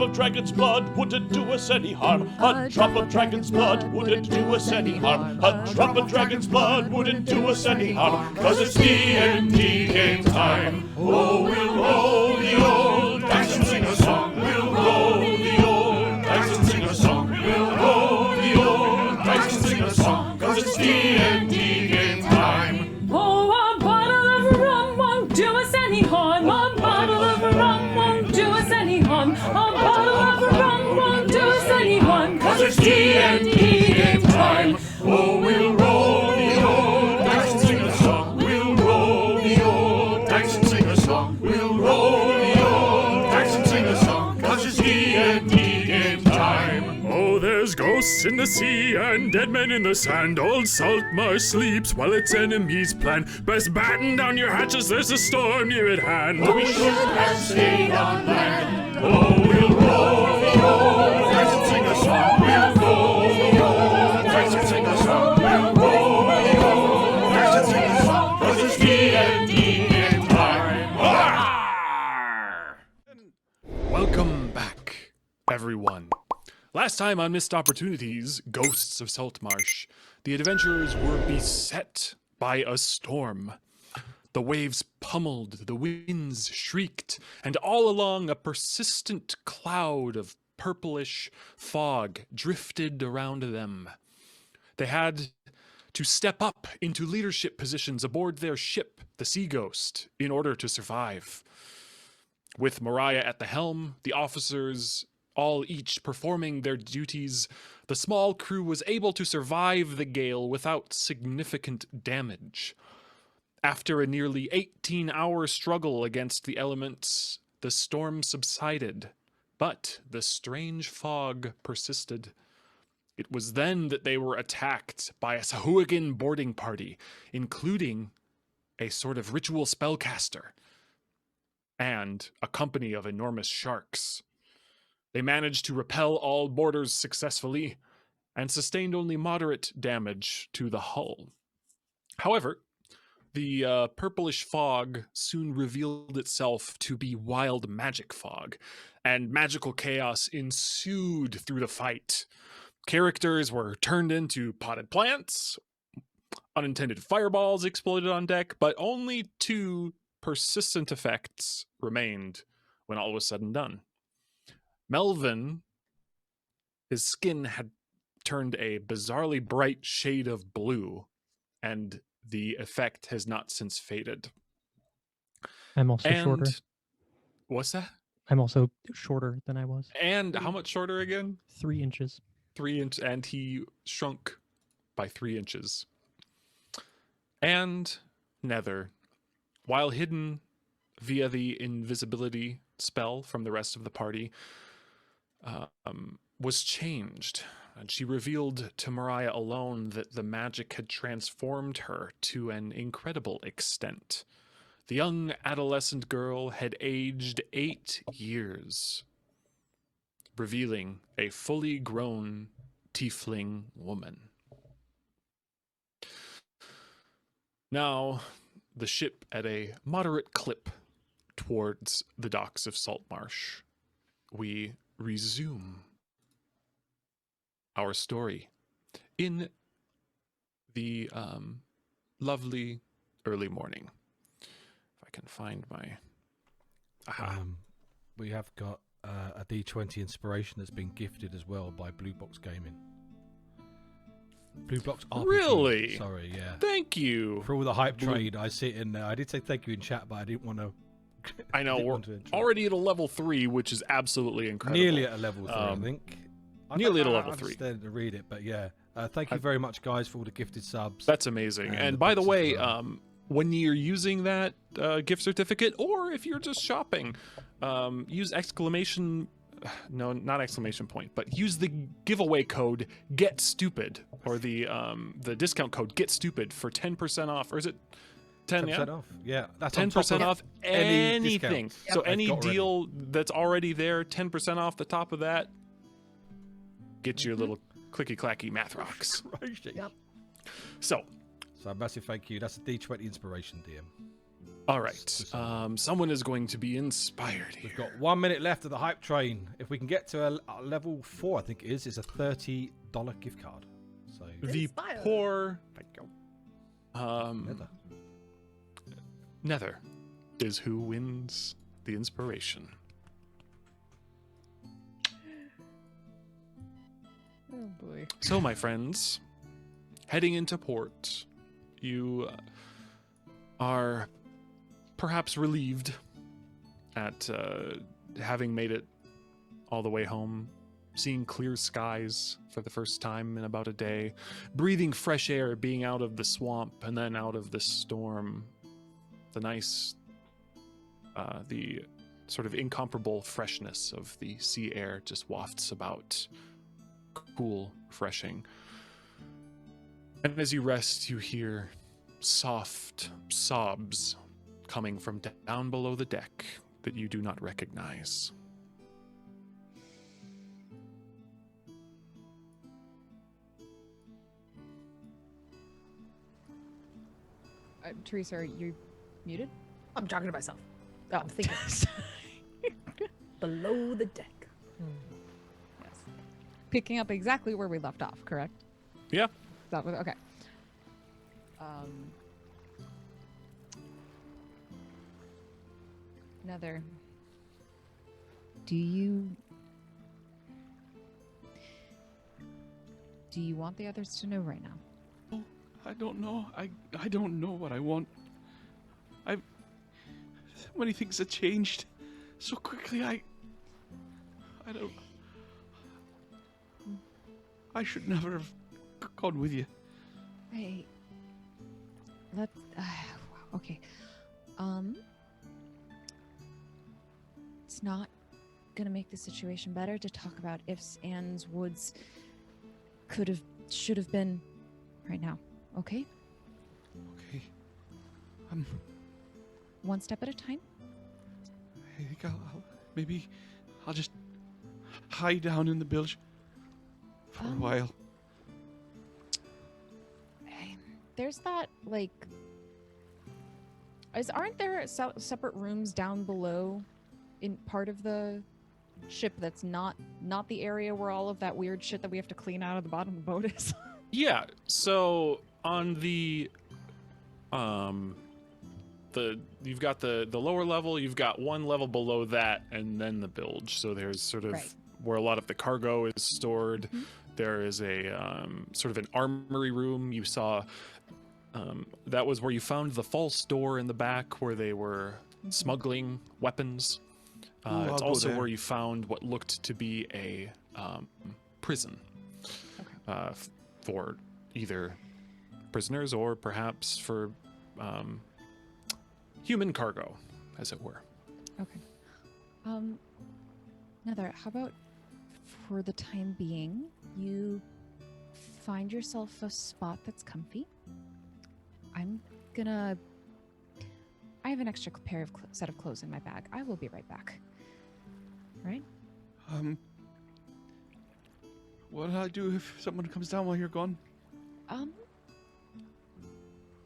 of dragon's blood wouldn't do us any harm. A drop of dragon's blood wouldn't do us any harm. A drop of dragon's blood wouldn't do us any harm. 'Cause it's D&D game time. Oh, we'll roll the old dice and sing a song. We'll roll the old dice and sing a song. We'll roll the old dice and sing a song. 'Cause it's D&D game time. Oh, a bottle of rum won't do us any harm. A bottle of rum won't do us any harm. A bottle of rum won't do us any harm. 'Cause it's D&D game time. Oh, we'll roll the old dice and sing a song. We'll roll the old dice and sing a song. We'll roll the old dice and sing a song. 'Cause it's D&D game time. Oh, there's ghosts in the sea and dead men in the sand. Old Saltmarsh sleeps while its enemies plan. Best batten down your hatches, there's a storm near at hand. We should have stayed on land. Oh, we'll roll the old dice and sing a song. We'll roll the old dice and sing a song. We'll roll the old dice and sing a song. 'Cause it's D&D game time. Arr! Welcome back, everyone. Last time on Missed Opportunities, Ghosts of Saltmarsh, the adventurers were beset by a storm. The waves pummeled, the winds shrieked, and all along a persistent cloud of purplish fog drifted around them. They had to step up into leadership positions aboard their ship, the Sea Ghost, in order to survive. With Mariah at the helm, the officers all each performing their duties, the small crew was able to survive the gale without significant damage. After a nearly 18-hour struggle against the elements, the storm subsided, but the strange fog persisted. It was then that they were attacked by a Sahuagin boarding party, including a sort of ritual spellcaster and a company of enormous sharks. They managed to repel all boarders successfully and sustained only moderate damage to the hull. However, the purplish fog soon revealed itself to be wild magic fog, and magical chaos ensued through the fight. Characters were turned into potted plants, unintended fireballs exploded on deck, but only 2 persistent effects remained when all was said and done. Melvin, his skin had turned a bizarrely bright shade of blue, and the effect has not since faded. I'm also shorter. What's that? I'm also shorter than I was. And how much shorter again? 3 inches. 3 inches, and he shrunk by 3 inches. And Nether, while hidden via the invisibility spell from the rest of the party, was changed, and she revealed to Mariah alone that the magic had transformed her to an incredible extent. The young adolescent girl had aged 8 years, revealing a fully grown tiefling woman. Now, the ship at a moderate clip towards the docks of Saltmarsh, we resume our story in the lovely early morning. If I can find my... We have got a D20 inspiration that's been gifted as well by Blue Box Gaming. Blue Box RPG. Really? Sorry, yeah. Thank you. For all the hype trade, I sit in there. I did say thank you in chat, but I didn't want to... I know, we're already at a level 3, which is absolutely incredible. Nearly at a level 3, I think. Nearly at a level 3. I'm just to read it, but yeah. Thank you very much, guys, for all the gifted subs. That's amazing. And by the way, when you're using that gift certificate, or if you're just shopping, use exclamation... No, not exclamation point, but use the giveaway code GetStupid, or the discount code GetStupid for 10% off. Or is it 10% off? Yeah, that's 10% off anything. Yep. So any deal that's already there, 10% off the top of that. Get your little clicky-clacky math rocks. Yep. So a massive thank you. That's a D20 inspiration, DM. All right. Someone is going to be inspired here. We've got 1 minute left of the hype train. If we can get to a level 4, I think it is, it's a $30 gift card. So The Inspired. poor thank you. Nether. Nether is who wins the inspiration. Oh boy. So, my friends, heading into port, you are perhaps relieved at having made it all the way home, seeing clear skies for the first time in about a day, breathing fresh air, being out of the swamp and then out of the storm. The nice, the sort of incomparable freshness of the sea air just wafts about, cool, refreshing. And as you rest, you hear soft sobs coming from down below the deck that you do not recognize. Teresa, are you muted? I'm talking to myself. Oh, I'm thinking. Below the deck. Yes. Picking up exactly where we left off, correct? Yeah. That was okay. Nether. Do you want the others to know right now? I don't know. I don't know what I want. So many things have changed so quickly. I don't. I should never have gone with you. Hey. Okay. It's not gonna make the situation better to talk about ifs, ands, woulds, could have, should have been right now, okay? Okay. One step at a time. I think maybe I'll just hide down in the bilge for a while. Hey, there's that, like... aren't there separate rooms down below in part of the ship that's not the area where all of that weird shit that we have to clean out of the bottom of the boat is? Yeah, so on you've got the lower level, you've got one level below that, and then the bilge. So there's sort of Right. where a lot of the cargo is stored. Mhm. There is a sort of an armory room. You saw that was where you found the false door in the back where they were smuggling weapons. I'll It's go also there. where you found what looked to be a prison for either prisoners or perhaps for human cargo, as it were. Okay. Nether, how about for the time being, you find yourself a spot that's comfy. I have an extra pair of set of clothes in my bag. I will be right back. Right? What do I do if someone comes down while you're gone?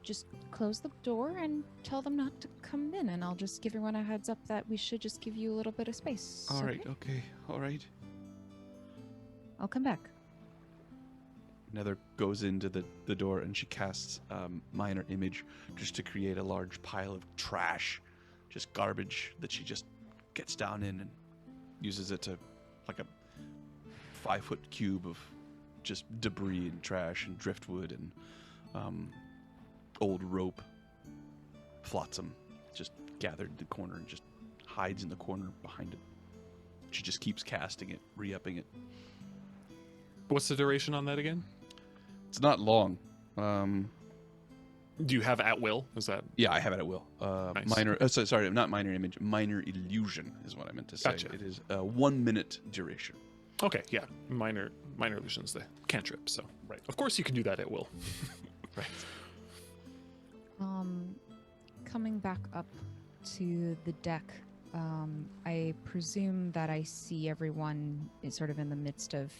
Just close the door and tell them not to come in, and I'll just give everyone a heads up that we should just give you a little bit of space. All right. okay? Okay. All right. I'll come back. Nether goes into the door and she casts minor image just to create a large pile of trash, just garbage that she just gets down in and uses it to, like a 5-foot cube of just debris and trash and driftwood and old rope, flotsam, just gathered in the corner and just hides in the corner behind it. She just keeps casting it, re-upping it. What's the duration on that again? It's not long. Do you have at will? Is that Yeah, I have it at will. Nice. Minor. Sorry, not minor image. Minor illusion is what I meant to say. Gotcha. It is 1 minute duration. okay? Yeah, minor illusions, the cantrip. So right, of course you can do that at will. Right. Coming back up to the deck, I presume that I see everyone is sort of in the midst of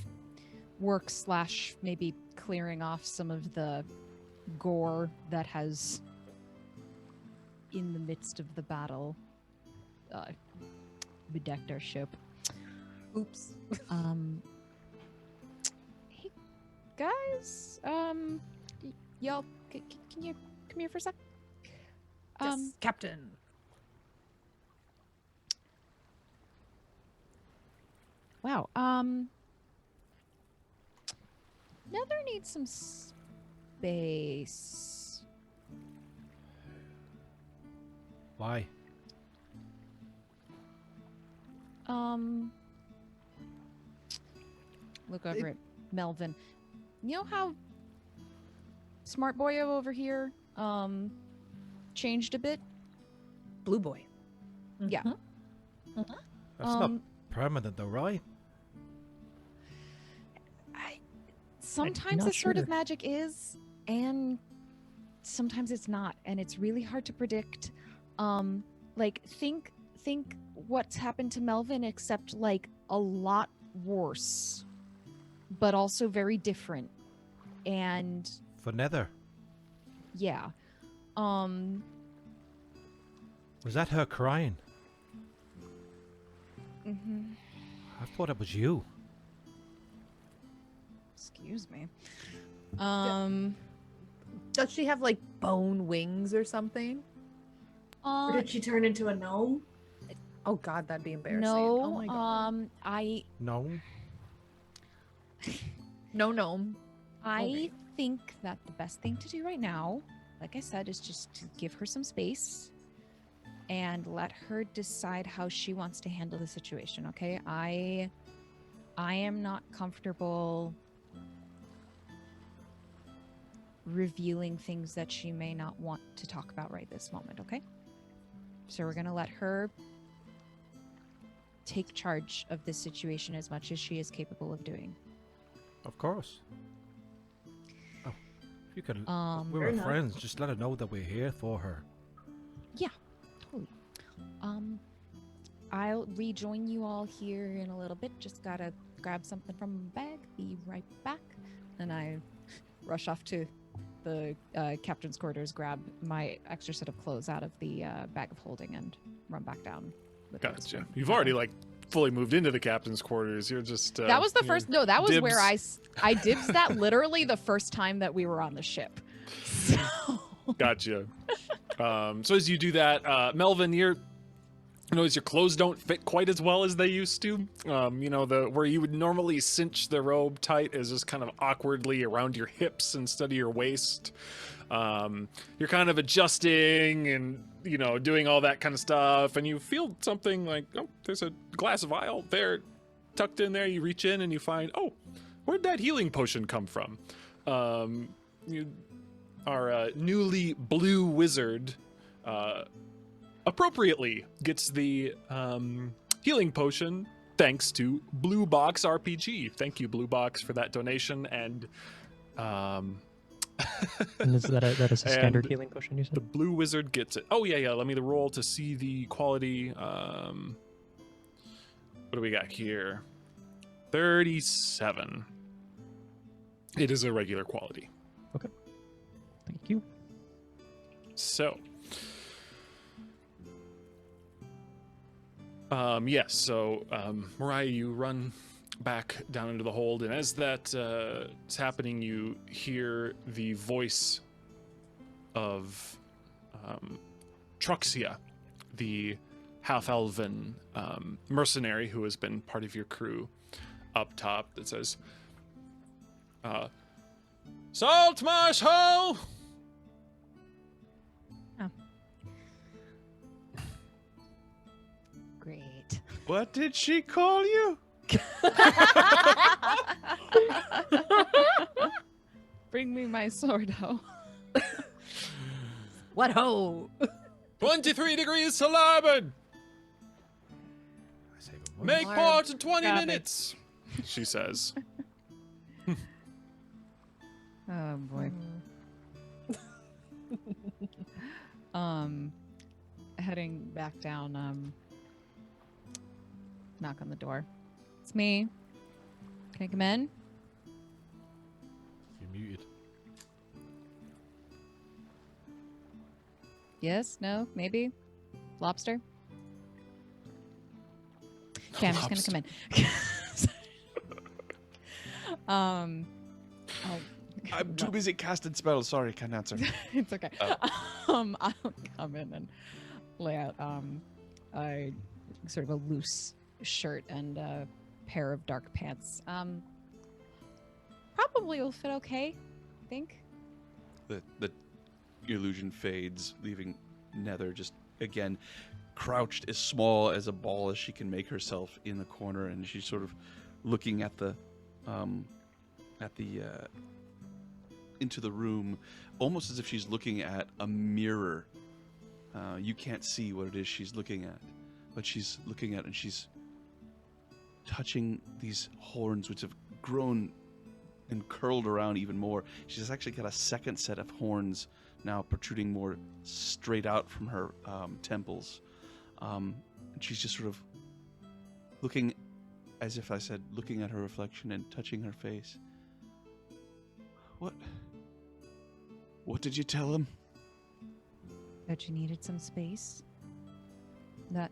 work / maybe clearing off some of the gore that has in the midst of the battle, bedecked our ship. Oops. Hey guys, y'all, can you come here for a sec? Yes, Captain. Wow. Nether needs some space. Why? Look over at Melvin. You know how Smart Boyo over here, changed a bit? Blue boy. Yeah. Mhm. That's not permanent though, right? Sometimes not this sort of sure. magic is, and sometimes it's not, and it's really hard to predict. Like think what's happened to Melvin, except like a lot worse, but also very different. And For Nether. yeah, Was that her crying? I thought it was you. excuse me. Does she have like bone wings or something? Or did she turn into a gnome? Oh God, that'd be embarrassing. No, Oh my God. No. No gnome. I Okay. think that the best thing to do right now, like I said, is just to give her some space and let her decide how she wants to handle the situation, okay? I am not comfortable revealing things that she may not want to talk about right this moment, okay? So we're going to let her take charge of this situation as much as she is capable of doing. Of course. Oh, if you can. Um, We're Fair her enough. friends. Just let her know that we're here for her. Totally. I'll rejoin you all here in a little bit. Just gotta grab something from my bag. Be right back. And I rush off to the captain's quarters, grab my extra set of clothes out of the bag of holding, and run back down. With the rest of Gotcha. them. You've already like fully moved into the captain's quarters. You're just That was the you're first. No, that was where dibs. I dibs that literally the first time that we were on the ship. So. Gotcha. So as you do that, Melvin, you notice your clothes don't fit quite as well as they used to. The where you would normally cinch the robe tight is just kind of awkwardly around your hips instead of your waist. You're kind of adjusting and doing all that kind of stuff, and you feel something like, oh, there's a glass vial there tucked in there. You reach in and you find, oh, where'd that healing potion come from? Our newly blue wizard appropriately gets the healing potion thanks to Blue Box RPG. Thank you, Blue Box, for that donation. And And is that a standard and healing potion you the said? blue wizard gets it. Oh yeah. Let me roll to see the quality. What do we got here? 37. It is a regular quality. Thank you. So, yes. So, Mariah, you run back down into the hold, and as that is happening, you hear the voice of Truxia, the half-elven mercenary who has been part of your crew, up top, that says, "Saltmarsh ho!" Great. What did she call you? Bring me my sword, ho. What ho? 23 degrees to larboard. I say we Make Lord. port in 20 Grab it. minutes. She says. Oh boy. Heading back down, knock on the door. It's me. Can I come in? You're muted. Yes? No? Maybe? Lobster? Okay, I'm just gonna come in. I'll I'm too busy casting spells. Sorry, can't answer. it's okay. I'll come in and lay out a sort of a loose shirt and a pair of dark pants. Probably will fit okay, I think. The illusion fades, leaving Nether just again crouched as small as a ball as she can make herself in the corner, and she's sort of looking at the into the room, almost as if she's looking at a mirror. You can't see what it is she's looking at, but she's looking at it and she's touching these horns, which have grown and curled around even more. She's actually got a second set of horns now protruding more straight out from her temples. And she's just sort of looking, as if I said, looking at her reflection and touching her face. What did you tell him? That you needed some space. That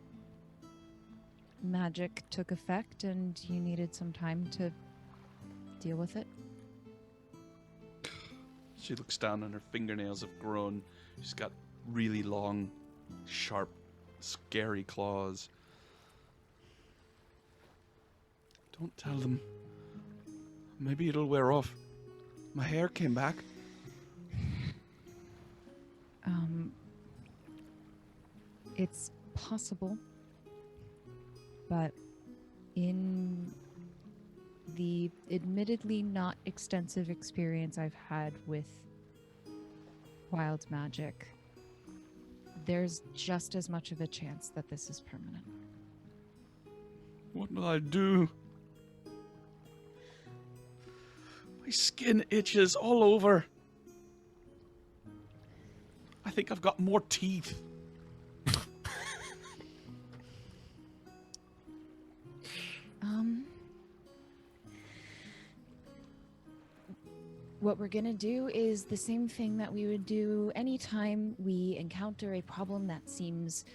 magic took effect and you needed some time to deal with it. She looks down and her fingernails have grown. She's got really long, sharp, scary claws. Don't tell them. Maybe it'll wear off. My hair came back. It's possible, but in the admittedly not extensive experience I've had with wild magic, there's just as much of a chance that this is permanent. What will I do? My skin itches all over. I think I've got more teeth. What we're gonna do is the same thing that we would do anytime we encounter a problem that seems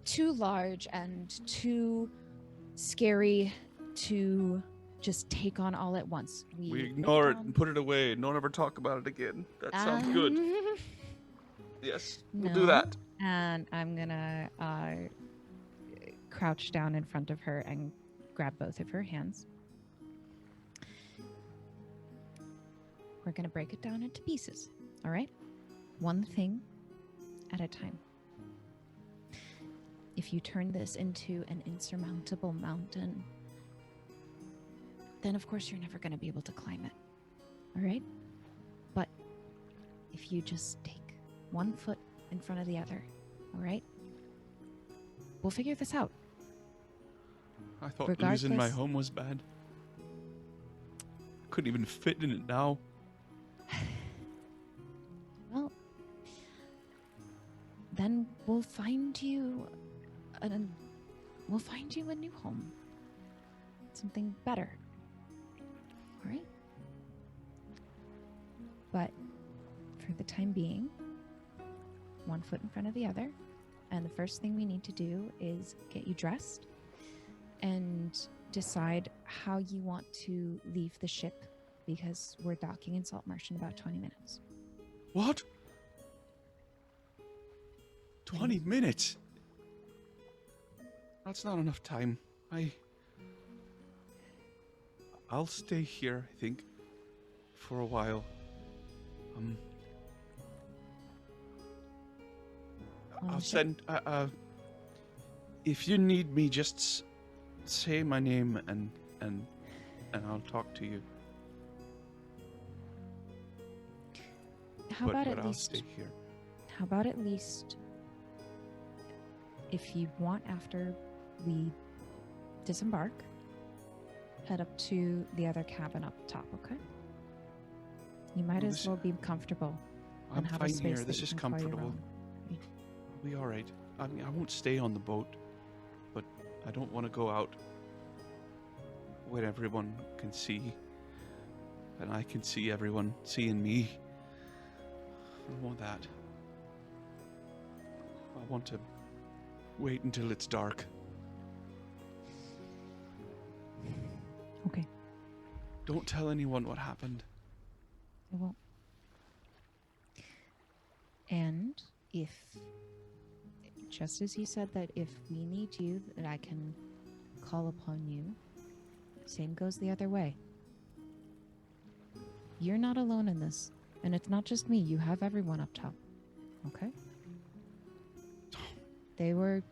too large and too scary to just take on all at once. We ignore it and put it away. Don't ever talk about it again. That sounds good. Yes, we'll do that. And I'm gonna crouch down in front of her and grab both of her hands. We're gonna break it down into pieces, all right? One thing at a time. If you turn this into an insurmountable mountain, then of course you're never gonna be able to climb it, all right? But if you just take one foot in front of the other, all right? We'll figure this out. I thought losing my home was bad. Couldn't even fit in it now. Well, then we'll find you a new home. Something better. All right? But for the time being, one foot in front of the other, and the first thing we need to do is get you dressed and decide how you want to leave the ship, because we're docking in Saltmarsh in about 20 minutes. What? 20 minutes? That's not enough time. I'll stay here, I think, for a while. I'll send, if you need me, just say my name and I'll talk to you. How about I'll stay here. How about at least, if you want, after we disembark, head up to the other cabin up top, okay? You might as well be comfortable. I'm have a fine here. space This that is you can call your comfortable. own. I'll be all right. I mean, I won't stay on the boat, but I don't want to go out where everyone can see, and I can see everyone seeing me. I don't want that. want to wait until it's dark. Okay, Don't tell anyone what happened. I won't. And if, just as you said that if we need you, that I can call upon you, same goes the other way. You're not alone in this. And it's not just me. You have everyone up top. Okay? They were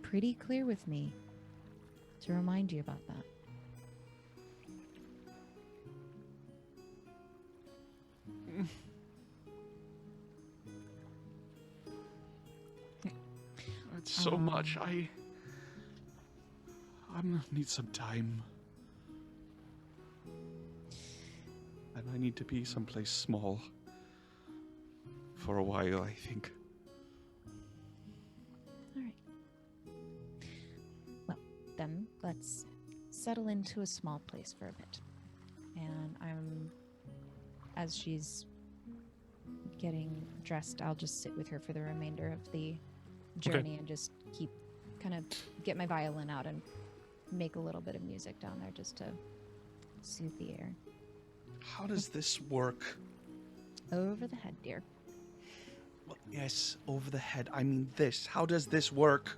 pretty clear with me to remind you about that. It's so much. I'm gonna need some time. And I need to be someplace small. For a while, I think. Alright. Well, then let's settle into a small place for a bit. And as she's getting dressed, I'll just sit with her for the remainder of the journey and just get my violin out and make a little bit of music down there just to soothe the air. How does this work? Over the head, dear. Well, yes, over the head. I mean this. How does this work?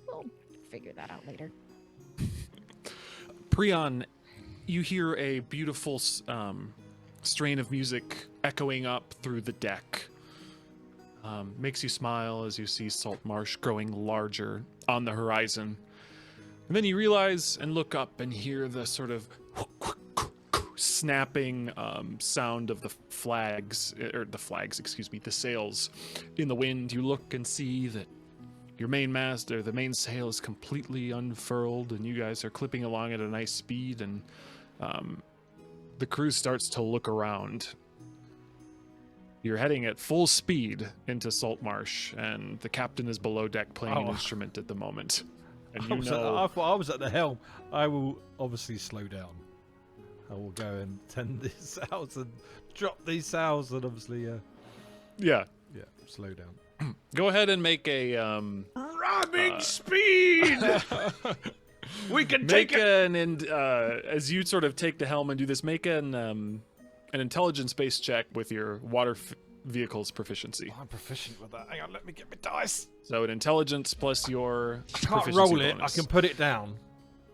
We'll figure that out later. Prion, you hear a beautiful strain of music echoing up through the deck. Makes you smile as you see Saltmarsh growing larger on the horizon. And then you realize and look up and hear the sort of snapping sound of the sails in the wind. You look and see that your main mast, or the main sail, is completely unfurled, and you guys are clipping along at a nice speed, and the crew starts to look around. You're heading at full speed into Saltmarsh, and the captain is below deck playing an instrument at the moment. And I thought I was at the helm. I will obviously slow down. I will go and tend these sails and drop these sails, and obviously, yeah, slow down. Go ahead and make a ramming speed. We can take it. As you sort of take the helm and do this, make an intelligence-based check with your water vehicle's proficiency. I'm proficient with that. Hang on, let me get my dice. So an intelligence plus your I can't proficiency roll it. bonus. I can put it down.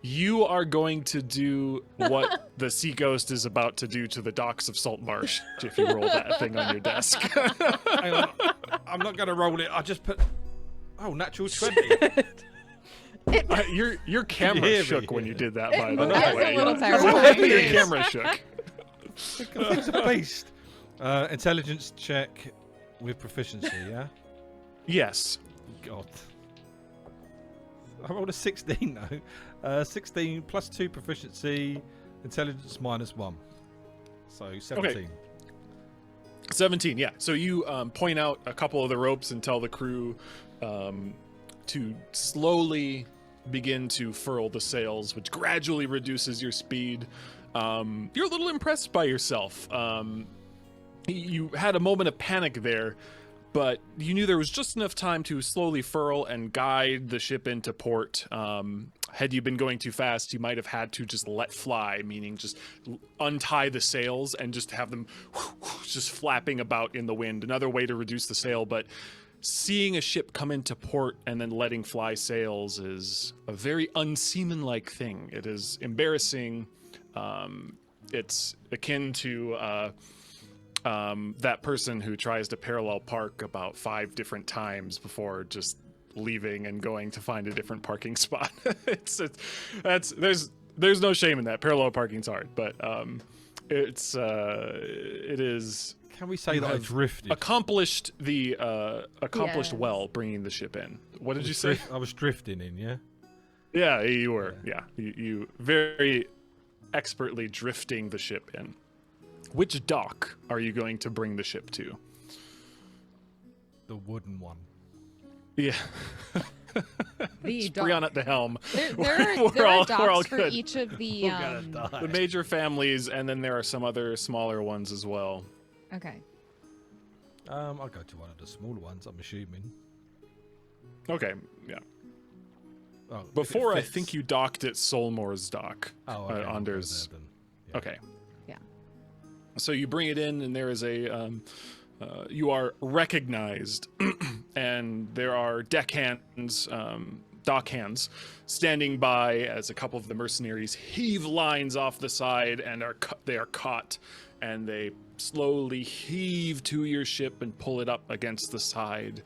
You are going to do what the sea ghost is about to do to the docks of Saltmarsh if you roll that thing on your desk. Hang on. I'm not going to roll it. I just put... Oh, natural 20. Your camera shook when you did that, by the way. A little terrifying. Your camera shook. It's a beast. Intelligence check with proficiency, yeah? Yes. God. I rolled a 16 though. 16 plus 2 proficiency, intelligence minus 1. So 17. Okay. 17, yeah. So you point out a couple of the ropes and tell the crew to slowly begin to furl the sails, which gradually reduces your speed. You're a little impressed by yourself. You had a moment of panic there, but you knew there was just enough time to slowly furl and guide the ship into port. Had you been going too fast, you might have had to just let fly, meaning just untie the sails and just have them just flapping about in the wind. Another way to reduce the sail, but seeing a ship come into port and then letting fly sails is a very unseaman-like thing. It is embarrassing. It's akin to that person who tries to parallel park about 5 different times before just leaving and going to find a different parking spot. There's no shame in that. Parallel parking's hard, but it is. Can we say that I drifted? Accomplished well bringing the ship in. What did you say? I was drifting in, yeah? Yeah, you were. Yeah, you very expertly drifting the ship in. Which dock are you going to bring the ship to? The wooden one. Yeah. The Brianna at the helm. There are docks for good. each of the The major families, and then there are some other smaller ones as well. Okay. I'll go to one of the smaller ones, I'm assuming. Okay, yeah. Oh, if it Before, I fits. think you docked at Solmore's dock. Oh, okay, I'll go Anders. there then. Yeah. Okay. Yeah. So you bring it in, and there is a. You are recognized, and there are deckhands, dock hands, standing by as a couple of the mercenaries heave lines off the side, and they are caught, and they slowly heave to your ship and pull it up against the side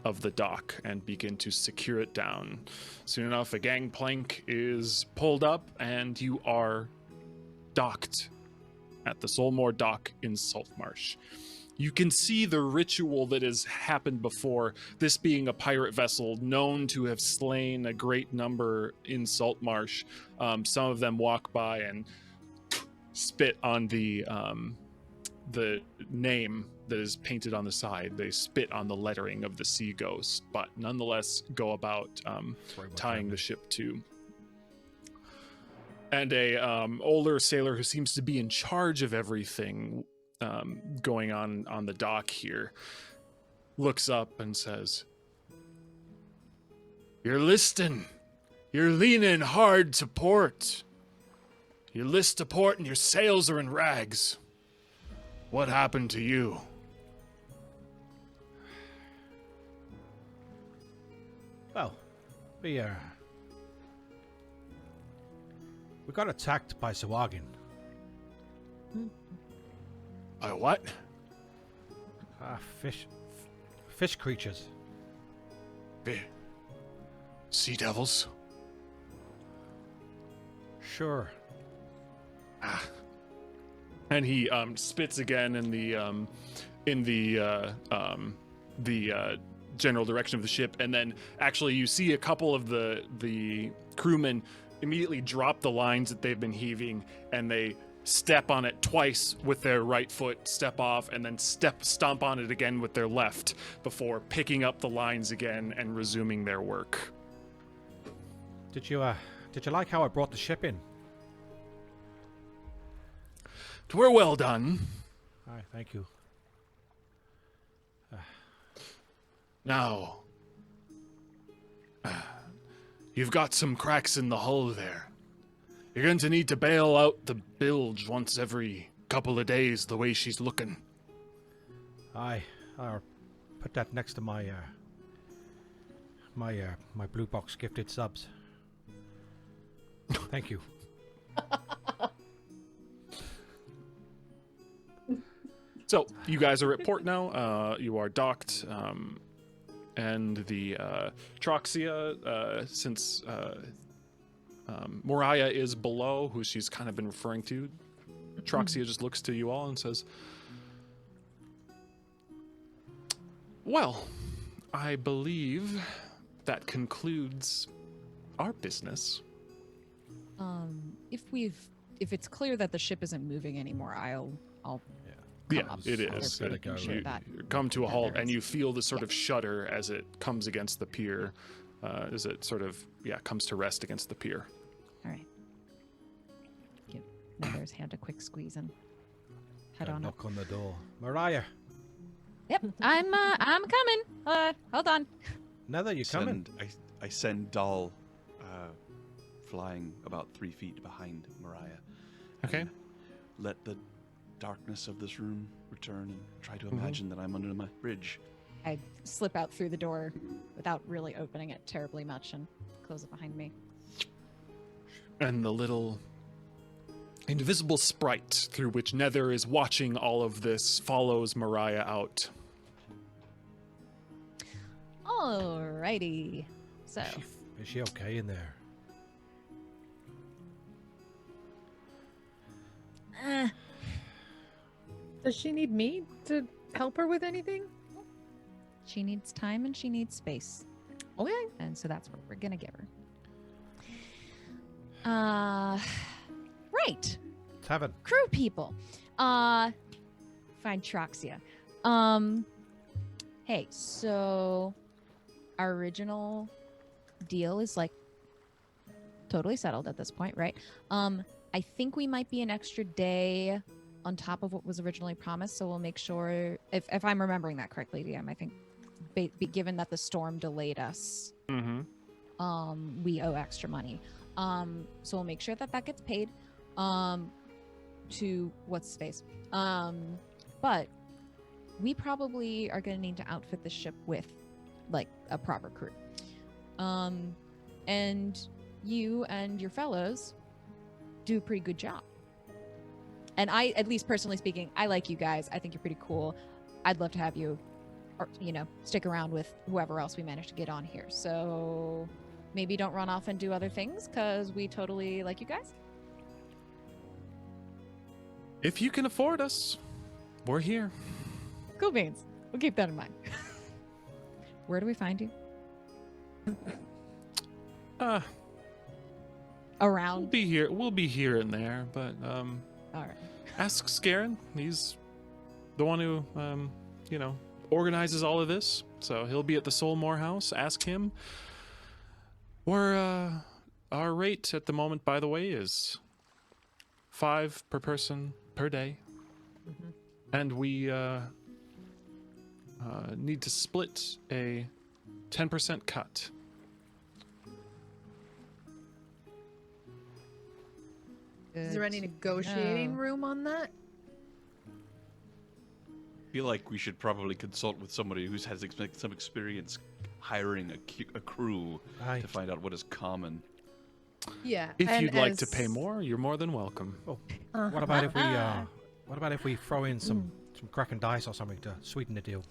of the dock and begin to secure it down. Soon enough, a gangplank is pulled up, and you are docked at the Solmore dock in Saltmarsh. You can see the ritual that has happened before, this being a pirate vessel known to have slain a great number in Saltmarsh. Some of them walk by and spit on the name that is painted on the side. They spit on the lettering of the sea ghost, but nonetheless go about tying the ship to. And a older sailor who seems to be in charge of everything going on the dock here looks up and says, "You're listing. You're leaning hard to port. You list to port and your sails are in rags. What happened to you?" Well, we got attacked by Sawagin. By what? Fish creatures. Sea devils? Sure. And he spits again in the general direction of the ship, and then actually you see a couple of the crewmen immediately drop the lines that they've been heaving, and they step on it twice with their right foot, step off, and then stomp on it again with their left before picking up the lines again and resuming their work. Did you like how I brought the ship in? We're well done. Aye, thank you. Now, you've got some cracks in the hull there. You're going to need to bail out the bilge once every couple of days the way she's looking. Aye, I'll put that next to my my blue box gifted subs. Thank you. So, you guys are at port now. You are docked. And the Troxia, since Moriah is below, who she's kind of been referring to, Troxia just looks to you all and says, "Well, I believe that concludes our business." If it's clear that the ship isn't moving anymore, I'll Yeah, come up it so is. we It- can show You that. come to a that halt, there and is. you feel the sort of shudder as it comes against the pier, as it sort of comes to rest against the pier. All right. Give Nether's hand a quick squeeze and head Gotta on up. knock on the door. Mariah, Yep, I'm coming. Hold on. Nether, you coming? I send Dahl flying about 3 feet behind Mariah. Okay. And let the darkness of this room return and try to imagine that I'm under my bridge. I slip out through the door without really opening it terribly much and close it behind me. And the little invisible sprite through which Nether is watching all of this follows Mariah out. Alrighty. So, Is she okay in there? Does she need me to help her with anything? she needs time and she needs space. Okay. And so that's what we're gonna give her. Right. Tavern. Crew people. Find Troxia. Hey, so our original deal is like totally settled at this point, right? I think we might be an extra day on top of what was originally promised. So we'll make sure, if I'm remembering that correctly, DM, I think, given that the storm delayed us, we owe extra money. So we'll make sure that that gets paid to what's space. But we probably are going to need to outfit the ship with like a proper crew. And you and your fellows do a pretty good job. And I, at least personally speaking, I like you guys. I think you're pretty cool. I'd love to have you, or, you know, stick around with whoever else we manage to get on here. So maybe don't run off and do other things, because we totally like you guys. If you can afford us, we're here. Cool beans. We'll keep that in mind. Where do we find you? Around. We'll be here and there, but All right. ask Scarin. He's the one who you know, organizes all of this. So he'll be at the Soulmore house. Ask him. Our rate at the moment, by the way, is 5 per person per day. And we need to split a 10% cut. Is there any negotiating room on that? I feel like we should probably consult with somebody who's has some experience hiring a crew to find out what is common. Yeah. If and you'd like to pay more, you're more than welcome. Oh, what about if we throw in some crack and dice or something to sweeten the deal?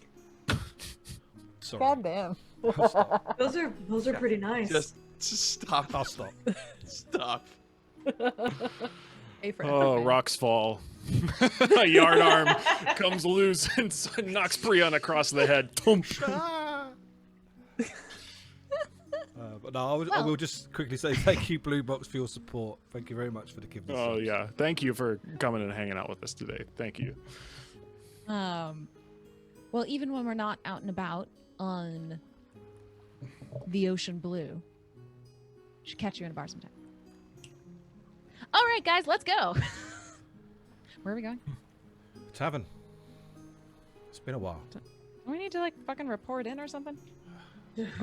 Sorry. Goddamn. Those are pretty nice. Just stop. I'll stop. Stop. Pay for Oh, everything. rocks fall. A yard arm comes loose and knocks Prion across the head. Boom. But no, I will just quickly say thank you, Blue Box, for your support. Thank you very much for the gift. Oh yeah, thank you for coming and hanging out with us today. Thank you. Well, even when we're not out and about on the ocean blue, should catch you in a bar sometime. All right, guys, let's go. Where are we going? Tavern. It's been a while. Do we need to like fucking report in or something?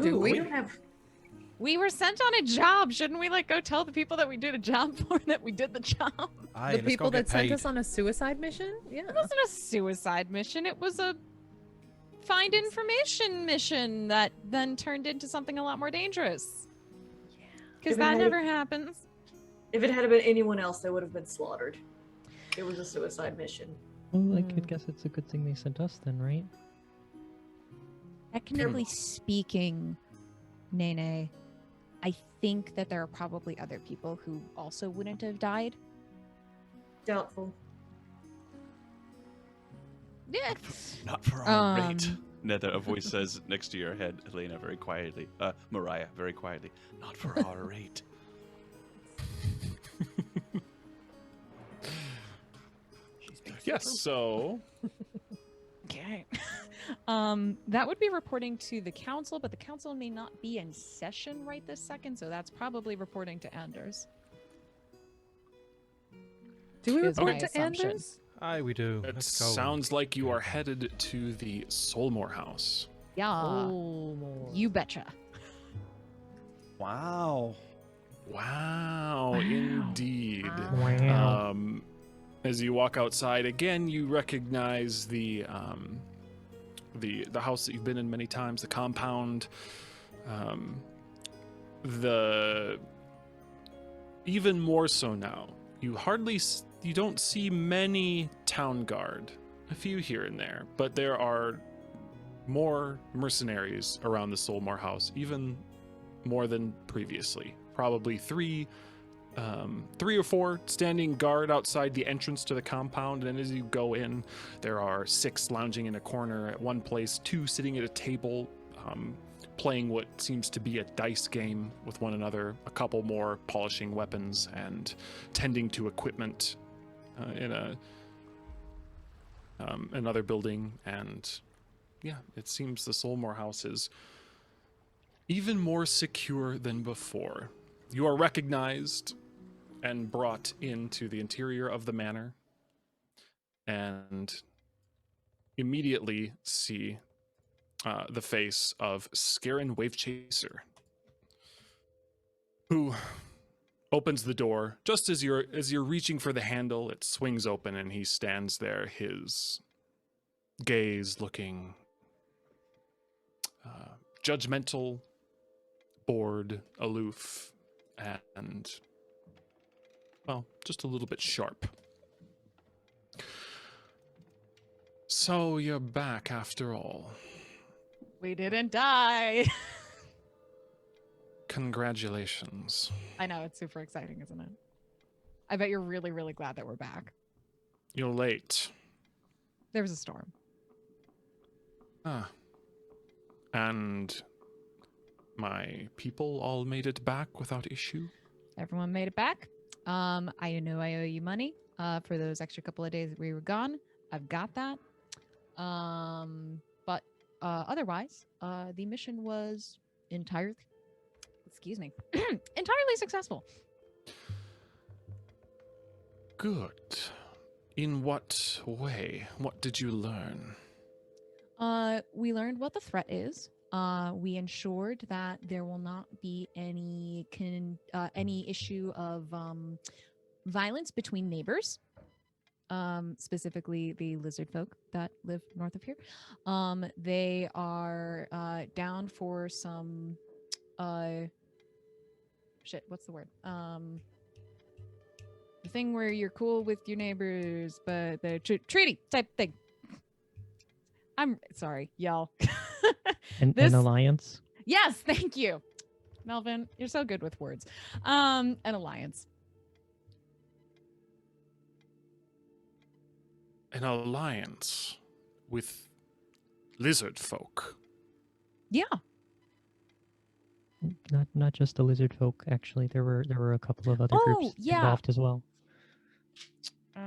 Do we? don't have. We were sent on a job. Shouldn't we like go tell the people that we did a job for that we did the job? Aye, The let's people go get that sent paid. us on a suicide mission? Yeah. It wasn't a suicide mission. It was a find information mission that then turned into something a lot more dangerous. Yeah. Because that never happens. If it had been anyone else, they would have been slaughtered. It was a suicide mission. Well, I could guess it's a good thing they sent us then, right? Technically speaking, Nene, I think that there are probably other people who also wouldn't have died. Doubtful. Yeah. Not for our rate. Nether, a voice says next to your head, Helena, very quietly. Mariah, very quietly. Not for our rate. Yes, so Okay. That would be reporting to the council, but the council may not be in session right this second, so that's probably reporting to Anders. Do we is report my to assumption. Anders? Aye, we do. it Let's go. sounds like you are headed to the Soulmore house. Yeah. Oh, more. You betcha. Wow. Wow, indeed. Wow. As you walk outside again, you recognize the house that you've been in many times, the compound, even more so now. You don't see many town guard, a few here and there, but there are more mercenaries around the Soulmore house, even more than previously. Probably three or four standing guard outside the entrance to the compound, and as you go in, there are 6 lounging in a corner at one place, 2 sitting at a table, playing what seems to be a dice game with one another, a couple more polishing weapons and tending to equipment in another building. And yeah, it seems the Soulmore house is even more secure than before. You are recognized and brought into the interior of the manor. and immediately see the face of Scarin Wavechaser, who opens the door just as you're reaching for the handle. It swings open, and he stands there, his gaze looking judgmental, bored, aloof, and, well, just a little bit sharp. So you're back after all. We didn't die. Congratulations. I know, it's super exciting, isn't it? I bet you're really, really glad that we're back. You're late. There was a storm. Ah. And my people all made it back without issue? Everyone made it back. I know I owe you money for those extra couple of days that we were gone. I've got that. But otherwise, the mission was entirely successful. Good. In what way? What did you learn? We learned what the threat is. We ensured that there will not be any issue of violence between neighbors, specifically the lizard folk that live north of here. They are down for some what's the word? The thing where you're cool with your neighbors, but the treaty type thing. I'm sorry, y'all. An alliance? Yes, thank you. Melvin, you're so good with words. An alliance. An alliance with lizard folk. Yeah. Not just the lizard folk, actually. There were a couple of other groups involved as well. Who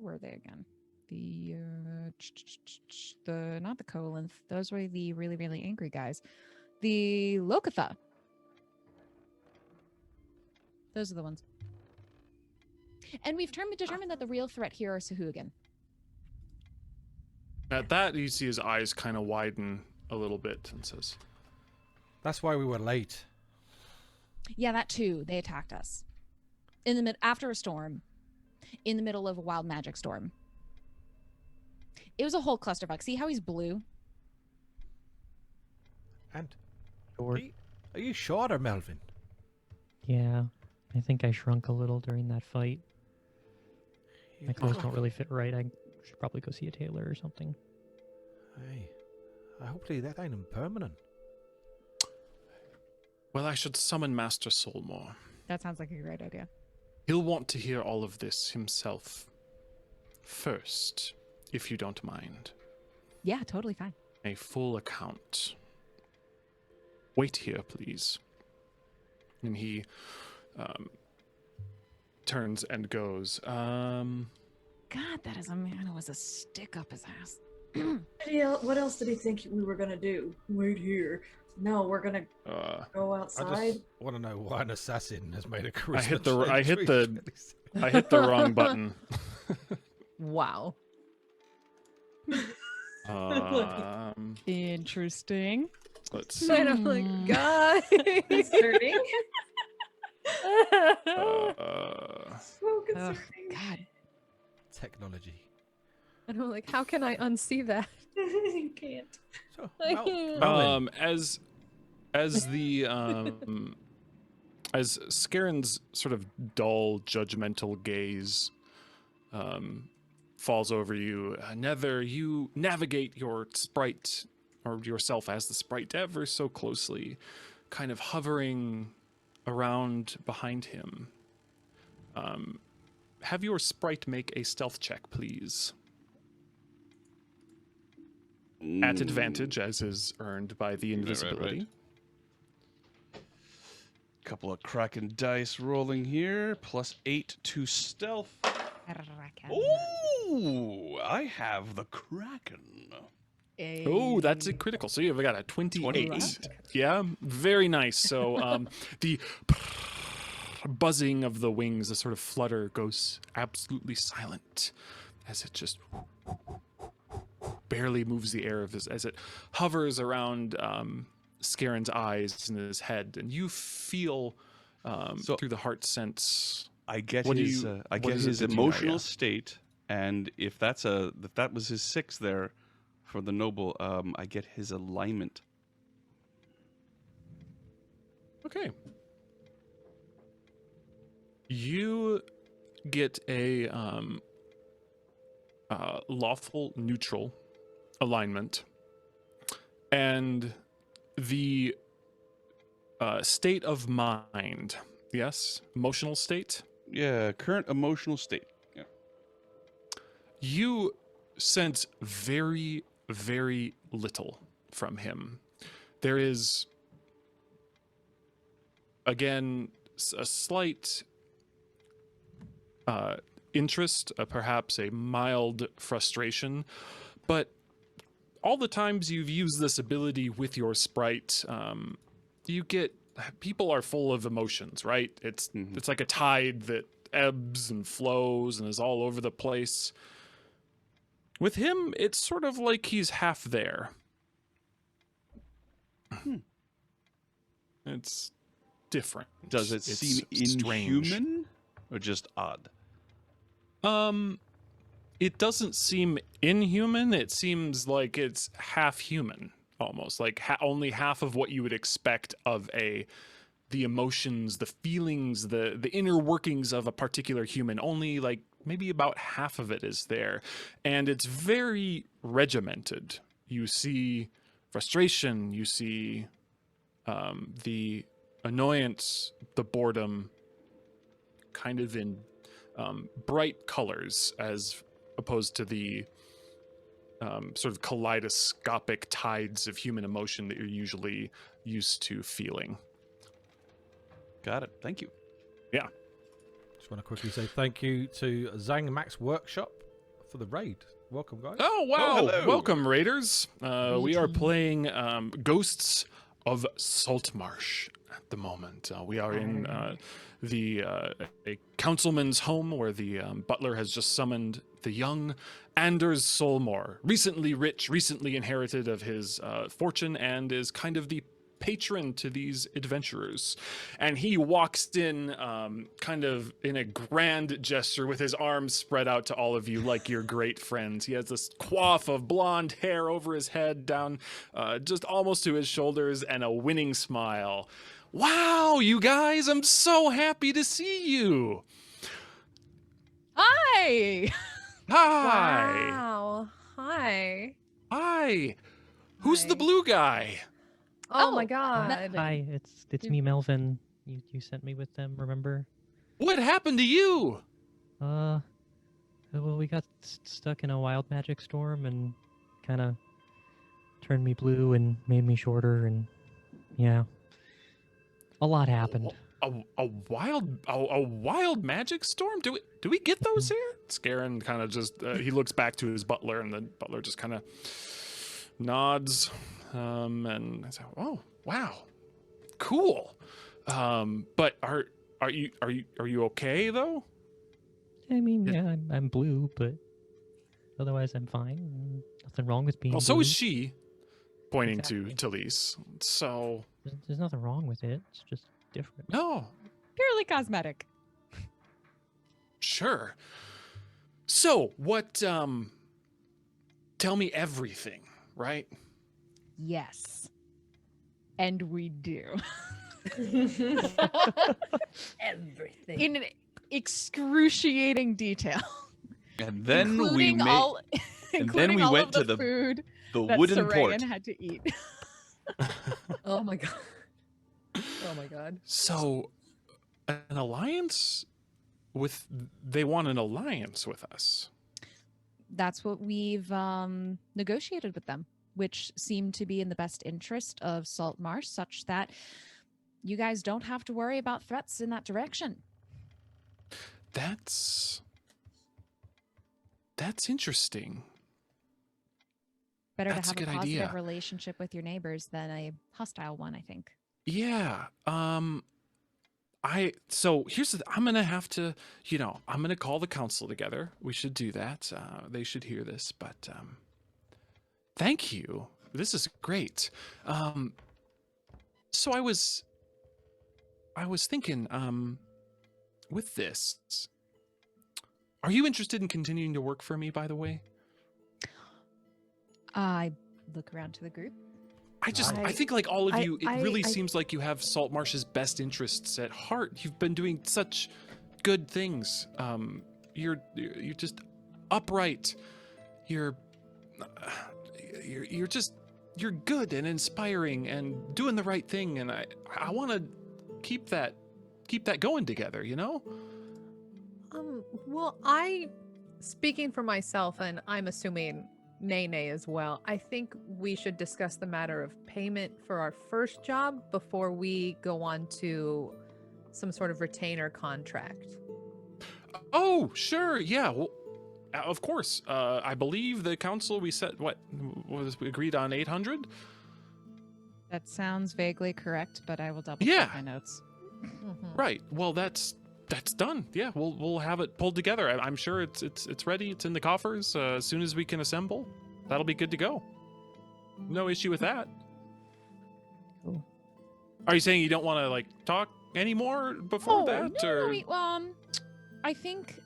were they again? The not the Kolinth. Those were the really, really angry guys. The Lokatha. Those are the ones. And we've determined that the real threat here are Sahuagin. At that, you see his eyes kind of widen a little bit and says, That's why we were late. Yeah, that too. They attacked us after a storm, in the middle of a wild magic storm. It was a whole clusterfuck. See how he's blue? And are you shorter, Melvin? Yeah, I think I shrunk a little during that fight. My clothes don't really fit right. I should probably go see a tailor or something. Hey, hopefully that ain't impermanent. well, I should summon Master Solmore. That sounds like a great idea. He'll want to hear all of this himself first, if you don't mind. Yeah, totally fine. A full account. Wait here, please. And he turns and goes. God, that is a man with a stick up his ass. What else did he think we were gonna do? Wait here. No, we're gonna go outside. I just want to know why an assassin has made a charisma. I hit the wrong button. Wow. Interesting. Let's see. And I'm like, guys. Concerning. Oh, So concerning. God. Technology. And I'm like, how can I unsee that? You can't. So, Melvin. As Scarin's sort of dull, judgmental gaze falls over you, Nether, you navigate your sprite, or yourself as the sprite, ever so closely, kind of hovering around behind him. Have your sprite make a stealth check, please. At advantage, as is earned by the invisibility. Right. Couple of Kraken dice rolling here. +8 to stealth. Ooh, I have the Kraken. Oh, that's a critical. So you've got a 28. Yeah, very nice. So the buzzing of the wings, the sort of flutter, goes absolutely silent. as it just barely moves the air as it hovers around Scaren's eyes and his head, and you feel through the heart sense. I get What do his you- I what get is it his that you know, emotional yeah? state, and if that was his 6 there for the noble, I get his alignment. Okay. You get a lawful neutral alignment, and the state of mind. Yes, emotional state. Yeah, current emotional state. Yeah. You sense very, very little from him. There is, again, a slight interest, perhaps a mild frustration, but all the times you've used this ability with your sprite, you get, people are full of emotions, right? It's like a tide that ebbs and flows and is all over the place. With him, it's sort of like he's half there. It's different. Does it It's seem strange. inhuman or just odd? It doesn't seem inhuman. It seems like it's half human, almost like only half of what you would expect of the emotions, the feelings, the inner workings of a particular human. Only like maybe about half of it is there, and it's very regimented. You see frustration. You see the annoyance, the boredom, kind of in bright colors as opposed to the sort of kaleidoscopic tides of human emotion that you're usually used to feeling. Got it. Thank you. Yeah. Just want to quickly say thank you to Zang Max Workshop for the raid. Welcome, guys. Oh, wow. hello. Welcome, Raiders. We are playing Ghosts of Saltmarsh at the moment. We are in a councilman's home where the butler has just summoned the young Anders Solmore, recently rich, recently inherited of his fortune, and is kind of the patron to these adventurers. And he walks in kind of in a grand gesture with his arms spread out to all of you like your great friends. He has this coif of blonde hair over his head down just almost to his shoulders and a winning smile. Wow, you guys, I'm so happy to see you. Hi. Hi. Wow. Hi. Hi. Who's the Hi. blue guy? Oh, my Oh, god. Hi, it's me, Melvin. You sent me with them, remember? What happened to you? Well, we got stuck in a wild magic storm and kind of turned me blue and made me shorter, and yeah, a lot happened. A wild magic storm? Do we get those here? Scarin kind of just he looks back to his butler, and the butler just kind of nods, and I say, "Oh, wow, cool." But are you okay though? I mean, yeah, I'm blue, but otherwise I'm fine. Nothing wrong with being Well, so blue. is she, pointing Exactly. to Talise. So There's nothing wrong with it. It's just different. no, Purely cosmetic. sure. So what? Tell me everything, right? Yes. And we do. Everything. In excruciating detail. And then including all, including we all went of to the the food that wooden Sarayan port. had to eat. Oh my god. Oh my god. So, an alliance with they want an alliance with us. That's what we've negotiated with them, which seemed to be in the best interest of Saltmarsh, such that you guys don't have to worry about threats in that direction. That's interesting. Better That's a to have good a positive idea. relationship with your neighbors than a hostile one, I think. Yeah. So here's I'm gonna have to, I'm gonna call the council together. We should do that. They should hear this, but thank you. This is great. So I was thinking, with this, are you interested in continuing to work for me, by the way? I look around to the group. I think like all of you, it really seems like you have Saltmarsh's best interests at heart. You've been doing such good things. You're just upright. You're good and inspiring and doing the right thing, and I want to keep that going together, Well, speaking for myself, and I'm assuming Nene as well, I think we should discuss the matter of payment for our first job before we go on to some sort of retainer contract. Oh, sure, yeah. Well, of course. I believe the council, we set we agreed on 800. That sounds vaguely correct, but I will double check my notes. Right. Well, that's done. Yeah, we'll have it pulled together. I'm sure it's ready. It's in the coffers. As soon as we can assemble, that'll be good to go. No issue with that. Cool. Are you saying you don't want to like talk anymore before that? No, I think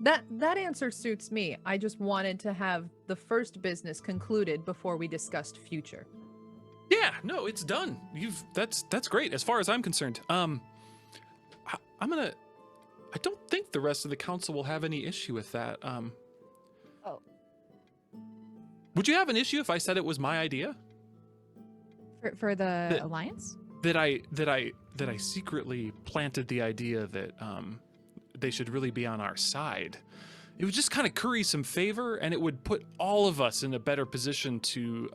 that answer suits me. I just wanted to have the first business concluded before we discussed future. Yeah, no, it's done. That's great as far as I'm concerned. I don't think the rest of the council will have any issue with that. Oh. Would you have an issue if I said it was my idea? For the alliance? That I secretly planted the idea that they should really be on our side. It would just kind of curry some favor, and it would put all of us in a better position to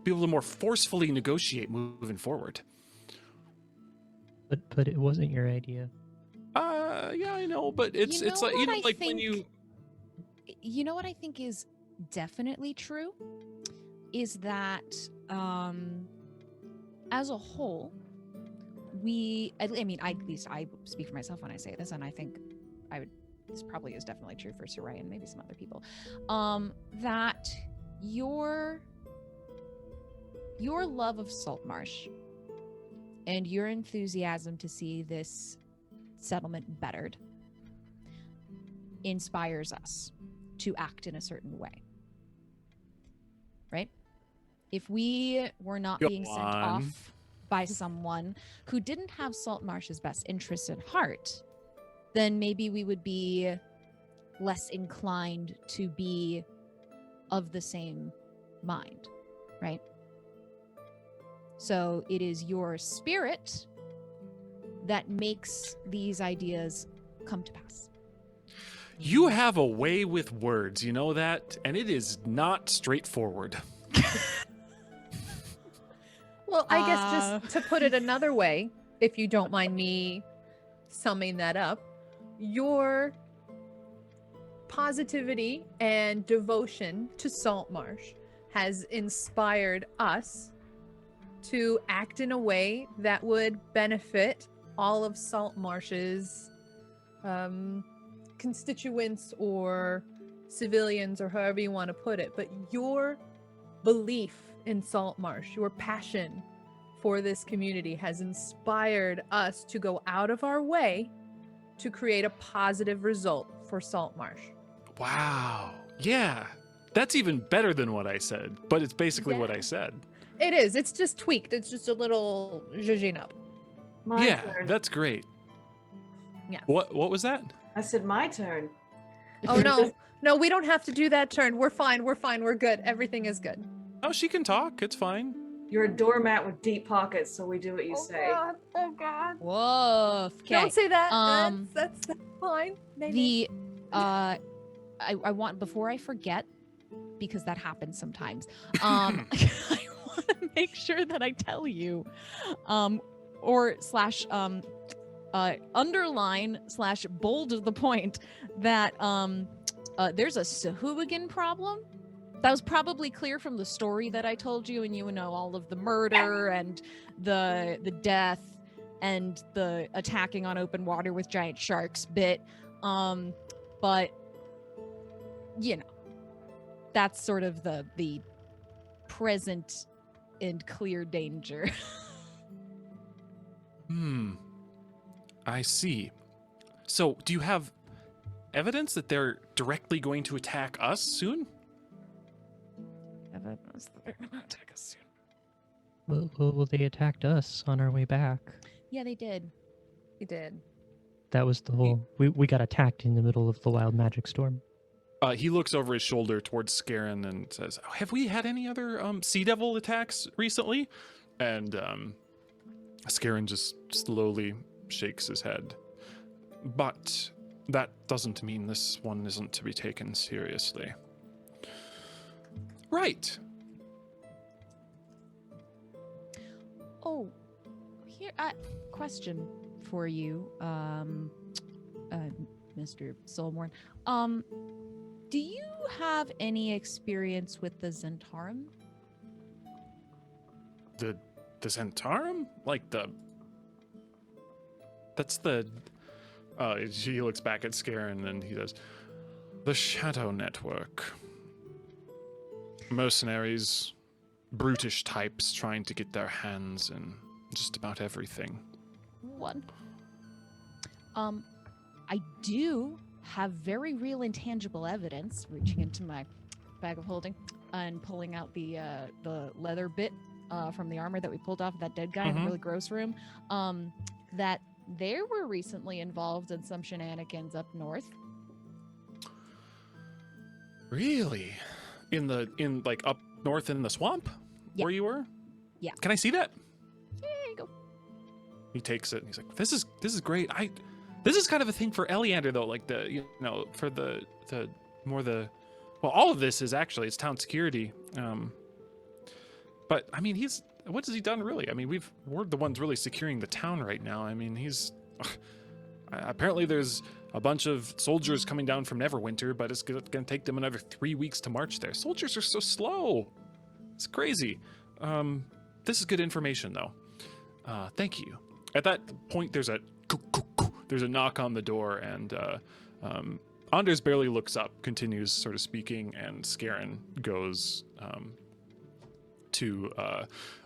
be able to more forcefully negotiate moving forward. But it wasn't your idea. Yeah, I know, but it's like when you. You know what I think is definitely true is that as a whole, at least I speak for myself when I say this, and I think this probably is definitely true for Sarai and maybe some other people, that your love of Saltmarsh and your enthusiasm to see this settlement bettered inspires us to act in a certain way. Right? If we were not being sent off by someone who didn't have Saltmarsh's best interests at heart, then maybe we would be less inclined to be of the same mind, right? So it is your spirit that makes these ideas come to pass. You have a way with words, you know that? And it is not straightforward. Well, I guess just to put it another way, if you don't mind me summing that up, your positivity and devotion to Saltmarsh has inspired us to act in a way that would benefit all of Saltmarsh's constituents or civilians, or however you want to put it. But your belief in Saltmarsh, your passion for this community has inspired us to go out of our way to create a positive result for Saltmarsh. Wow. Yeah. That's even better than what I said, but it's basically what I said. It is. It's just tweaked. It's just a little zhuzhing up. My yeah, turn. That's great. Yeah. What was that? I said my turn. Oh, no. No, we don't have to do that turn. We're fine. We're fine. We're good. Everything is good. Oh, she can talk. It's fine. You're a doormat with deep pockets, so we do what you say. God. Oh, God. Woof. Don't say that. That's fine. Maybe. I want, before I forget, because that happens sometimes, I want to make sure that I tell you, or slash underline slash bold the point that there's a Sahuagin problem. That was probably clear from the story that I told you, and you know all of the murder and the death and the attacking on open water with giant sharks bit. But you know, that's sort of the present and clear danger. I see. So, do you have evidence that they're directly going to attack us soon? Evidence that they're gonna attack us soon. Well, they attacked us on our way back. Yeah, they did. He did. That was the whole. We got attacked in the middle of the wild magic storm. He looks over his shoulder towards Scarin and says, have we had any other sea devil attacks recently? And Scarin just slowly shakes his head. But that doesn't mean this one isn't to be taken seriously. Right. Oh, here, question for you, Mr. Soulborn. Do you have any experience with the Zentarum? The Zentarum? Like that's the... he looks back at Scarin and he says, the Shadow Network. Mercenaries, brutish types trying to get their hands in just about everything. One. I do have very real intangible evidence, reaching into my bag of holding and pulling out the leather bit from the armor that we pulled off of that dead guy in the really gross room, that they were recently involved in some shenanigans up north. Really? In like up north in the swamp? Yeah. Where you were? Yeah. Can I see that? There you go. He takes it and he's like, this is great. This is kind of a thing for Eleander though, like for the all of this is actually it's town security. But I mean what has he done really? I mean we're the ones really securing the town right now. I mean apparently there's a bunch of soldiers coming down from Neverwinter, but it's going to take them another 3 weeks to march there. Soldiers are so slow. It's crazy. This is good information, though. Thank you. At that point, there's a knock on the door, and Anders barely looks up, continues sort of speaking, and Scarin goes to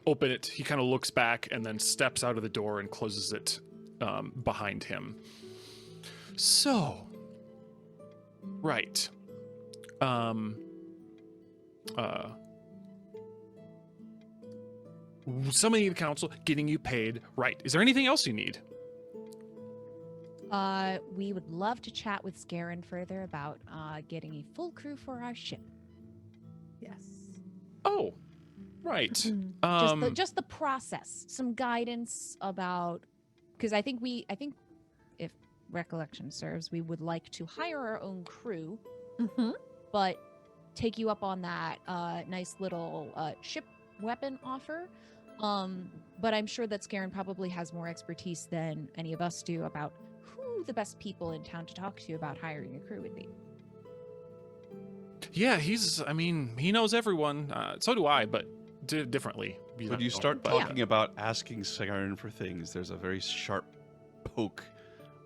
open it. He kind of looks back and then steps out of the door and closes it behind him. So, right. Summoning the council, getting you paid. Right. Is there anything else you need? We would love to chat with Scarin further about getting a full crew for our ship. Yes. Oh, right. Just the process, some guidance about, because I think if recollection serves, we would like to hire our own crew, but take you up on that nice little ship weapon offer. But I'm sure that Scarin probably has more expertise than any of us do about who the best people in town to talk to about hiring a crew would be. Yeah, he knows everyone. So do I, but differently. When you start talking about asking Scarin for things, there's a very sharp poke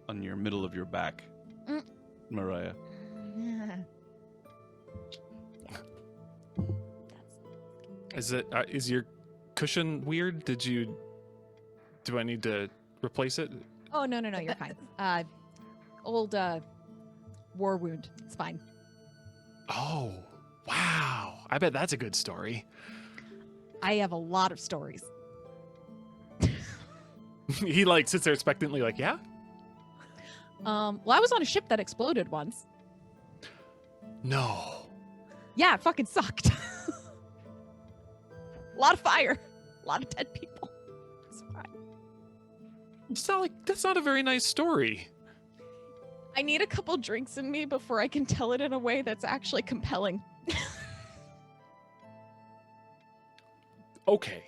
on your middle of your back, Mariah. Is your cushion weird? Do I need to replace it? Oh, no, you're fine. Old war wound. It's fine. Oh, wow. I bet that's a good story. I have a lot of stories. He sits there expectantly yeah? Well, I was on a ship that exploded once. No. Yeah, it fucking sucked. A lot of fire. A lot of dead people. It's fine. That's not a very nice story. I need a couple drinks in me before I can tell it in a way that's actually compelling. Okay.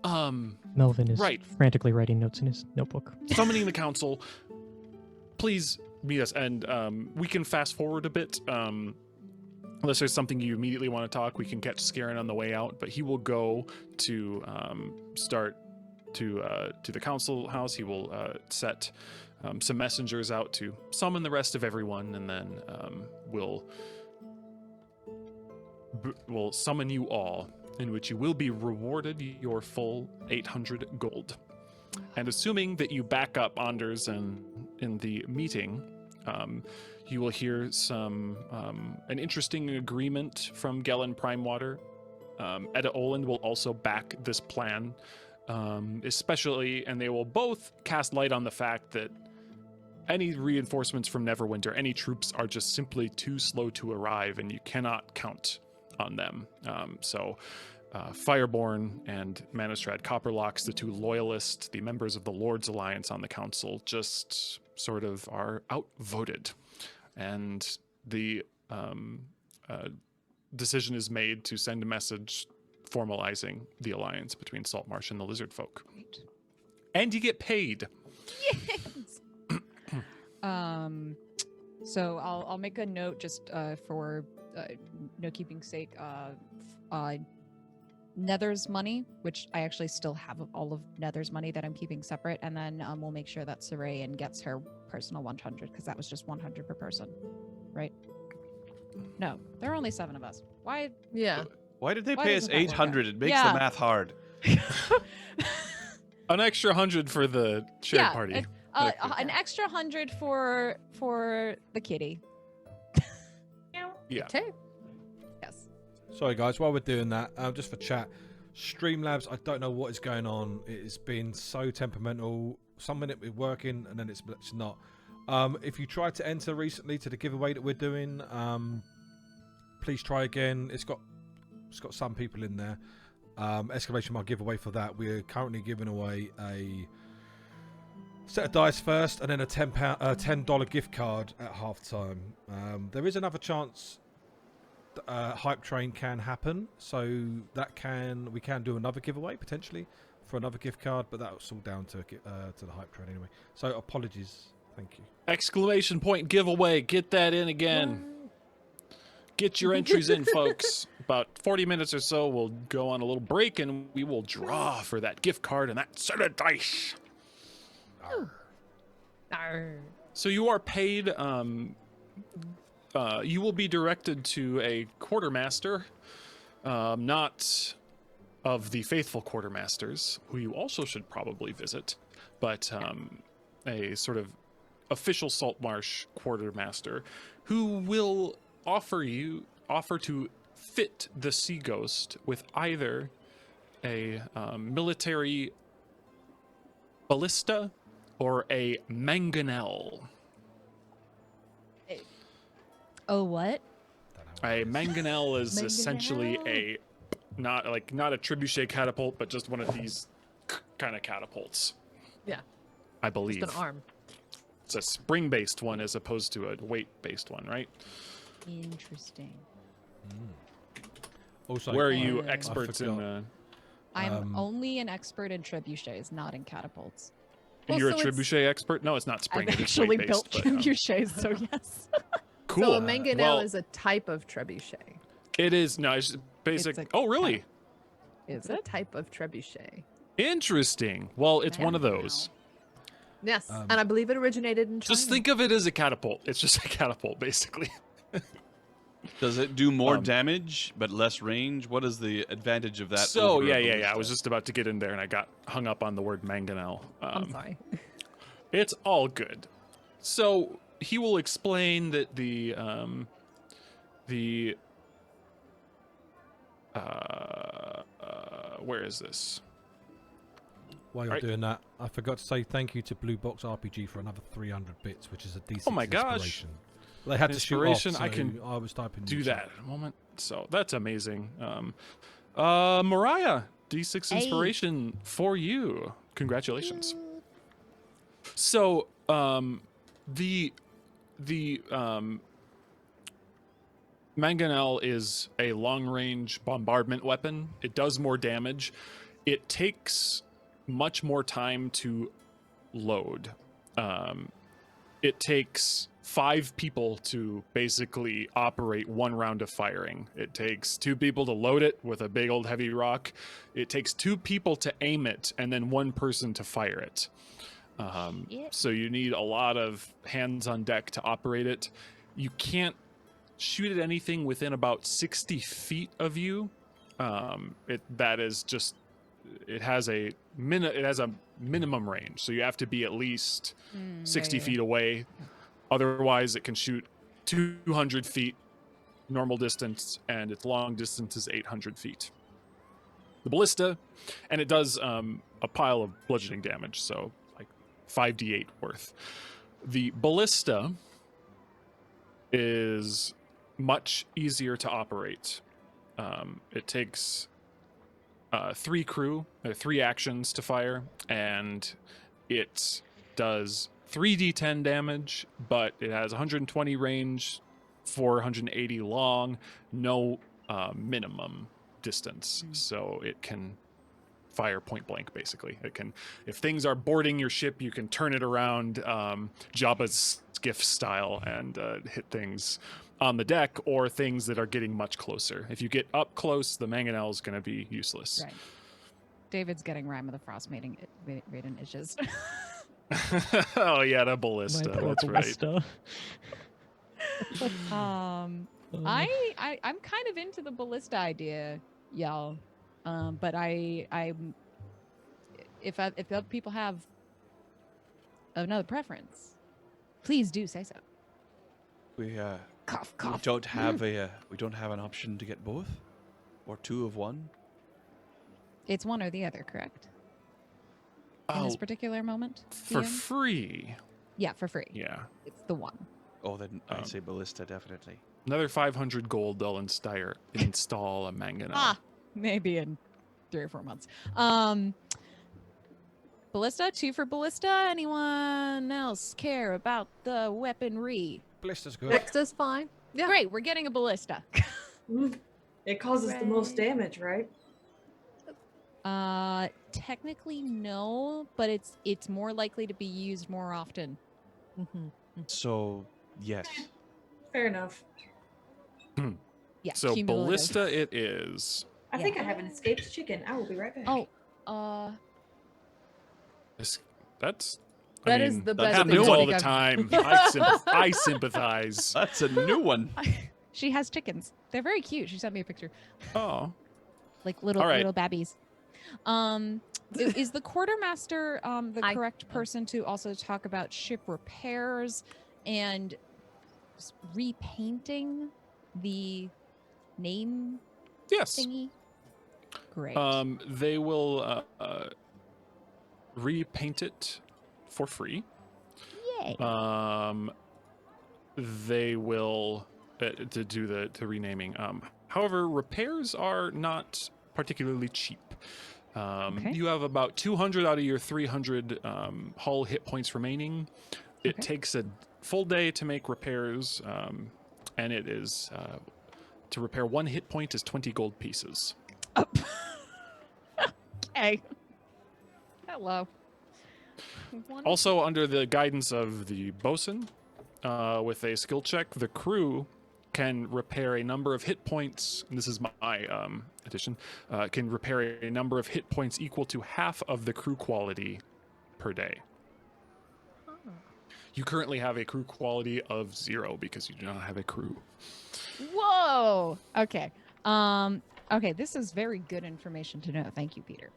Melvin is right. frantically writing notes in his notebook. Summoning the council. Please meet us, and we can fast forward a bit. Unless there's something you immediately want to talk, we can catch Scarin on the way out, but he will go to start to the council house. He will set some messengers out to summon the rest of everyone, and then will summon you all, in which you will be rewarded your full 800 gold. And assuming that you back up Anders in the meeting, you will hear an interesting agreement from Gellin Primewater. Edda Oland will also back this plan, especially, and they will both cast light on the fact that any reinforcements from Neverwinter, any troops are just simply too slow to arrive, and you cannot count on them. Fireborn and Manistrad Copperlocks, the two loyalists, the members of the Lord's Alliance on the council, just sort of are outvoted. And the decision is made to send a message formalizing the alliance between Saltmarsh and the Lizard Folk. And you get paid. Yes. So I'll make a note just for note keeping sake. Nether's money, which I actually still have all of Nether's money that I'm keeping separate, and then we'll make sure that Sarayan gets her personal 100 because that was just 100 per person, right? No, there are only 7 of us. Why? Yeah. Why did they Why pay us doesn't that work 800? out? It makes Yeah. the math hard. An extra 100 for the shared Yeah, party. an extra 100 for the kitty. Yeah. Okay. Yes. Sorry, guys, while we're doing that, just for chat, Streamlabs, I don't know what is going on. It's been so temperamental. Some minute we're working, and then it's not. If you tried to enter recently to the giveaway that we're doing, please try again. It's got some people in there. Exclamation mark giveaway for that. We're currently giving away a set of dice first, and then a $10 gift card at halftime. There is another chance hype train can happen, so we can do another giveaway potentially for another gift card, but that's all down to the hype train anyway. So apologies. Thank you. Exclamation point giveaway. Get that in again. Get your entries in, folks. About 40 minutes or so, we'll go on a little break, and we will draw for that gift card and that set of dice. So you are paid. You will be directed to a quartermaster, not of the faithful quartermasters, who you also should probably visit, but a sort of official Saltmarsh quartermaster who will offer to fit the Sea Ghost with either a military ballista or a mangonel. Oh, what? A mangonel is essentially not a trebuchet catapult, but just one of these kind of catapults. Yeah. I believe. Just an arm. It's a spring-based one as opposed to a weight-based one, right? Interesting. Also, where are you experts in? I'm only an expert in trebuchets, not in catapults. You're Well, a so trebuchet expert? No, it's not spring. I've it's actually weight-based, built but, trebuchets, so yes. Cool. So a mangonel Well, is a type of trebuchet. It is. No, it's basic. It's a Oh, really? It's a type of trebuchet. Interesting. Well, it's one of those. Yes, and I believe it originated in China. Just think of it as a catapult. It's just a catapult, basically. Does it do more damage but less range? What is the advantage of that? So, over a yeah. I ballista? was just about to get in there, and I got hung up on the word mangonel. I'm sorry. It's all good. So he will explain that where is this? While you're doing that, I forgot to say thank you to Blue Box RPG for another 300 bits, which is a decent Oh my gosh. inspiration. They had Inspiration, to shoot off, I I was typing do that in a moment. So that's amazing. Mariah, D6 Hey. inspiration for you. Congratulations. So, the mangonel is a long-range bombardment weapon. It does more damage. It takes much more time to load. It takes 5 people to basically operate 1 round of firing. It takes 2 people to load it with a big old heavy rock. It takes 2 people to aim it, and then 1 person to fire it. So you need a lot of hands on deck to operate it. You can't shoot at anything within about 60 feet of you. It has a minimum range, so you have to be at least 60 feet away. Otherwise, it can shoot 200 feet normal distance, and its long distance is 800 feet. The ballista, and it does a pile of bludgeoning damage, so like 5d8 worth. The ballista is much easier to operate. It takes 3 actions to fire, and it does 3d10 damage, but it has 120 range, 480 long, no minimum distance, so it can fire point blank. Basically, it can, if things are boarding your ship, you can turn it around Jabba's skiff style and hit things on the deck, or things that are getting much closer. If you get up close, the mangonel is going to be useless. Right. David's getting Rime of the Frost maiden itches. Oh yeah, the ballista. That's ballista. I'm kind of into the ballista idea, y'all. But if other people have another preference, please do say so. We Cough, cough. we don't have an option to get both, or 2 of one. It's one or the other, correct? In this particular moment? For DM? free. Yeah, for free. Yeah. It's the one. Oh, then I'd say ballista definitely. Another 500 gold, they'll install a mangonel. Maybe in 3 or 4 months. Ballista, 2 for ballista. Anyone else care about the weaponry? Ballista's good. Ballista's fine. Yeah. Great, we're getting a ballista. It causes the most damage, right? Technically no, but it's more likely to be used more often. So yes. Fair enough. Yeah. So cumulative. ballista it is. I think I have an escaped chicken. I will be right back. Oh, That's. That is the best That thing happens I all think the I've- time. I sympathize. That's a new one. she has chickens. They're very cute. She sent me a picture. Oh. Like little All right. little babbies. Is the quartermaster the correct person to also talk about ship repairs and repainting the name Yes. thingy? Great. They will repaint it for free. Yay. They will to do the renaming. However, repairs are not particularly cheap. You have about 200 out of your 300 hull hit points remaining. It takes a full day to make repairs, and it is to repair 1 hit point is 20 gold pieces. Okay. Hello. Also, under the guidance of the bosun, with a skill check, the crew can repair a number of hit points. And this is my addition. Can repair a number of hit points equal to half of the crew quality per day. You currently have a crew quality of 0 because you do not have a crew. Whoa. Okay. Okay. This is very good information to know. Thank you, Peter.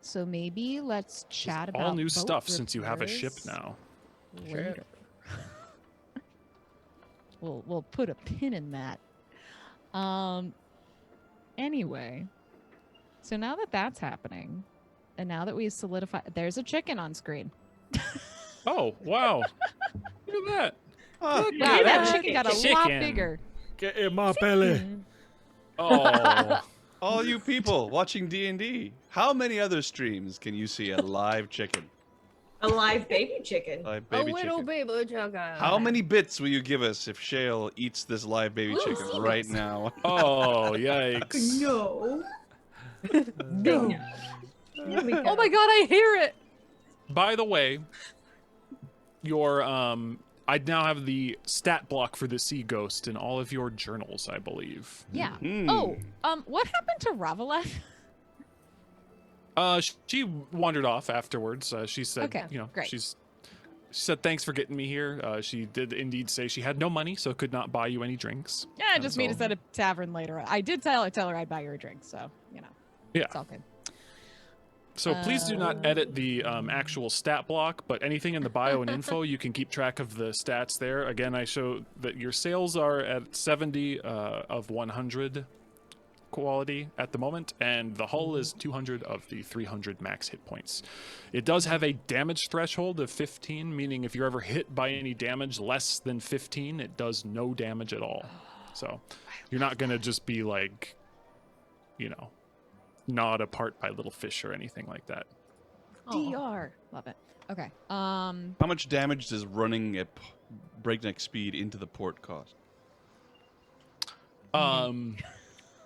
So maybe let's chat about all new boat stuff since you have a ship repairs now. later. We'll put a pin in that. Anyway, so now that that's happening, and now that we've solidified, there's a chicken on screen. Oh wow! Look at that. Wow, that chicken got a lot Chicken. bigger. Get in my belly. Oh. All you people watching D&D, how many other streams can you see a live chicken? A live baby chicken. Live baby a little chicken. baby chicken. How many bits will you give us if Shale eats this live baby Ooh, chicken see right this. now? Oh, yikes. No. No. Oh my god, I hear it. By the way, your I now have the stat block for the sea ghost in all of your journals, I believe. Yeah. Mhm. Oh, what happened to Ravaleth? She wandered off afterwards. She said, Okay, great. she said thanks for getting me here. She did indeed say she had no money, so could not buy you any drinks. Yeah, That just was meet all. us at a tavern later. I did tell her I'd buy her a drink, so Yeah. it's all good. So please do not edit the actual stat block, but anything in the bio and info, you can keep track of the stats there. Again, I show that your sales are at 70 of 100 quality at the moment, and the hull is 200 of the 300 max hit points. It does have a damage threshold of 15, meaning if you're ever hit by any damage less than 15, it does no damage at all. So you're not going to just be like, gnawed apart by little fish or anything like that. DR. Love it. Okay. How much damage does running at breakneck speed into the port cost?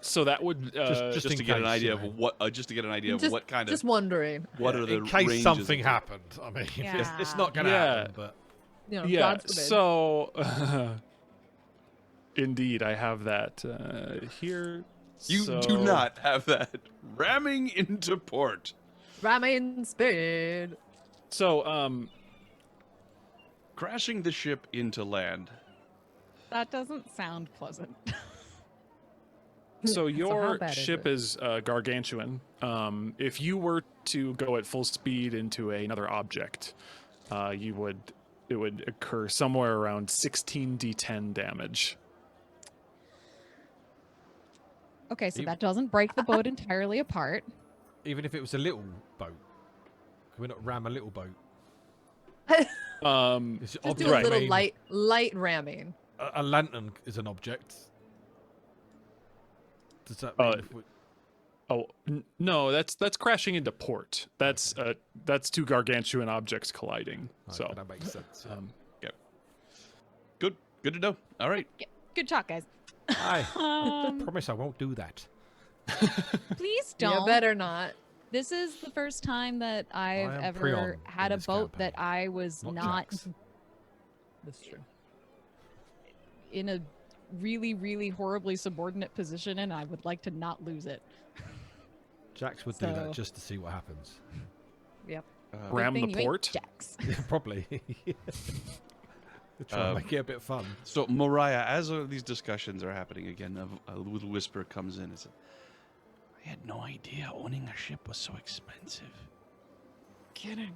So that would Just in to get an case, idea you know. of what, just to get an idea of Just- what kind of, Just wondering. what are the in case ranges something of- happened. I mean, it's not going to Yeah. happen, but yeah. God forbid. So indeed, I have that here. You So- do not have that ramming into port. Ramming speed. So Crashing the ship into land. That doesn't sound pleasant. So your how bad is ship it? is gargantuan. If you were to go at full speed into another object, it would occur somewhere around 16d10 damage. Okay, so that doesn't break the boat entirely apart. even if it was a little boat, can we not ram a little boat? It's Just do object, a Right. little light ramming. A lantern is an object. Does that Uh, mean if we- Oh no, that's crashing into port. That's two gargantuan objects colliding. Right, So that makes sense. Good to know. All right. Good talk, guys. I Um, promise I won't do that. please You don't. better not. This is the first time that I've am ever Prion had in a this boat campaign, that I was not not Jax. That's true. in a really, really horribly subordinate position, and I would like to not lose it. Jax would do So- that just to see what happens. Yep. ram Good the thing you ain't port. Jax. Yeah, probably. Try and make it a bit fun. So, Moriah, as these discussions are happening again, a little whisper comes in. It's, I had no idea owning a ship was so expensive. Kidding.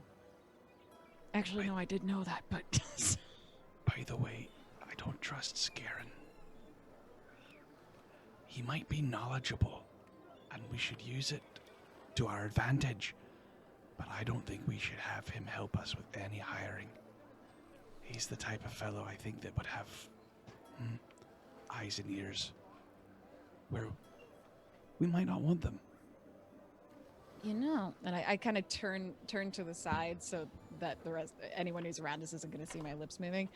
Actually, no, I did know that, but By the way, I don't trust Scarin. He might be knowledgeable, and we should use it to our advantage. But I don't think we should have him help us with any hiring. He's the type of fellow I think that would have eyes and ears where we might not want them. and I kind of turn to the side so that anyone who's around us isn't going to see my lips moving.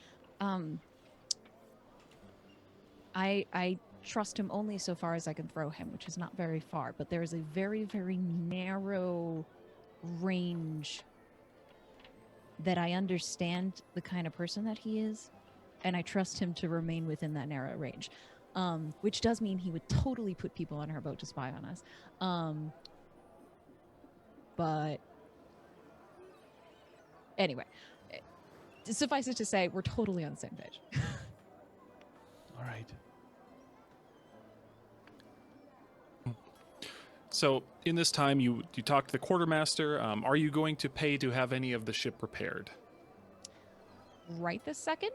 I trust him only so far as I can throw him, which is not very far, but there is a very, very narrow range that I understand the kind of person that he is, and I trust him to remain within that narrow range. Which does mean he would totally put people on our boat to spy on us. But anyway, suffice it to say, we're totally on the same page. All right. So in this time, you talk to the quartermaster. Are you going to pay to have any of the ship repaired? Right this second?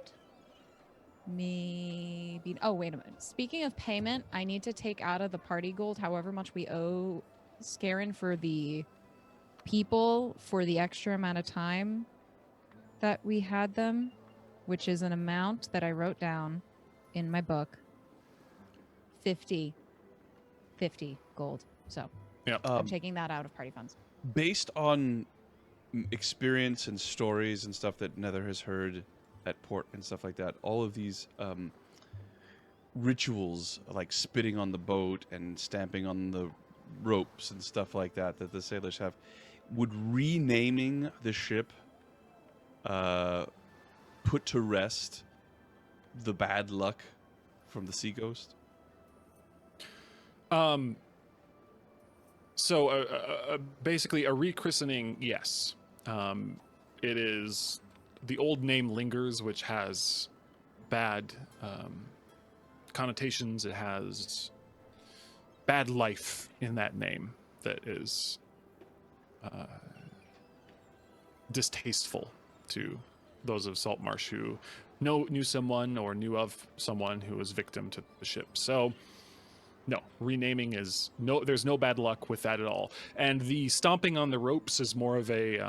Maybe. Oh, wait a minute. Speaking of payment, I need to take out of the party gold however much we owe Scarin for the people for the extra amount of time that we had them, which is an amount that I wrote down in my book. 50 gold. So Yeah. I'm taking that out of party funds. Based on experience and stories and stuff that Nether has heard at port and stuff like that, all of these rituals like spitting on the boat and stamping on the ropes and stuff like that that the sailors have, would renaming the ship put put to rest the bad luck from the sea ghost? So basically a rechristening, yes. It is, the old name lingers, which has bad connotations. It has bad life in that name that is distasteful to those of Saltmarsh who knew someone or knew of someone who was victim to the ship. So no, renaming is no. There's no bad luck with that at all. And the stomping on the ropes is more of a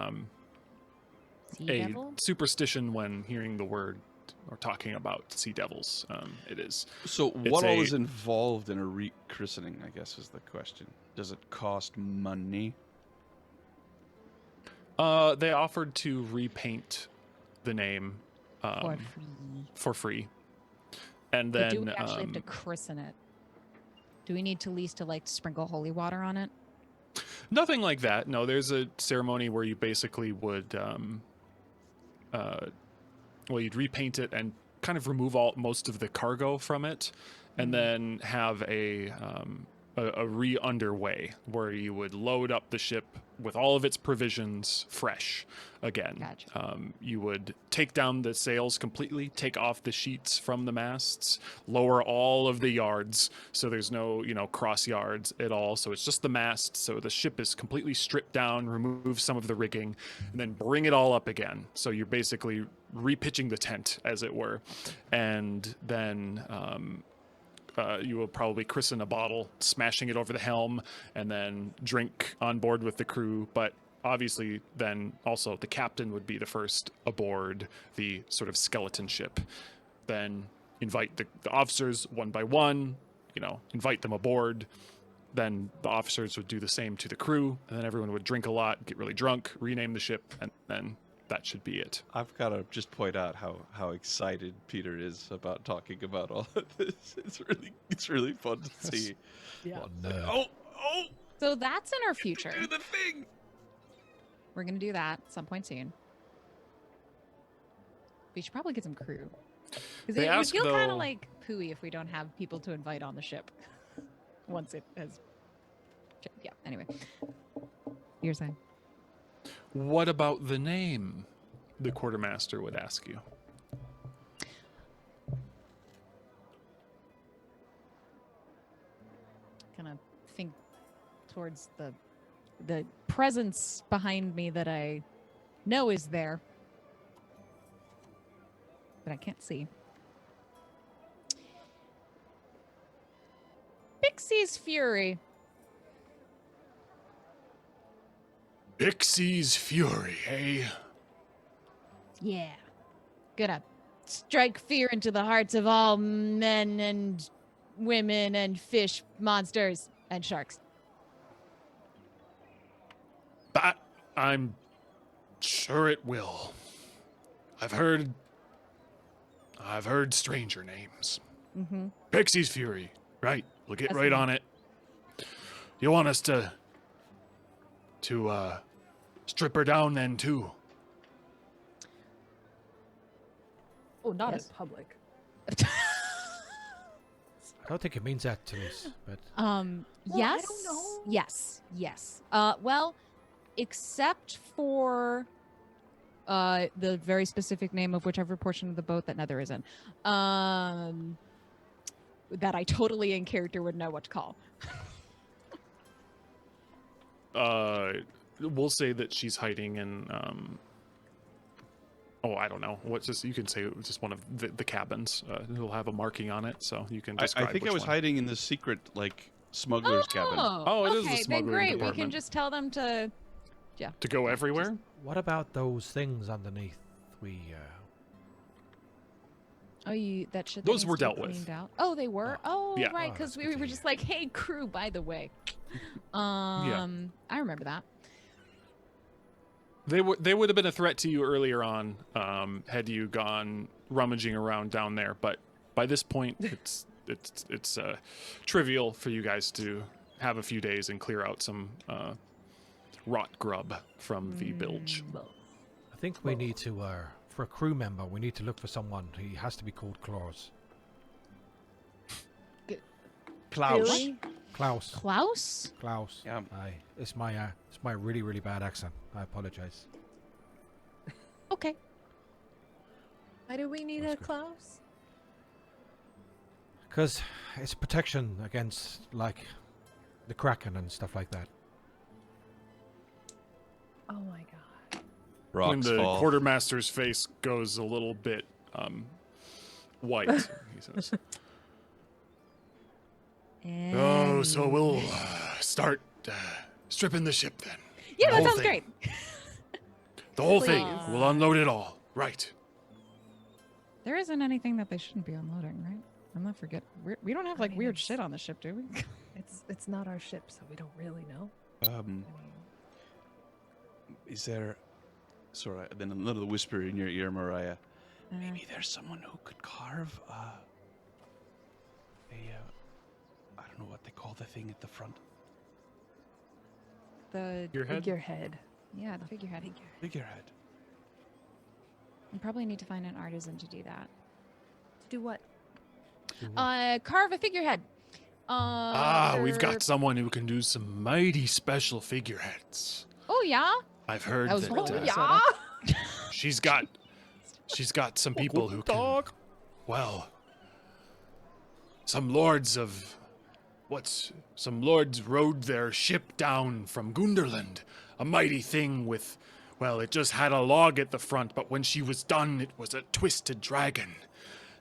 superstition when hearing the word or talking about sea devils. It is. So what all is involved in a rechristening, I guess, is the question. Does it cost money? They offered to repaint the name for free. And then But do we actually have to christen it? Do we need to at least sprinkle holy water on it? Nothing like that. No, there's a ceremony where you basically would, you'd repaint it and kind of remove most of the cargo from it, and then have a re-underway where you would load up the ship with all of its provisions fresh again. Gotcha. You would take down the sails completely, take off the sheets from the masts, lower all of the yards so there's no, cross yards at all. So it's just the mast. So the ship is completely stripped down, remove some of the rigging, and then bring it all up again. So you're basically repitching the tent, as it were. And then you will probably christen a bottle, smashing it over the helm, and then drink on board with the crew. But obviously, then also the captain would be the first aboard the sort of skeleton ship. Then invite the officers one by one, invite them aboard. Then the officers would do the same to the crew, and then everyone would drink a lot, get really drunk, rename the ship, and then that should be it. I've got to just point out how excited Peter is about talking about all of this. It's really fun to see. Yeah. Oh! So that's in our future. Do the thing. We're gonna do that at some point soon. We should probably get some crew. Because it would feel kind of like pooey if we don't have people to invite on the ship once it has. Yeah. Anyway, you're saying. What about the name? The quartermaster would ask you. Kind of think towards the presence behind me that I know is there, but I can't see. Pixie's Fury. Pixie's Fury, eh? Yeah. Gonna strike fear into the hearts of all men and women and fish monsters and sharks. That I'm sure it will. I've heard stranger names. Mm-hmm. Pixie's Fury, right? We'll get That's right the on it. You want us to strip her down then too? Oh, not Yes. in public. I don't think it means that to us, but Yes. I don't know. Yes. Well, except for the very specific name of whichever portion of the boat that Nether is in. That I totally in character would know what to call. We'll say that she's hiding in I don't know. You can say it was just one of the cabins. It'll have a marking on it, so you can I describe think I which was one. hiding in the secret, smuggler's cabin. Oh, it is the okay, then smuggling great. We department. can just tell them to. To go everywhere? what about those things underneath? We Oh, that should. Those were dealt with. Cleaned out. Oh, they were. Oh, Yeah. right, Oh, because that's we good to were hear. just like, "Hey, crew, by the way." I remember that. They would have been a threat to you earlier on, had you gone rummaging around down there. But by this point, it's trivial for you guys to have a few days and clear out some rot grub from the bilge. I think we need to for a crew member, we need to look for someone. He has to be called Klaus. Klaus. Really? Klaus. Klaus? Klaus. Yeah. Aye. It's my really, really bad accent. I apologize. Okay. Why do we need That's a good. Klaus? Because it's protection against, like, the Kraken and stuff like that. Oh my god. When Rocks the fall. quartermaster's face goes a little bit white, he says, "Oh, so we'll start stripping the ship then. Yeah, The that whole sounds thing. great. The whole thing. Please. We'll unload it all. Right. There isn't anything that they shouldn't be unloading, right? I'm not forget. We don't have I like mean, weird it's- shit on the ship, do we? It's not our ship, so we don't really know. I mean, Is there? Sorry, then another whisper in your ear, Mariah. Uh, Maybe there's someone who could carve I don't know what they call the thing at the front. the Your head. figurehead. yeah, the figurehead. Figurehead. We probably need to find an artisan to do that. To do what? Carve a figurehead. We've got someone who can do some mighty special figureheads. Oh yeah. I've heard That was that wrong. Oh Sorta. yeah. she's got some people who can. Well, some lords rode their ship down from Gunderland, a mighty thing with, well, it just had a log at the front, but when she was done, it was a twisted dragon.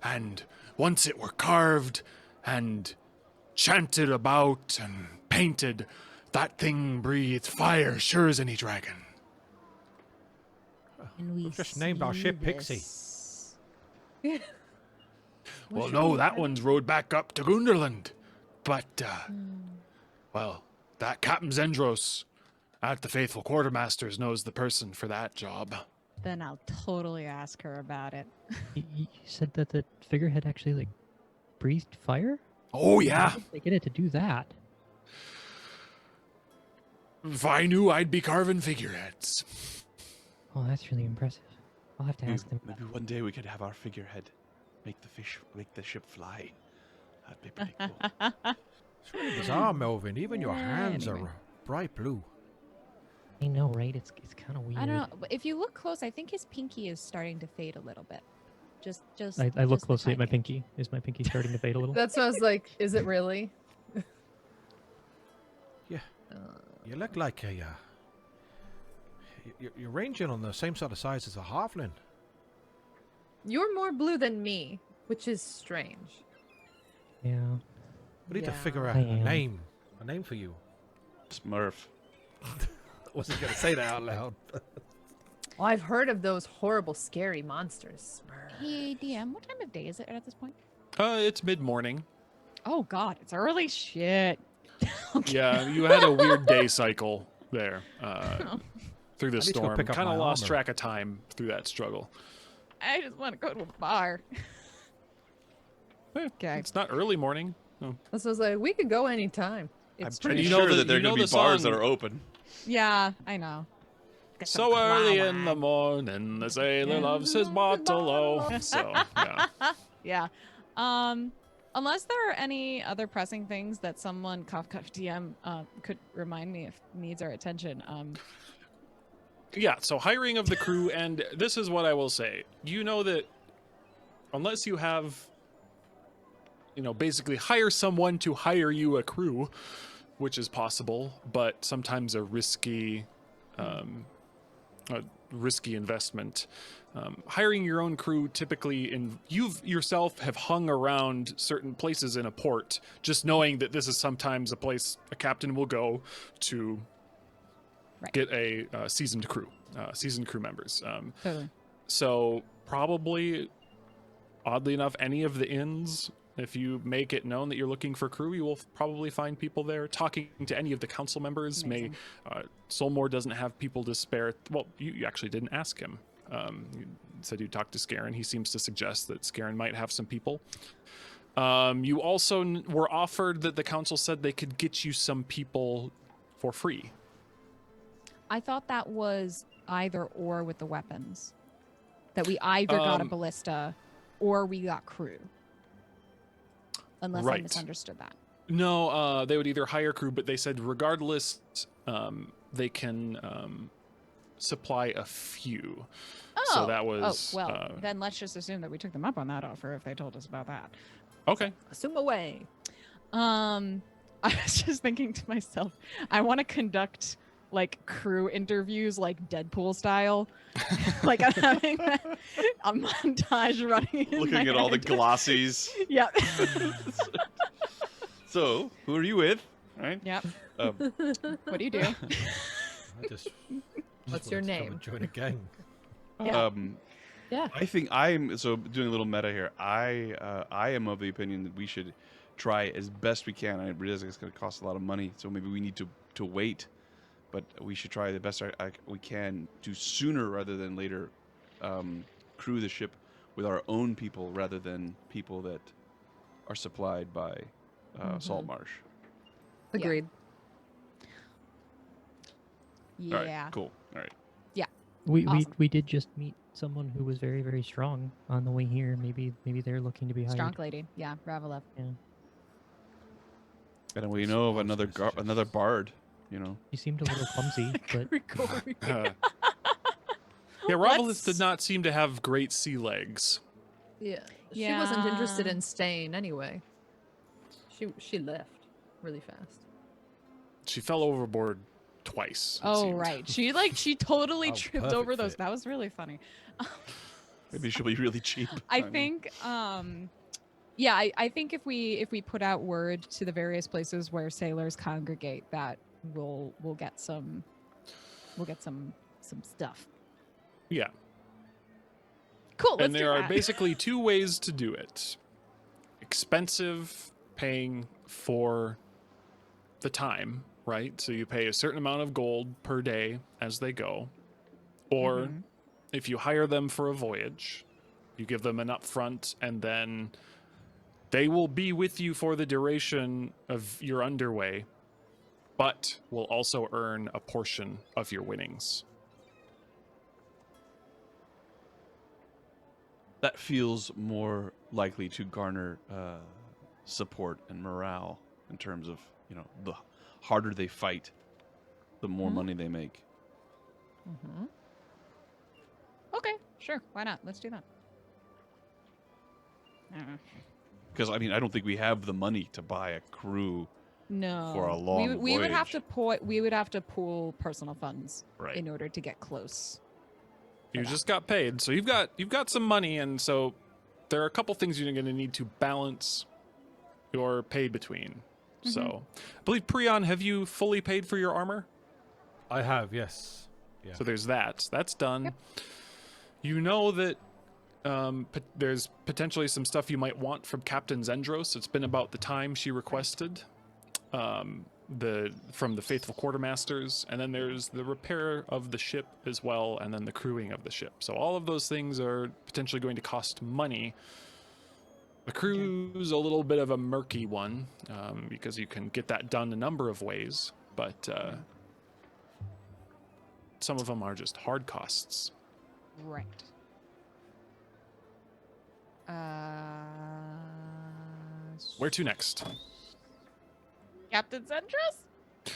And once it were carved and chanted about and painted, that thing breathed fire sure as any dragon. And we We've just named our ship Pixie. Well, no, that one's rode back up to Gunderland. But, well, that Captain Zendros at the Faithful Quartermasters knows the person for that job. Then I'll totally ask her about it. You said that the figurehead actually like breathed fire? Oh, yeah. How did they get it to do that? If I knew, I'd be carving figureheads. Oh, that's really impressive. I'll have to ask them. Maybe one day we could have our figurehead make the ship fly. That'd be pretty cool. It's really bizarre, Melvin. Even your hands Anyway. are bright blue. I know, right? It's kind of weird. I don't know. But if you look close, I think his pinky is starting to fade a little bit. Just. I look just a closely at my tiny- pinky. Is my pinky starting to fade a little? That's what I was like. Is it really? Yeah. You look like a. You're ranging on the same sort of size as a halfling. You're more blue than me, which is strange. Yeah. We need to Yeah. figure out I a am. name for you. Smurf. I wasn't going to say that out loud. Oh, I've heard of those horrible, scary monsters. Hey DM, what time of day is it at this point? It's mid-morning. Oh God, it's early. Shit. Yeah, you had a weird day cycle there through the I need to go storm. pick up Kind of my lost armor. track of time through that struggle. I just want to go to a bar. Okay. It's not early morning. No. So I was like, we could go anytime. I'm It's pretty You know sure the- that there are you know going to be the bars that song- are open. Yeah, I know. Get some So early in the Clawan. morning, the sailor loves his bottle. Oh, so yeah. Yeah. Unless there are any other pressing things that someone, Kafka DM, could remind me if needs our attention. Yeah, so hiring of the crew, and this is what I will say. You know that unless you have, basically hire someone to hire you a crew, which is possible, but sometimes a risky investment. Hiring your own crew typically, you yourself have hung around certain places in a port, just knowing that this is sometimes a place a captain will go to Right. get a seasoned crew members. Totally. So probably, oddly enough, any of the inns, if you make it known that you're looking for crew, you will probably find people there. Talking to any of the council members, Amazing. Solmore doesn't have people to spare. Well, you actually didn't ask him. You said you talked to Scarin. He seems to suggest that Scarin might have some people. You also were offered that the council said they could get you some people for free. I thought that was either or with the weapons. That we either got a Um, ballista or we got crew. Unless I Right. misunderstood that. No, they would either hire crew, but they said regardless, they can supply a few. So that was. Then let's just assume that we took them up on that offer if they told us about that. Okay. Assume away. I was just thinking to myself, I want to conduct like crew interviews like Deadpool style. Like I'm having a montage running in Looking my at all the head. glossies. Yep. So, who are you with? Right? Yep. Um, What do you do? I just What's wanted your to come name? and join a gang. Yeah. Yeah. I think I'm so doing a little meta here. I am of the opinion that we should try as best we can. I realize it's going to cost a lot of money, so maybe we need to wait. But we should try the best we can to sooner rather than later crew the ship with our own people rather than people that are supplied by Saltmarsh. Agreed. Yeah. All right, cool. All right. Awesome. We did just meet someone who was very, very strong on the way here. Maybe they're looking to be hired. Strong lady. Yeah. Ravelev. Yeah. And we know of another bard. You know. She seemed a little clumsy, but Yeah, Ravelis did not seem to have great sea legs. Yeah. She wasn't interested Yeah. in staying anyway. She left really fast. She fell overboard twice. it Oh seemed. right. She totally Oh, tripped perfect over those. fit. That was really funny. Maybe she'll be really cheap. I mean, think yeah, I think if we put out word to the various places where sailors congregate, that we'll get some stuff. Yeah. Cool. And let's there do are that. basically two ways to do it. Expensive, paying for the time, right? So you pay a certain amount of gold per day as they go. Or if you hire them for a voyage, you give them an upfront and then they will be with you for the duration of your underway, but will also earn a portion of your winnings. that feels more likely to garner support and morale in terms of, you know, the harder they fight, the more money they make. Okay, sure. Why not? Let's do that. Because I mean, I don't think we have the money to buy a crew. No. For a long we would have voyage. to we would have to pool personal funds Right. in order to get close. You just got paid, so you've got some money, and so there are a couple things you're going to need to balance your pay between. So, I believe Prion, have you fully paid for your armor? I have, yes. Yeah. So there's that. That's done. You know that there's potentially some stuff you might want from Captain Zendros. It's been about the time she requested. From the faithful quartermasters, and then there's the repair of the ship as well, and then the crewing of the ship. So all of those things are potentially going to cost money. The crew's a little bit of a murky one, because you can get that done a number of ways, but some of them are just hard costs. Right. Where to next? Captain Zendros?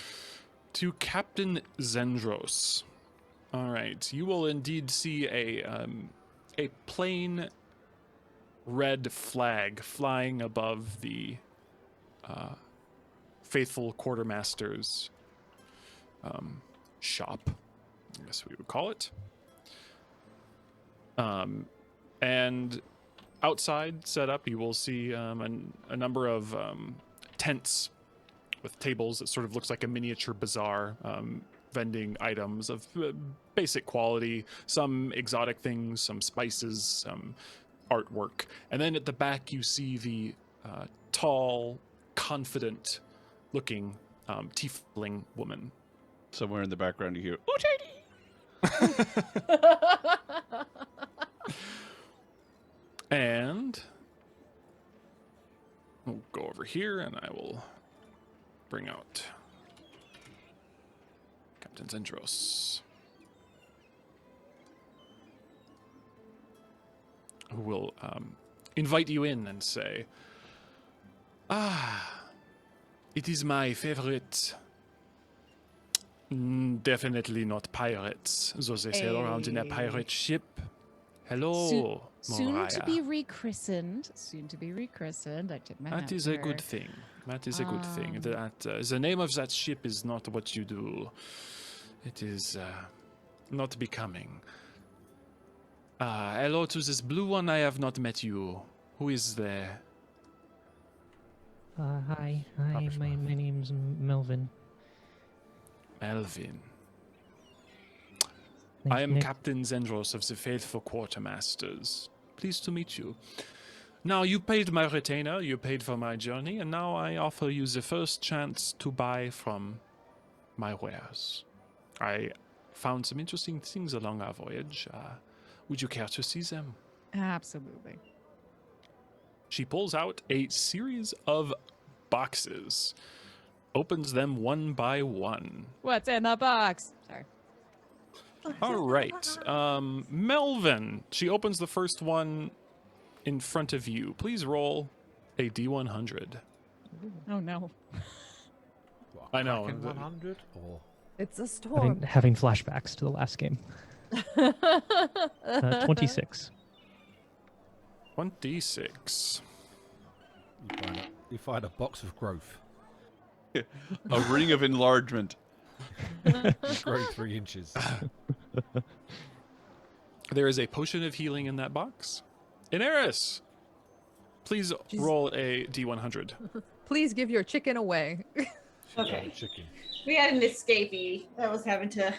To Captain Zendros. All right, you will indeed see a plain red flag flying above the faithful quartermaster's shop, I guess we would call it. And outside set up, you will see a number of tents with tables that sort of looks like a miniature bazaar, vending items of basic quality, some exotic things, some spices, some artwork. And then at the back, you see the tall, confident-looking tiefling woman. Somewhere in the background, you hear, And we'll go over here, and I will bring out Captain Zendros. who will invite you in and say, it is my favorite. Definitely not pirates, though they sail around in a pirate ship. Hello, Soon to be Mariah. rechristened. Soon to be rechristened. I tip my hat That is to a good her. thing. That is a good thing. That the name of that ship is not what you do. It is not becoming. Hello to this blue one. I have not met you. Who is there? Hi. Rubbish My mouth. name's Melvin. Melvin. Nice I am Nick. Captain Zendros of the Faithful Quartermasters. Pleased to meet you. Now, you paid my retainer, you paid for my journey, and now I offer you the first chance to buy from my wares. I found some interesting things along our voyage. Would you care to see them? Absolutely. She pulls out a series of boxes, opens them one by one. What's in the box? Sorry. All right. Melvin, she opens the first one in front of you. Please roll a D100. Oh no. What, I know, Kraken the- 100 or It's a storm. Having flashbacks to the last game. 26. 26. you find a box of growth. A ring of enlargement. You grow 3 inches. There is a potion of healing in that box. Inaaerys, please roll a D100. Please give your chicken away. Okay. Chicken. We had an escapee that was having to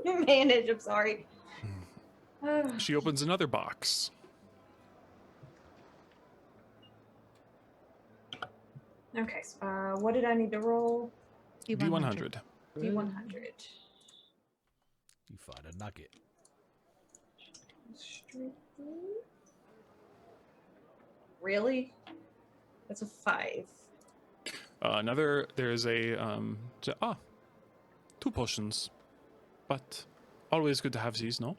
manage. I'm sorry. She opens another box. Okay. So, what did I need to roll? D100. D100. You find a nugget. Straight through. Really? That's a 5. There's a, 2 potions. But always good to have these, no?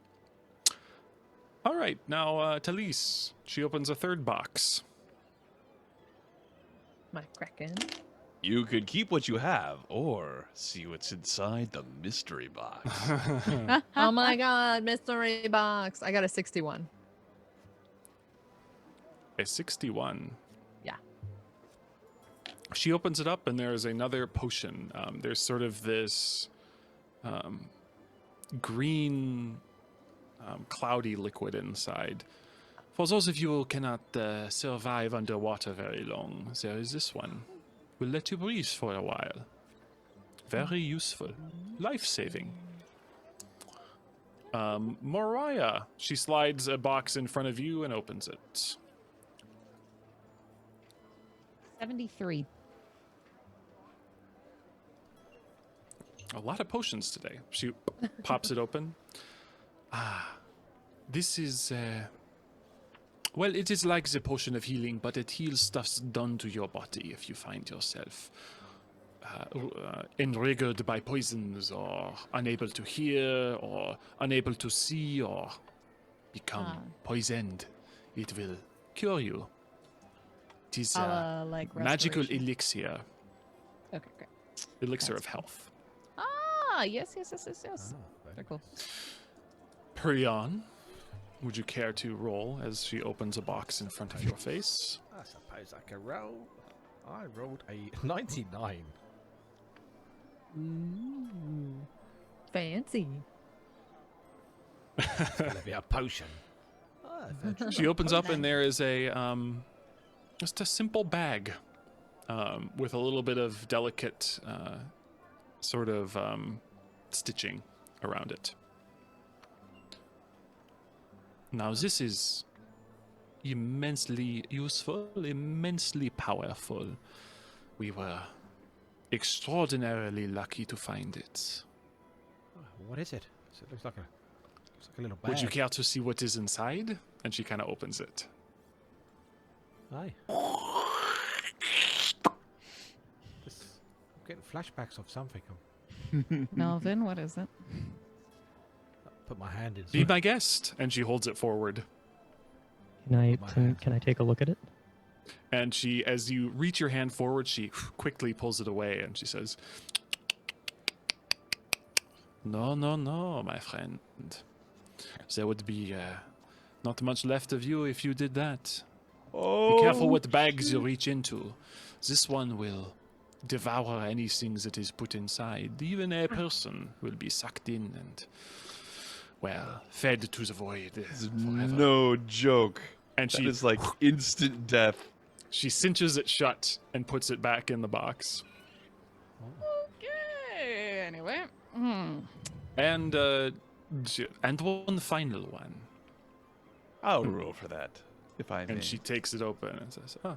All right, now Talise. She opens a third box. My kraken. You could keep what you have, or see what's inside the mystery box. Oh my god, mystery box. I got a 61. A 61. Yeah. She opens it up, and there's another potion. There's sort of this green, cloudy liquid inside. For those of you who cannot survive underwater very long, there is this one. Will let you breathe for a while. Very useful. Life-saving. Mariah. She slides a box in front of you and opens it. 73. A lot of potions today. She pops it open. This is, well, it is like the potion of healing, but it heals stuff's done to your body if you find yourself enraged by poisons, or unable to hear, or unable to see, or become poisoned. It will cure you. It is Like magical restoration. elixir. Okay, great. Elixir That's of health. Yes. Very cool. Perion, would you care to roll as she opens a box in front of your face? I suppose I can roll. I rolled a 99. Fancy. Gonna be a potion. She opens up and there is a just a simple bag with a little bit of delicate sort of stitching around it. Now this is immensely useful, immensely powerful. We were extraordinarily lucky to find it. What is it? It looks like a little bag. Would you care to see what is inside? And she kind of opens it. Aye. I'm getting flashbacks of something. Melvin, what is it? Put my hand in. Be my guest. And she holds it forward. Can I take a look at it? And she, as you reach your hand forward, she quickly pulls it away and she says, "No, no, no, my friend. There would be not much left of you if you did that. Oh, Be careful what bags you reach into. This one will devour anything that is put inside. Even a person will be sucked in and, well, fed to the void forever." no joke. And That she is like instant death. She cinches it shut and puts it back in the box. Okay. Anyway. And one final one. I'll roll for that, if I may. And she takes it open and says, "Oh,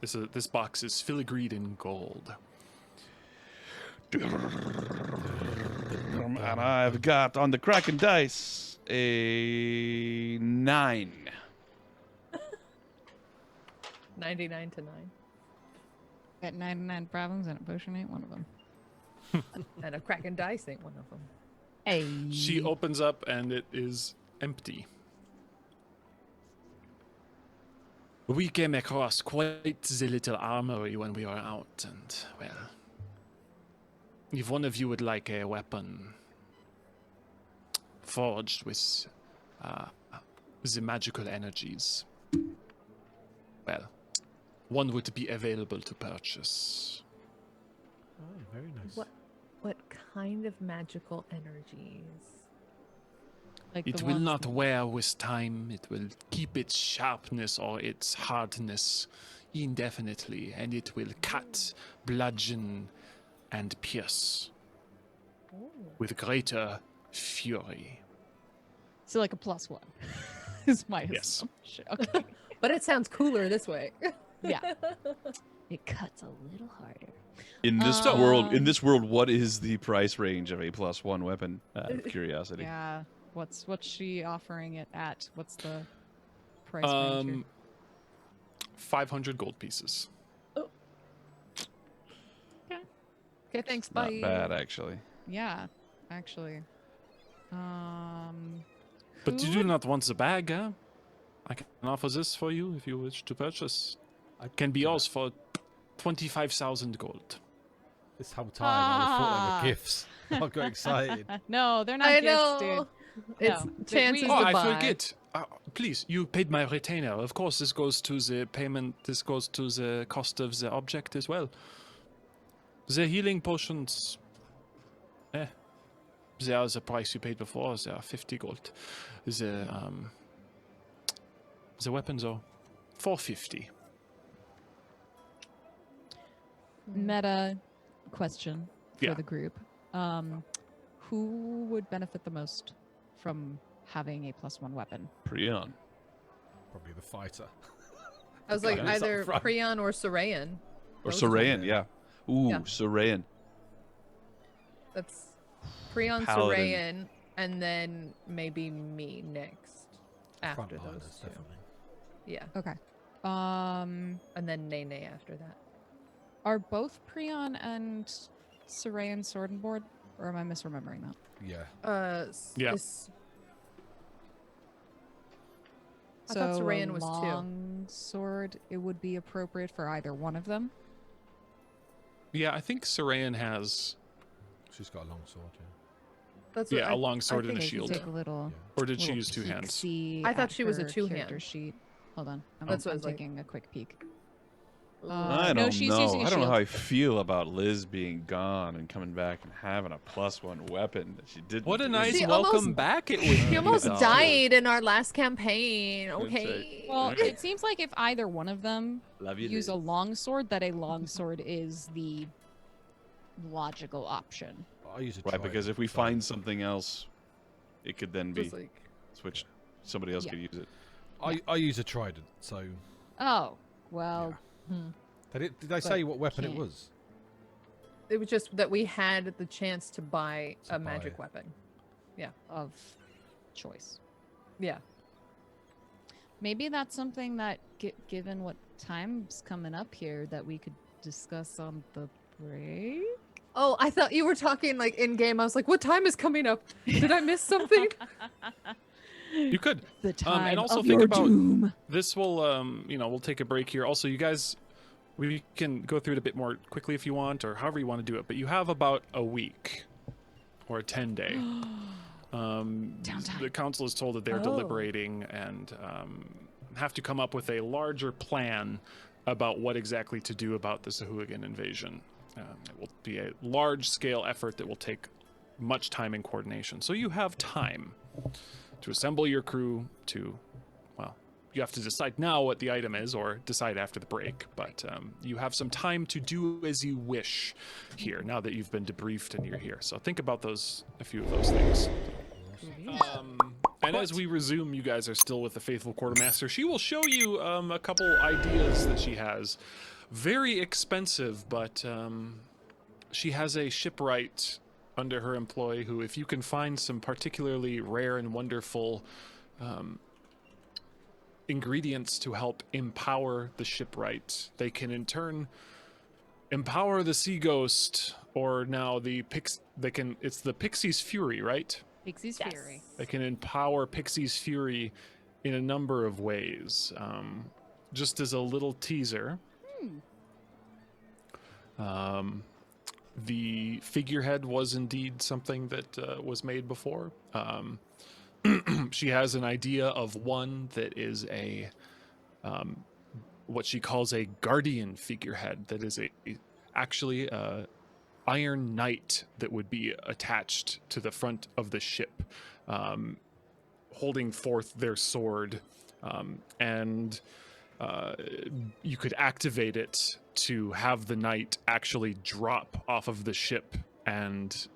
this box is filigreed in gold." And I've got on the Kraken dice a 9. 99 to 9. Got 99 problems and a potion ain't one of them. And a Kraken dice ain't one of them. Hey. She opens up and it is empty. We came across quite the little armory when we were out, and, well, if one of you would like a weapon forged with the magical energies, well, one would be available to purchase. Oh, very nice. What kind of magical energies? Like It the will ones not wear with time. It will keep its sharpness or its hardness indefinitely, and it will cut, bludgeon, and pierce with greater fury. So like a +1 is my Yes. assumption. Okay. But it sounds cooler this way. Yeah. It cuts a little harder. In this world, what is the price range of a +1 weapon? Out of curiosity. Yeah. What's she offering it at? What's the price range here? 500 gold pieces. Okay, thanks. Not Bye. bad, actually. Yeah, actually. But you who do would- not want the bag, huh? I can offer this for you if you wish to purchase. It can be yours for 25,000 gold. This whole time I was thought they were gifts. I got excited. No, they're not I gifts, know. dude. It's No, chances we- Oh, to I buy. forget. Please, you paid my retainer. Of course, this goes to the payment. This goes to the cost of the object as well. The healing potions, they are the price you paid before. They are 50 gold. The weapons are 450. Meta question for Yeah. the group. Who would benefit the most from having a +1 weapon? Prion. Probably the fighter. I was like Yeah. It's up either front. Prion or Sorayan. Or Those are Sorayan, yeah. Ooh, Yeah. Sorayan. That's Prion, Paladin. Sorayan, and then maybe me next after Frontliners, those two. definitely. Yeah, Okay. and then Nene after that. Are both Prion and Sorayan sword and board, or am I misremembering that? Yeah. Yeah. I thought So Sorayan a was two. long sword, it would be appropriate for either one of them. Yeah, I think Sorayan has She's got a long sword, yeah. That's what a long sword and a Maybe shield. take a little. Or did she little use two hands? peek-see I thought at she was a her two-hand. character sheet. Hold on, I'm, That's what I I'm was like. taking a quick peek. I no, don't she's know. using a I don't know shield. how I feel about Liz being gone and coming back and having a +1 weapon that she didn't. What a use. nice She welcome almost- back it would He be, almost though. died in our last campaign. That's Okay. Well, it seems like if either one of them Love you, use a Liz. long sword, that a long sword is the logical option. I use a Right, because trident, if we so find something else, it could then be Just like switched. Somebody else Yeah. could use it. I use a trident, so Oh, well, did they say what weapon it can't. was? it was just that we had the chance to buy To a buy magic it. weapon. of choice. Yeah. Maybe that's something that, given what time's coming up here, that we could discuss on the break. Oh, I thought you were talking like in game. I was like, what time is coming up? Did I miss something? You could. The time and also of think your about doom. this. Will we'll take a break here. Also, you guys, we can go through it a bit more quickly if you want, or however you want to do it. But you have about a week or a 10-day. The council is told that they're deliberating and have to come up with a larger plan about what exactly to do about the Sahuagin invasion. It will be a large-scale effort that will take much time and coordination. So you have time to assemble your crew to, well, you have to decide now what the item is or decide after the break, but you have some time to do as you wish here now that you've been debriefed and you're here. So think about a few of those things. And as we resume, you guys are still with the faithful quartermaster. She will show you a couple ideas that she has. Very expensive, but she has a shipwright under her employ who, if you can find some particularly rare and wonderful ingredients to help empower the shipwright, they can in turn empower the sea ghost, or now it's the Pixie's Fury, right? Pixie's Fury. They can empower Pixie's Fury in a number of ways. Just as a little teaser, the figurehead was indeed something that was made before. She has an idea of one that is what she calls a guardian figurehead, that is actually a iron knight that would be attached to the front of the ship, holding forth their sword, and you could activate it to have the knight actually drop off of the ship and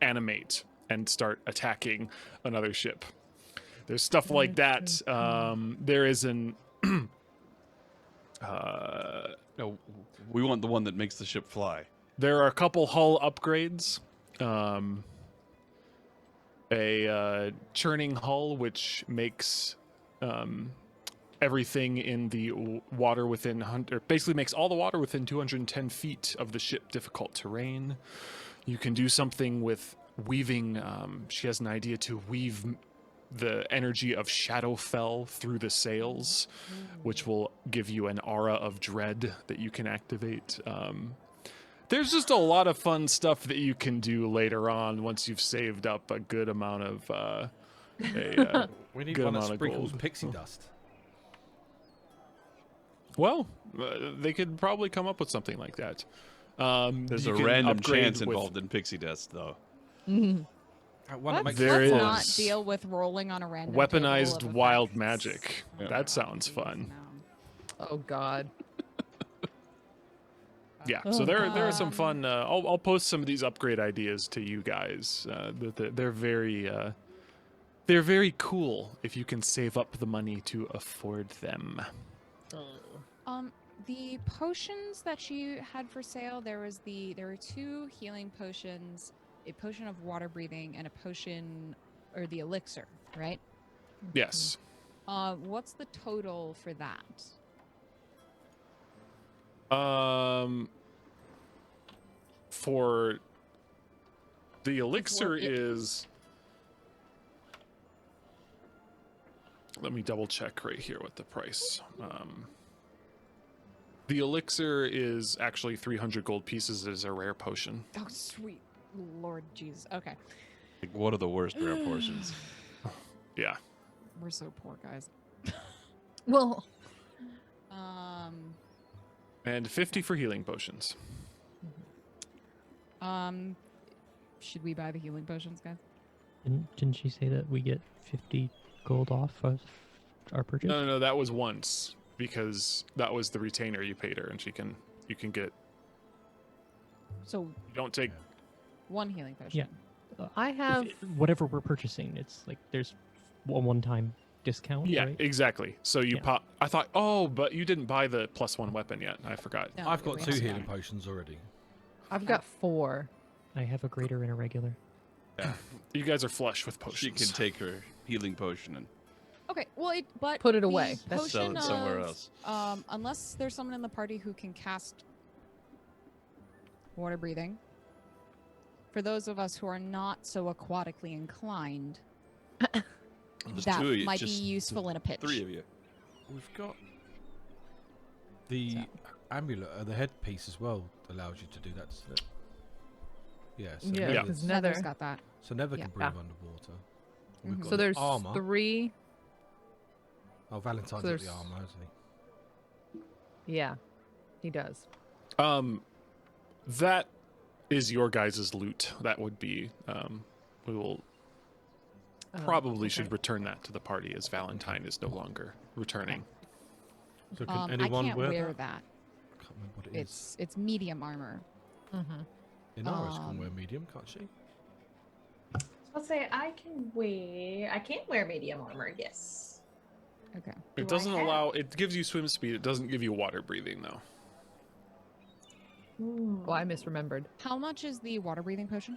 animate and start attacking another ship. There's stuff like that. There is an No, we want the one that makes the ship fly. There are a couple hull upgrades. A churning hull, which makes everything in the water within basically makes all the water within 210 feet of the ship difficult terrain. You can do something with weaving. She has an idea to weave the energy of Shadowfell through the sails, which will give you an aura of dread that you can activate. There's just a lot of fun stuff that you can do later on once you've saved up a good amount of we need good one that amount of sprinkles gold. pixie dust. Well, they could probably come up with something like that. There's you a can random upgrade chance with- involved in pixie dust, though. One that Let's, makes There let's is not deal with rolling on a random weaponized table of wild effects. magic. That sounds fun. Oh God. Yeah, so there are some fun. I'll post some of these upgrade ideas to you guys. They're very cool if you can save up the money to afford them. The potions that she had for sale, there were 2 healing potions, a potion of water breathing and a potion, or the elixir, right? Yes. What's the total for that? For the elixir it- is. Let me double check right here what the price. The elixir is actually 300 gold pieces as a rare potion. Oh, sweet Lord Jesus. Okay. Like, what are the worst rare portions? Yeah. We're so poor, guys. Well, And 50 for healing potions. Should we buy the healing potions, guys? Didn't she say that we get 50 gold off of our purchase? No, that was once because that was the retainer you paid her, and you can get. So You don't take. 1 healing potion. Yeah. I have. Whatever we're purchasing, it's like there's a one-time discount. Yeah, right? exactly. So you Yeah. pop. I thought, but you didn't buy the +1 weapon yet. I forgot. No, I've got we 2 haven't healing got it. potions already. I've got 4. I have a greater and a regular. Yeah. You guys are flush with She potions. can take her healing potion and Okay, well, but Put it the away. That's- sell potion it somewhere of, else. Unless there's someone in the party who can cast water breathing. For those of us who are not so aquatically inclined, There's that 2 of you, might be just useful in a pinch. 3 of you. We've got the amulet, the headpiece as well allows you to do that. Doesn't it? Yeah. So Yeah, Yeah. because Nether's Nether. got that. So Nether Yeah. can breathe underwater. We've Mhm. got So there's armor. 3. Oh, Valentine's so got the there's- armor, hasn't he? Yeah, he does. That is your guys' loot. That would be. We will probably should return that to the party as Valentine is no longer returning. So can I anyone can't wear wear that? that. I can't remember what it is. It's medium armor. Mm-hmm. Inaaerys can wear medium, can't she? I'll say I can't wear medium armor. Yes. Okay. It Do I doesn't have- allow. It gives you swim speed. It doesn't give you water breathing though. Oh, I misremembered. How much is the water breathing potion?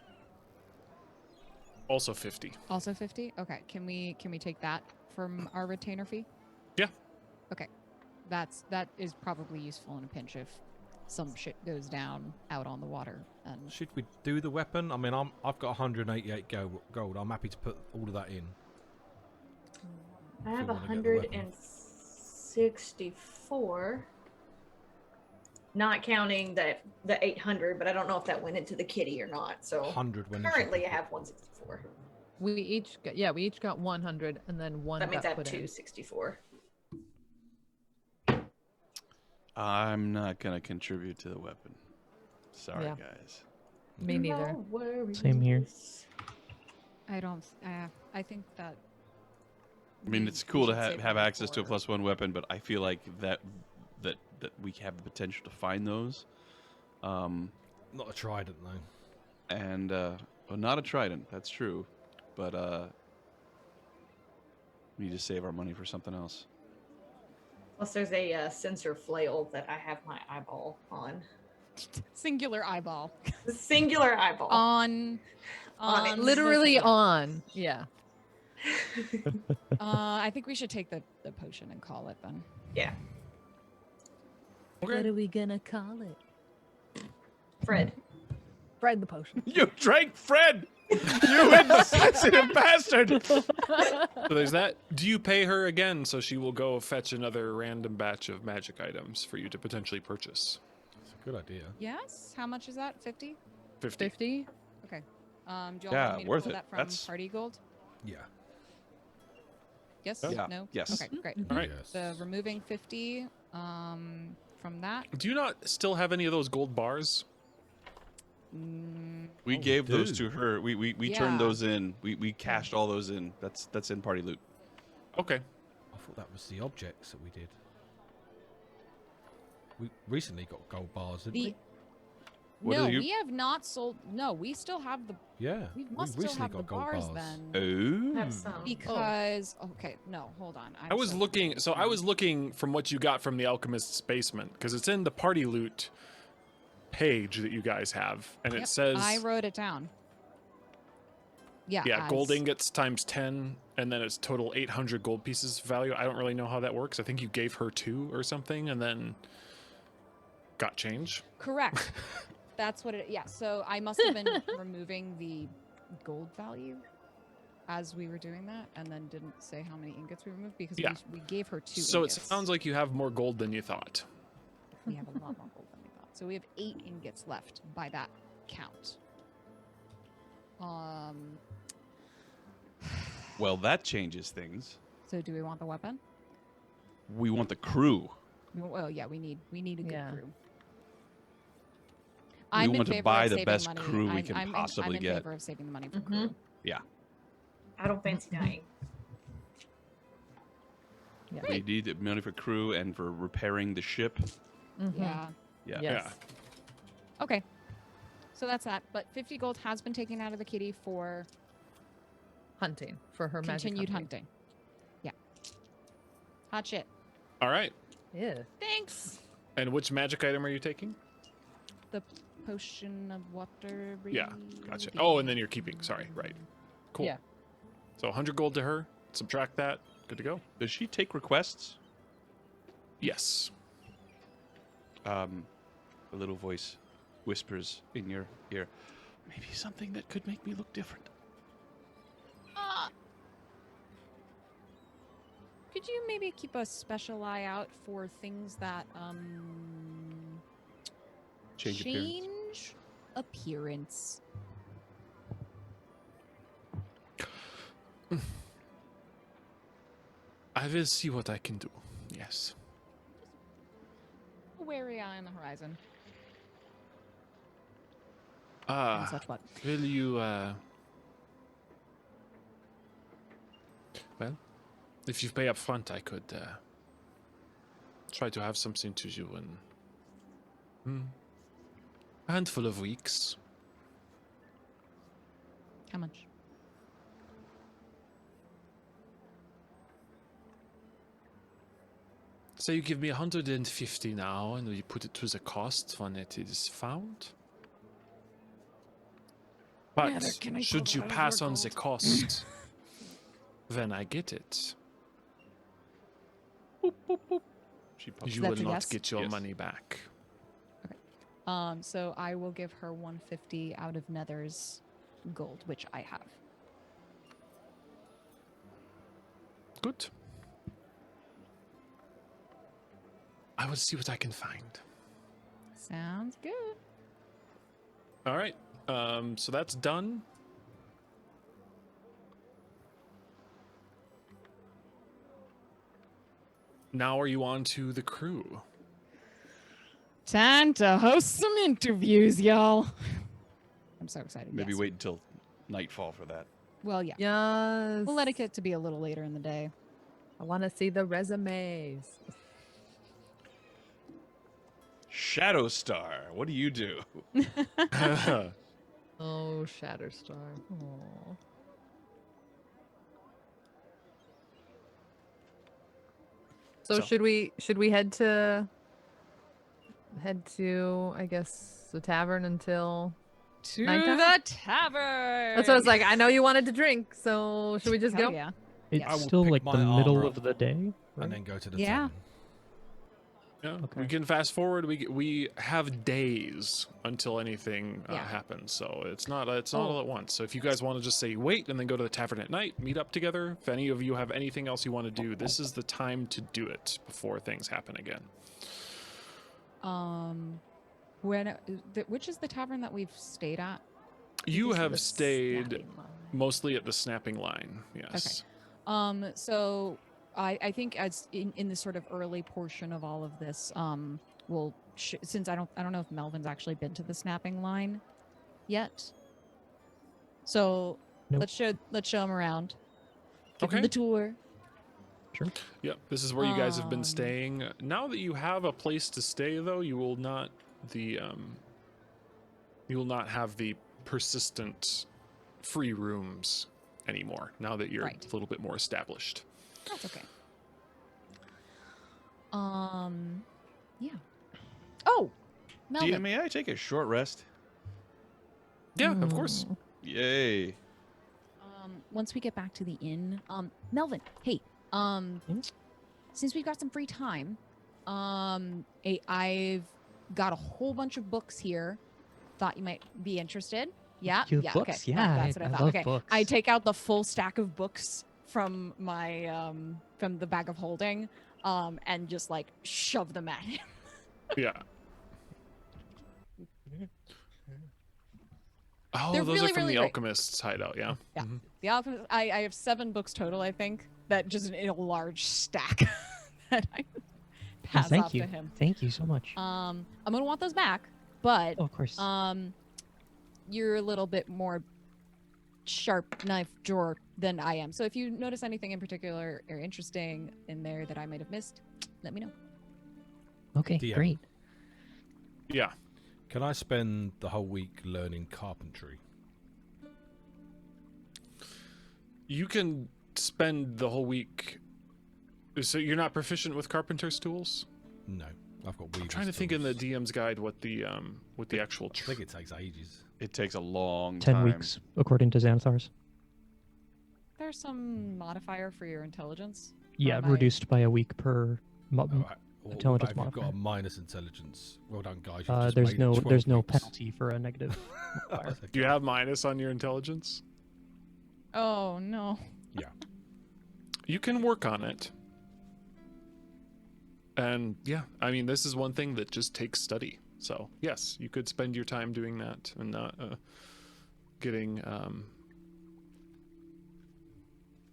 Also 50. Also 50? Okay. Can we take that from our retainer fee? Yeah. Okay. That is probably useful in a pinch if some shit goes down out on the water. And Should we do the weapon? I mean, I've got 188 gold. I'm happy to put all of that in. I have you wanna get the weapon. 164. Not counting the 800, but I don't know if that went into the kitty or not. So 100 when currently I have 164. We each got 100, and then one That means I got have put in. 264. I'm not gonna contribute to the weapon. Sorry, Yeah. guys. Me neither. No worries. Same here. I don't. I think that. I mean, it's we cool to should save have money access to a for- +1 weapon, but I feel like that we have the potential to find those. Not a trident though. And well, not a trident. That's true, but we need to save our money for something else. Plus, there's a sensor flail that I have my eyeball on. Singular eyeball. The singular eyeball. On it. Literally on. Yeah. I think we should take the potion and call it then. Yeah, What are we gonna call it? Fred. Fred the potion. You drank Fred! You insensitive bastard! So there's that. Do you pay her again so she will go fetch another random batch of magic items for you to potentially purchase? That's a good idea. Yes. How much is that? 50. 50. 50. Okay. Do you Yeah, all want me to worth pull it. that from That's- party gold? Yeah. Yes. Yeah. No. Yes. Okay. Great. All right. Yes. So removing 50 from that. Do you not still have any of those gold bars? We Oh, gave we those do. to her. We Yeah. turned those in. We cashed all those in. That's in party loot. Okay. I thought that was the objects that we did. We recently got gold bars, didn't The we? What no, are you- we have not sold. No, we still have the. Yeah. We must still recently have the got gold bars bars. then. Oh. Have some. Because okay, no, hold on. I was looking. So I was looking from what you got from the alchemist's basement because it's in the party loot page that you guys have, and it says I wrote it down. Yeah. gold as- ingots times 10, and then it's total 800 gold pieces value. I don't really know how that works. I think you gave her 2 or something, and then got change. Correct. That's what it. Yeah. So I must have been removing the gold value as we were doing that, and then didn't say how many ingots we removed because Yeah. we gave her 2. So ingots. it sounds like you have more gold than you thought. We have a lot more gold than we thought. So we have 8 ingots left by that count. Well, that changes things. So do we want the weapon? We want the crew. Well, yeah, we need a good Yeah. crew. We I'm in want to favor buy of the saving best money. crew we I'm- can I'm possibly in get. favor of saving the money for Mhm. crew. I don't fancy dying. We need money for crew and for repairing the ship. Mhm. Yeah. Yeah. Yes. Okay. So that's that. But 50 gold has been taken out of the kitty for Hunting for her magic continued hunting. hunting. Yeah. Hot shit. All right. Yeah. Thanks. And which magic item are you taking? The potion of water. Yeah, gotcha. Oh, and then you're keeping. Sorry, right. Cool. Yeah. So 100 gold to her. Subtract that. Good to go. Does she take requests? Yes. A little voice whispers in your ear. Maybe something that could make me look different. Could you maybe keep a special eye out for things that Change appearance? I will see what I can do. Yes. A wary eye on the horizon. Ah, Such what? will you, well, if you pay up front, I could, try to have something to you in a handful of weeks. How much? So you give me 150 now, and we put it to the cost when it is found. But Nether, can I should pull you that as pass your on the gold? cost, then I get it. She pops You that will your not yes? get your Yes. money back. So I will give her 150 out of Nether's gold, which I have. Good. I will see what I can find. Sounds good. All right. So that's done. Now are you on to the crew? Time to host some interviews, y'all. I'm so excited. Maybe yes. wait until nightfall for that. Well, yeah. Yes. We'll let it get to be a little later in the day. I want to see the resumes. Shadow Star, what do you do? Oh, Shatterstar. Aww. So So- should we head to I guess the tavern until To nighttime? the tavern. That's what I was like. I know you wanted to drink, so should we just Hell go? yeah. It's I will still pick like my the middle armor of up the day, right? and then go to the Yeah. tavern. Yeah, Okay. we can fast forward. We have days until anything Yeah. happens, so it's not all at once. So if you guys want to just say wait and then go to the tavern at night, meet up together. If any of you have anything else you want to do, this is the time to do it before things happen again. Which is the tavern that we've stayed at? You Just have the stayed snapping line. mostly at the snapping line. Yes. So I think as in the sort of early portion of all of this, we'll since I don't know if Melvin's actually been to the snapping line yet. So Nope. let's show him around. Give him Okay. the tour. Sure. Yep. This is where you guys have been Um, staying. Now that you have a place to stay, though, you will not have the persistent free rooms anymore. Now that you're Right. a little bit more established. That's okay. Yeah. Oh, Melvin. DM, may I take a short rest? Yeah, of course. Yay. Once we get back to the inn, Melvin, hey, since we've got some free time, I've got a whole bunch of books here. Thought you might be interested. Yeah, You have yeah, books? okay. Yeah, That's what I I thought. love Okay, books. I take out the full stack of books from my from the bag of holding, and just like shove them at him. Yeah. Oh, They're those really, are from really the great. alchemist's hideout, yeah? Yeah. Mhm. The alchemist. I have 7 books total, I think. That just in a large stack that I pass Thank off you. to him. Thank you so much. I'm gonna want those back, but Oh, of course. you're a little bit more sharp knife drawer than I am. So if you notice anything in particular or interesting in there that I might have missed, let me know. Okay, DM. great. Yeah. Can I spend the whole week learning carpentry? You can spend the whole week. So you're not proficient with carpenter's tools? No, I've got weavers. I'm trying to think in the tools. DM's guide what the actual. I think it takes ages. It takes a long 10 time. weeks, according to Xanathar's. There's some modifier for your intelligence. Yeah, Am I- reduced by a week per. All right. Well, Intelligence but if you've got a modifier. minus intelligence, well done, guys. You've just There's made it no 12 weeks. penalty for a negative. modifier. Do you have minus on your intelligence? Oh no. You can work on it. And yeah, I mean, this is one thing that just takes study. So yes, you could spend your time doing that and not getting.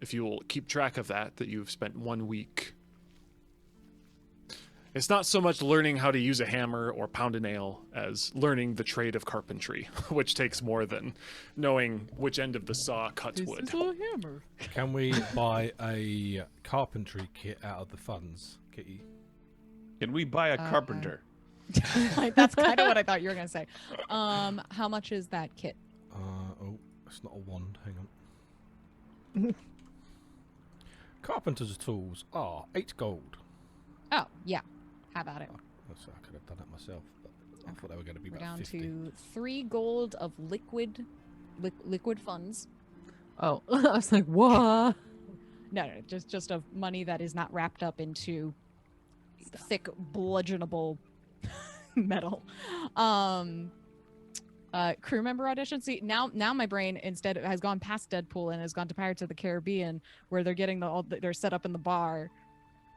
If you will keep track of that you've spent 1 week. It's not so much learning how to use a hammer or pound a nail as learning the trade of carpentry, which takes more than knowing which end of the saw cuts wood. This is a hammer. Can we buy a carpentry kit out of the funds, Kitty? Can we buy a carpenter? Like, that's kind of what I thought you were gonna say. How much is that kit? Oh, it's not a wand. Hang on. Carpenter's tools are 8 gold. Oh, yeah. How about it? I could have done that myself, but I thought they were going to be We're about down 50. to 3 gold of liquid funds. Oh, I was like, what? No, just of money that is not wrapped up into thick bludgeonable metal. Crew member audition. See, now my brain instead has gone past Deadpool and has gone to Pirates of the Caribbean, where they're getting they're set up in the bar.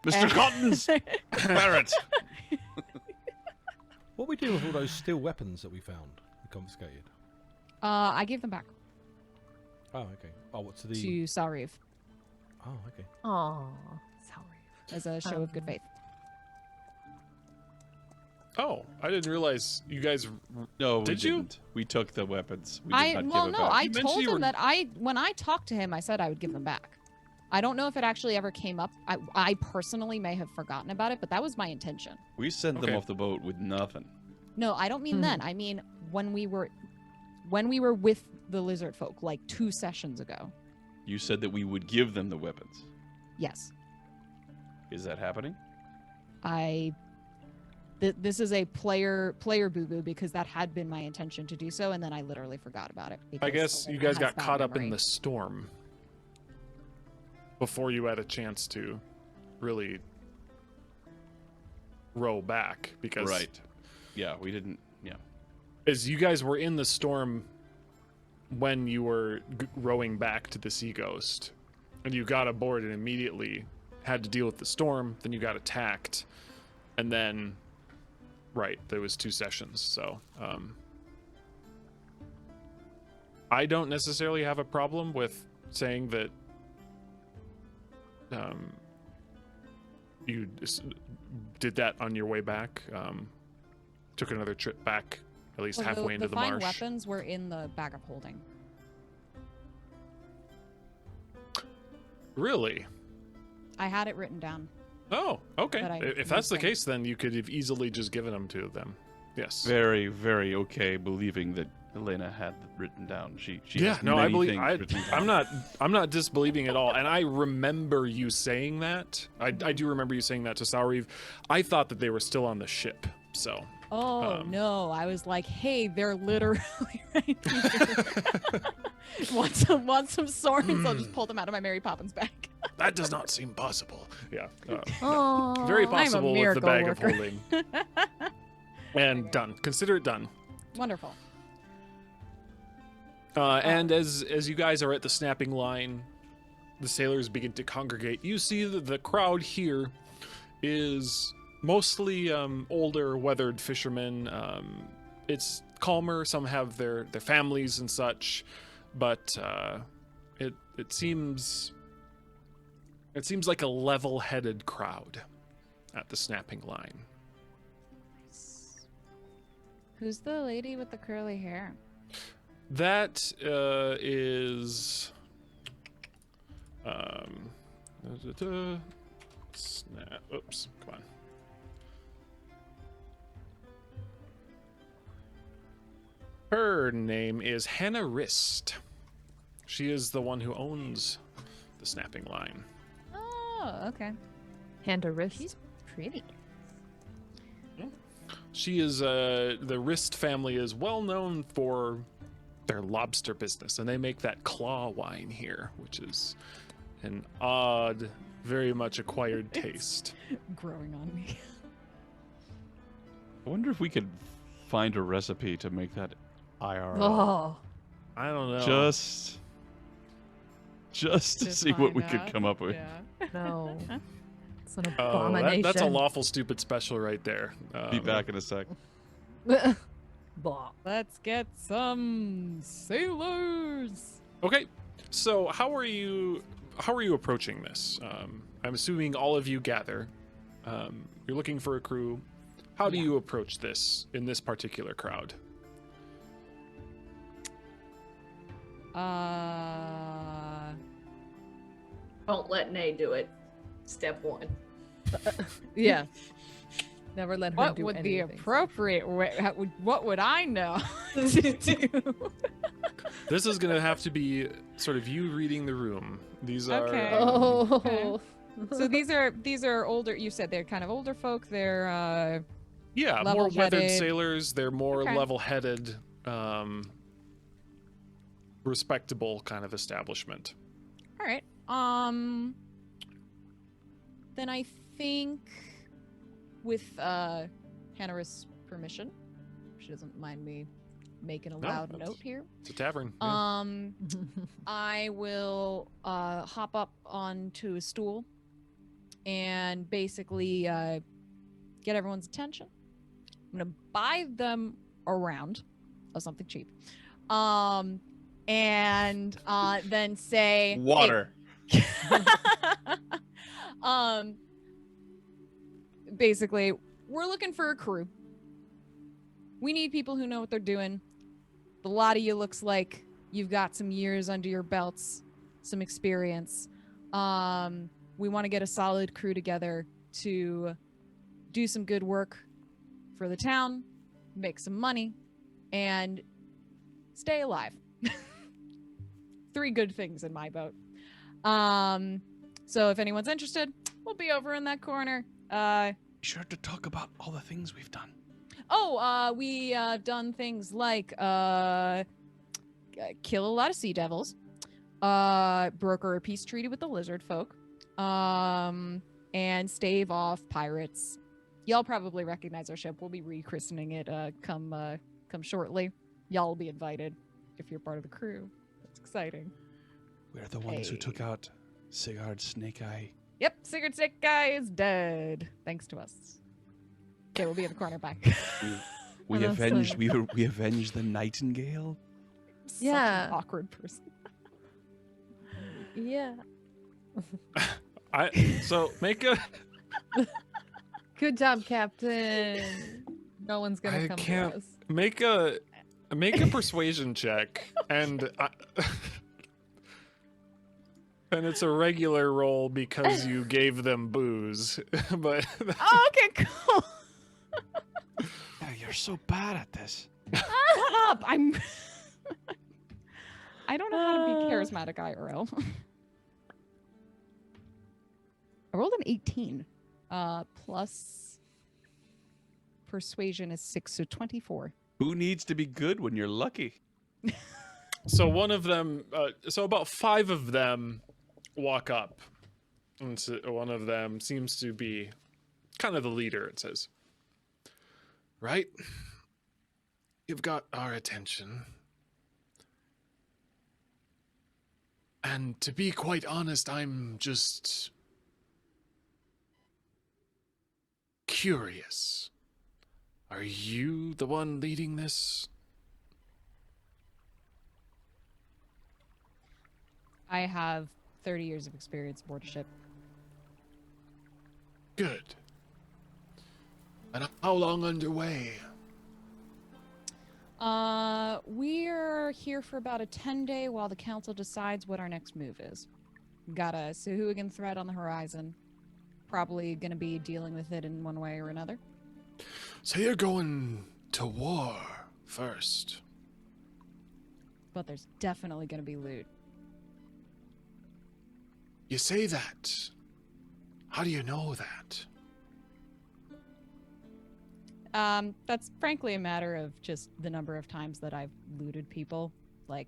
Mr. Cotton's parrot. What we do with all those steel weapons that we found and confiscated? I gave them back Oh, okay. Oh, what's the? to Sariv Oh, okay. Oh, sorry. as a show of good faith. Oh, I didn't realize you guys. No, we Did you? didn't. We took the weapons. We did not give it back. I You mentioned told you him were- that when I talked to him, I said I would give them back. I don't know if it actually ever came up. I personally may have forgotten about it, but that was my intention. We sent them Okay. off the boat with nothing. No, I don't mean then. I mean when we were with the lizard folk like 2 sessions ago. You said that we would give them the weapons. Yes. Is that happening? This is a player boo-boo because that had been my intention to do so, and then I literally forgot about it. I because guess you Elena guys has got bad caught up in memory. the storm before you had a chance to really row back because Right. Yeah, we didn't. Yeah. as you guys were in the storm when you were rowing back to the Sea Ghost, and you got aboard and immediately had to deal with the storm, then you got attacked, and then right, there was 2 sessions, so I don't necessarily have a problem with saying that you did that on your way back, took another trip back at least Well, halfway into the fine marsh. weapons were in the bag of holding. Really? I had it written down. Oh, okay. But I If that's the missed them. case, then you could have easily just given them to them. Yes. Very, very okay believing that Elena had it written down. She Yeah, has no, I many believe. things written down. I'm not disbelieving at all, and I remember you saying that. I do remember you saying that to Sauriv. I thought that they were still on the ship, so. Oh no, I was like, hey, they're literally right here. want some swords? I'll just pull them out of my Mary Poppins bag. That does not seem possible. Yeah. Oh, Very I'm a possible with the miracle bag worker. of holding. And done. Consider it done. Wonderful. And as you guys are at the snapping line, the sailors begin to congregate. You see that the crowd here is mostly older, weathered fishermen. It's calmer. Some have their families and such, but it seems like a level-headed crowd at the snapping line. Who's the lady with the curly hair? That is snap. Oops, come on. Her name is Hannah Wrist. She is the one who owns the snapping line. Oh, okay. hand a wrist. She's pretty. She is the Wrist family is well known for their lobster business, and they make that claw wine here, which is an odd, very much acquired taste. Growing on me. I wonder if we could find a recipe to make that IRL. Oh, I don't know. Just to see what we could come up with. Yeah. no. It's an Oh, abomination. that's a lawful stupid special right there. Be back in a sec. Blah. Let's get some sailors. Okay, so how are you approaching this? I'm assuming all of you gather. You're looking for a crew. How do you approach this in this particular crowd? Don't let Nay do it. Step 1. Yeah. Never let her What do would the anything. appropriate way? What would I know to do? This is gonna have to be sort of you reading the room. These are Okay. Oh. So these are older. You said they're kind of older folk. They're yeah, more weathered level-headed. sailors. They're more Okay. level-headed, respectable kind of establishment. all right. Then I think, with Hannah's permission, if she doesn't mind me making a No, loud that's- note here. It's a tavern. Yeah. I will hop up onto a stool and basically get everyone's attention. I'm gonna buy them a round of something cheap, and then say, Water. hey, basically, we're looking for a crew. We need people who know what they're doing. A lot of you looks like you've got some years under your belts, some experience. We want to get a solid crew together to do some good work for the town, make some money, and stay alive. 3 good things in my boat. So if anyone's interested, we'll be over in that corner. Be sure to talk about all the things we've done. We done things like kill a lot of sea devils, broker a peace treaty with the lizard folk, and stave off pirates. Y'all probably recognize our ship. We'll be rechristening it come shortly. Y'all will be invited if you're part of the crew. That's exciting. We're the ones who took out Sigurd Snake Eye. Yep, Sigurd Sick Guy is dead. Thanks to us. Okay, we'll be in the corner. Bye. We That's avenged. funny. We avenged the Nightingale. Such Yeah. an awkward person. Yeah. So make a. Good job, Captain. No one's gonna I come can't- to us. Make a persuasion check, and and it's a regular roll because you gave them booze. But Oh, okay, cool. Yeah, you're so bad at this. Shut up. I don't know how to be charismatic IRL. I rolled an 18. Plus persuasion is 6, so 24. Who needs to be good when you're lucky? so one of them, so about 5 of them walk up, and so one of them seems to be kind of the leader. It says, "Right, you've got our attention. And to be quite honest, I'm just curious. Are you the one leading this?" I have 30 years of experience aboard a ship. Good. And how long underway? We're here for about a 10-day while the council decides what our next move is. Got a Sahuagin threat on the horizon. Probably gonna be dealing with it in one way or another. So you're going to war first. But there's definitely gonna be loot. You say that. How do you know that? That's frankly a matter of just the number of times that I've looted people. Like,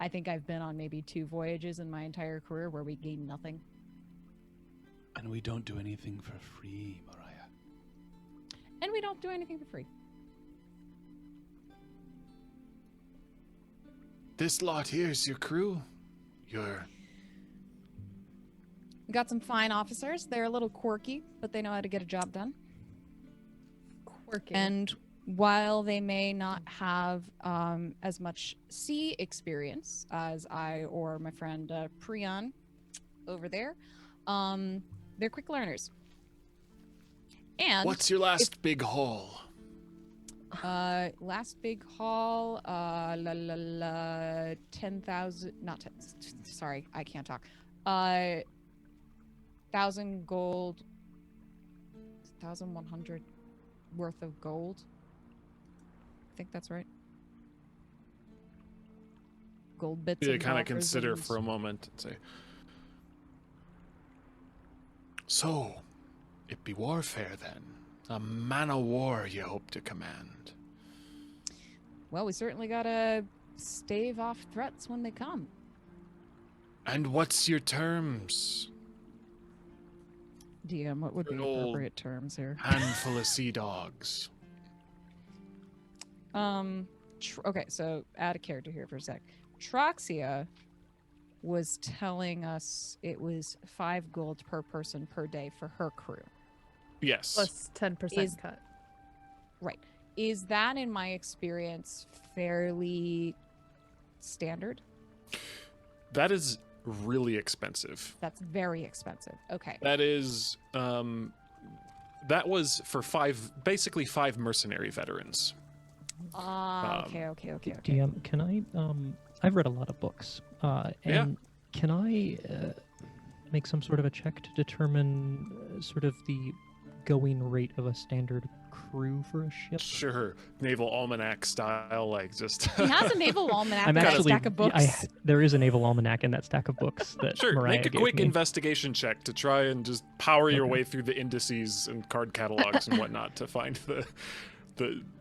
I think I've been on maybe 2 voyages in my entire career where we gained nothing. And we don't do anything for free, Mariah. And we don't do anything for free. This lot here's your crew. Your We got some fine officers. They're a little quirky, but they know how to get a job done. Quirky. And while they may not have as much sea experience as I or my friend Prion over there, they're quick learners. And What's your last big haul? last big haul, 10,000, not 10, sorry, I can't talk. 1,000 gold, 1,100 worth of gold. I think that's right. Gold bits. You and kind of dollars consider and- for a moment and say, so, it be warfare then. A man o' war you hope to command. Well, we certainly gotta stave off threats when they come. And what's your terms? DM, what would be Good old appropriate terms here? Handful of sea dogs. Okay, so add a character here for a sec. Troxia was telling us it was 5 gold per person per day for her crew. Yes. Plus 10% cut. Right. Is that, in my experience, fairly standard? That is really expensive. That's very expensive. Okay. That is, that was for basically 5 mercenary veterans. Okay. DM, can I? I've read a lot of books. And can I make some sort of a check to determine sort of the going rate of a standard crew for a ship? Sure, naval almanac style, like just. He has a naval almanac I'm and actually, a stack of books. there is a naval almanac in that stack of books that Sure, Mariah make a gave quick me. investigation check to try and just power your Okay. way through the indices and card catalogs and whatnot to find the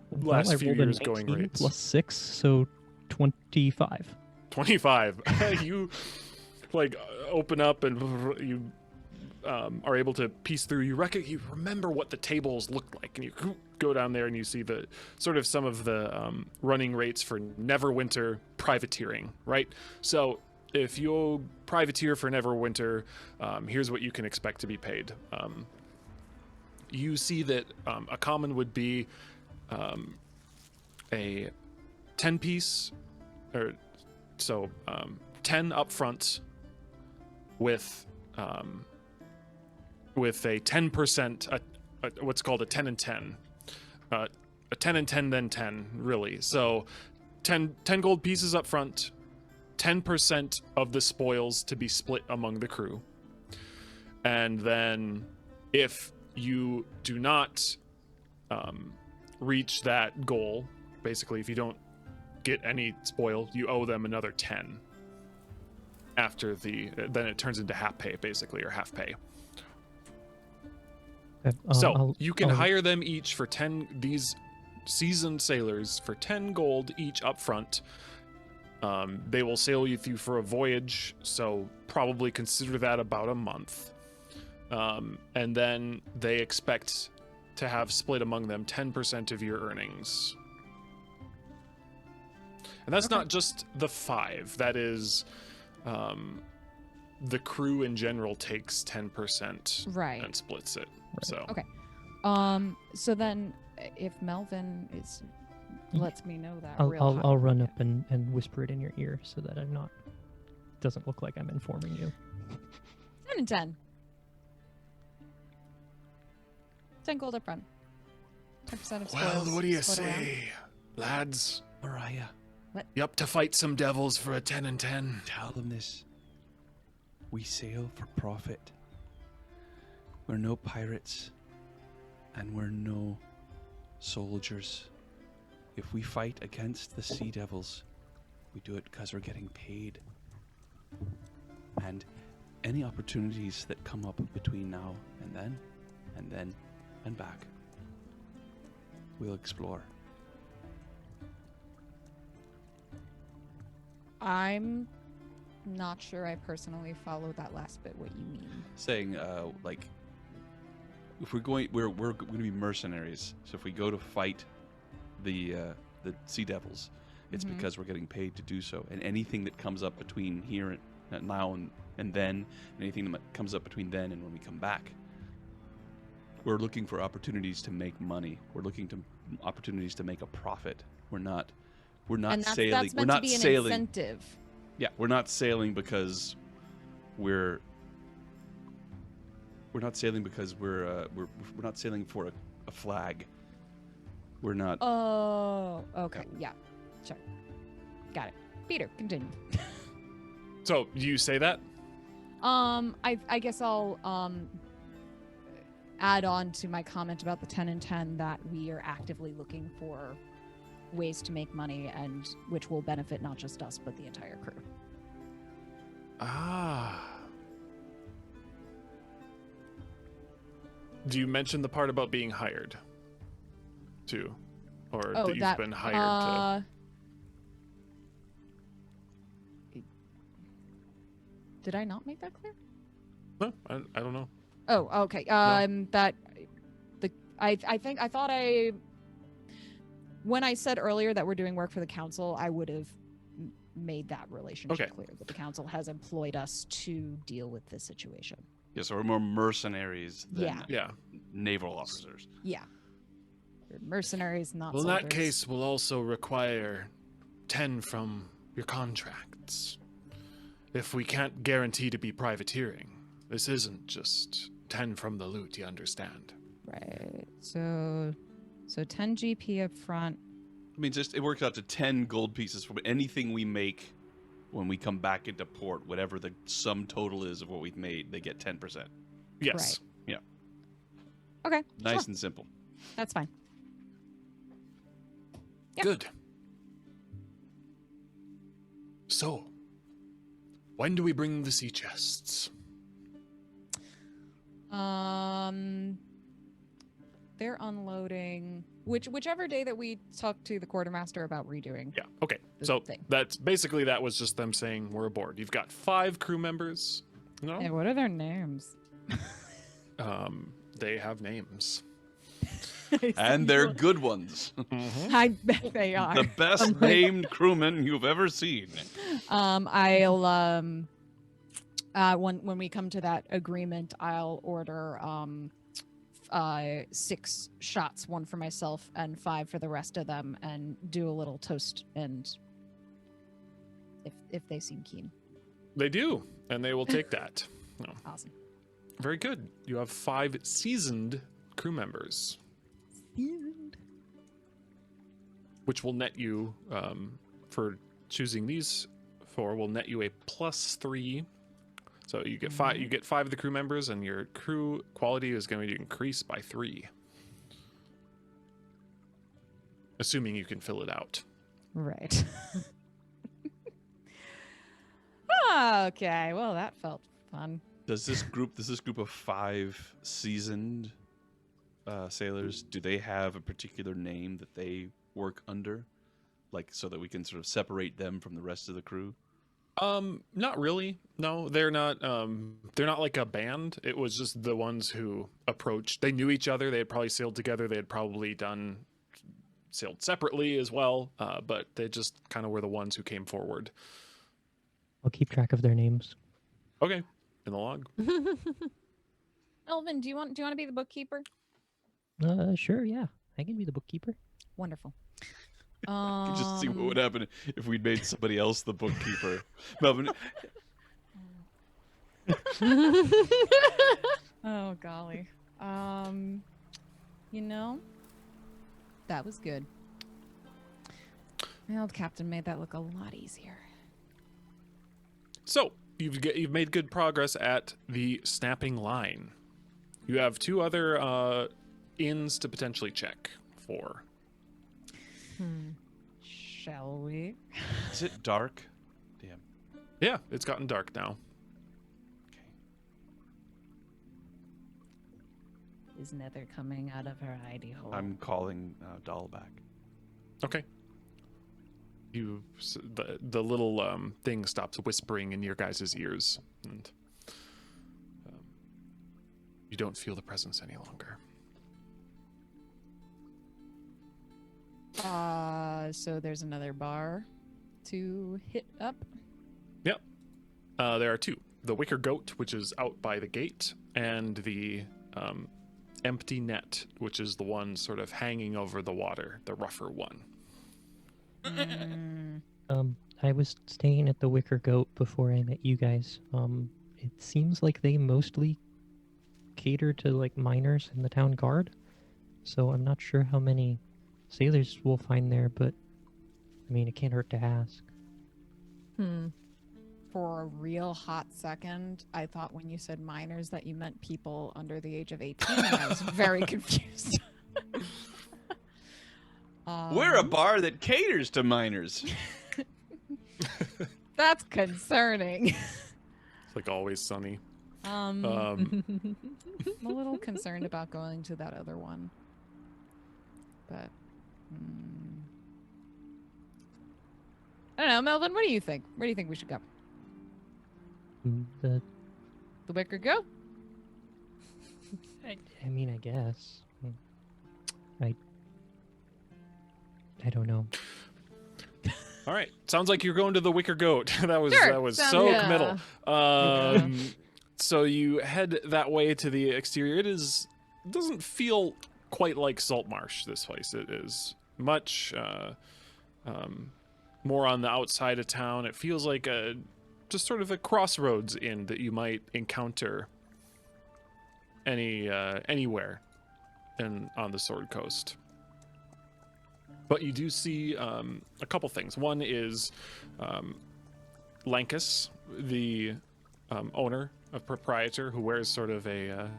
Well, last I few rolled a years going 19 rates. plus 6, so 25. 25. You like open up and you are able to piece through. You remember what the tables looked like, and you go down there and you see the sort of some of the running rates for Neverwinter privateering, right? So if you privateer for Neverwinter, here's what you can expect to be paid. You see that a common would be a 10 piece, or so 10 up front with a 10%, what's called a 10 and 10. A 10 and 10, then 10, really. So 10 gold pieces up front, 10% of the spoils to be split among the crew. And then if you do not reach that goal, basically if you don't get any spoil, you owe them another 10 after then it turns into half pay, basically, or half pay. Okay, So you can hire them each for 10, these seasoned sailors for 10 gold each up front. They will sail you through for a voyage, so probably consider that about a month. And then they expect to have split among them 10% of your earnings. And that's not just the 5. That is, the crew in general takes 10% Right. and splits it. So Okay. So then, if Melvin lets me know that, I'll run up and whisper it in your ear so that I'm not. Doesn't look like I'm informing you. 10 and 10. 10 gold up front. 10% of spoils. well, what do you split around. say, lads? Mariah, You up to fight some devils for a 10 and 10? tell them this. We sail for profit. We're no pirates, and we're no soldiers. If we fight against the sea devils, we do it because we're getting paid. And any opportunities that come up between now and then, and back, we'll explore. I'm not sure I personally follow that last bit, what you mean. Saying, like, if we're going to be mercenaries. So if we go to fight the sea devils, it's Mhm. because we're getting paid to do so. And anything that comes up between here and now and then anything that comes up between then and when we come back. We're looking for opportunities to make money. We're looking to opportunities to make a profit. We're not and sailing. That's we're meant not to be an sailing. incentive. Yeah, we're not sailing because we're not sailing because we're not sailing for a flag. We're not. Oh, okay. Yeah. Sure. Got it. Peter, continue. So you say that? I guess I'll add on to my comment about the 10 and 10 that we are actively looking for ways to make money, and which will benefit not just us but the entire crew. Do you mention the part about being hired too, or Oh, that you've been hired to? Did I not make that clear? No, I don't know. Oh, okay. When I said earlier that we're doing work for the council, I would have made that relationship clear, that the council has employed us to deal with this situation. Yeah, so we're more mercenaries than Yeah. naval officers. Yeah. We're mercenaries, not Well, in soldiers. that case, we'll also require 10 from your contracts. If we can't guarantee to be privateering, this isn't just 10 from the loot, you understand? Right. So 10 GP up front. I mean, it works out to 10 gold pieces from anything we make when we come back into port. Whatever the sum total is of what we've made, they get 10%. Yes. Right. Yeah. Okay. Nice sure. and simple. That's fine. Yep. Good. So, when do we bring the sea chests? They're unloading whichever day that we talk to the quartermaster about redoing. Yeah. Okay. The So thing. that was just them saying we're aboard. You've got 5 crew members. No. And what are their names? They have names. And they're good ones. I bet they are. The best named crewmen you've ever seen. I'll when we come to that agreement, I'll order 6 shots, 1 for myself and 5 for the rest of them, and do a little toast, and if they seem keen. They do, and they will take that. Oh. Awesome. Very good. You have 5 seasoned crew members. Seasoned. Which will net you, for choosing these 4, will net you a +3. So you get 5. You get 5 of the crew members, and your crew quality is going to increase by 3, assuming you can fill it out. Right. Okay. Well, that felt fun. Does this group of 5 seasoned sailors, do they have a particular name that they work under, like so that we can sort of separate them from the rest of the crew? Not really. No, they're not like a band. It was just the ones who approached. They knew each other. They had probably sailed together. They had probably sailed separately as well. But they just kind of were the ones who came forward. I'll keep track of their names. Okay. In the log. Elvin, do you want to be the bookkeeper? Sure, yeah. I can be the bookkeeper. Wonderful. You can just see what would happen if we'd made somebody else the bookkeeper. Melvin. Oh golly. That was good. The old captain made that look a lot easier. So you've made good progress at the snapping line. You have 2 other inns to potentially check for. Shall we? Is it dark? Damn. Yeah, it's gotten dark now. Okay. Is Nether coming out of her hidey hole? I'm calling Dahl back. Okay. The little thing stops whispering in your guys' ears, and you don't feel the presence any longer. So there's another bar to hit up. Yep. There are 2. wicker goat, which is out by the gate, and the empty net, which is the one sort of hanging over the water, the rougher one. I was staying at the Wicker Goat before I met you guys. It seems like they mostly cater to like miners in the town guard, so I'm not sure how many sailors we'll find there, but I mean, it can't hurt to ask. For a real hot second, I thought when you said minors that you meant people under the age of 18, and I was very confused. We're a bar that caters to minors. That's concerning. It's like Always Sunny. I'm a little concerned about going to that other one, but I don't know, Melvin. What do you think? Where do you think we should go? The The Wicker Goat? I mean, I guess. I don't know. All right. Sounds like you're going to the Wicker Goat. That was Sounds so good. committal. So you head that way to the exterior. It doesn't feel quite like Saltmarsh, this place. It is much more on the outside of town. It feels like just sort of a crossroads inn that you might encounter anywhere on the Sword Coast. But you do see a couple things. One is Lankus, the owner, a proprietor, who wears sort of a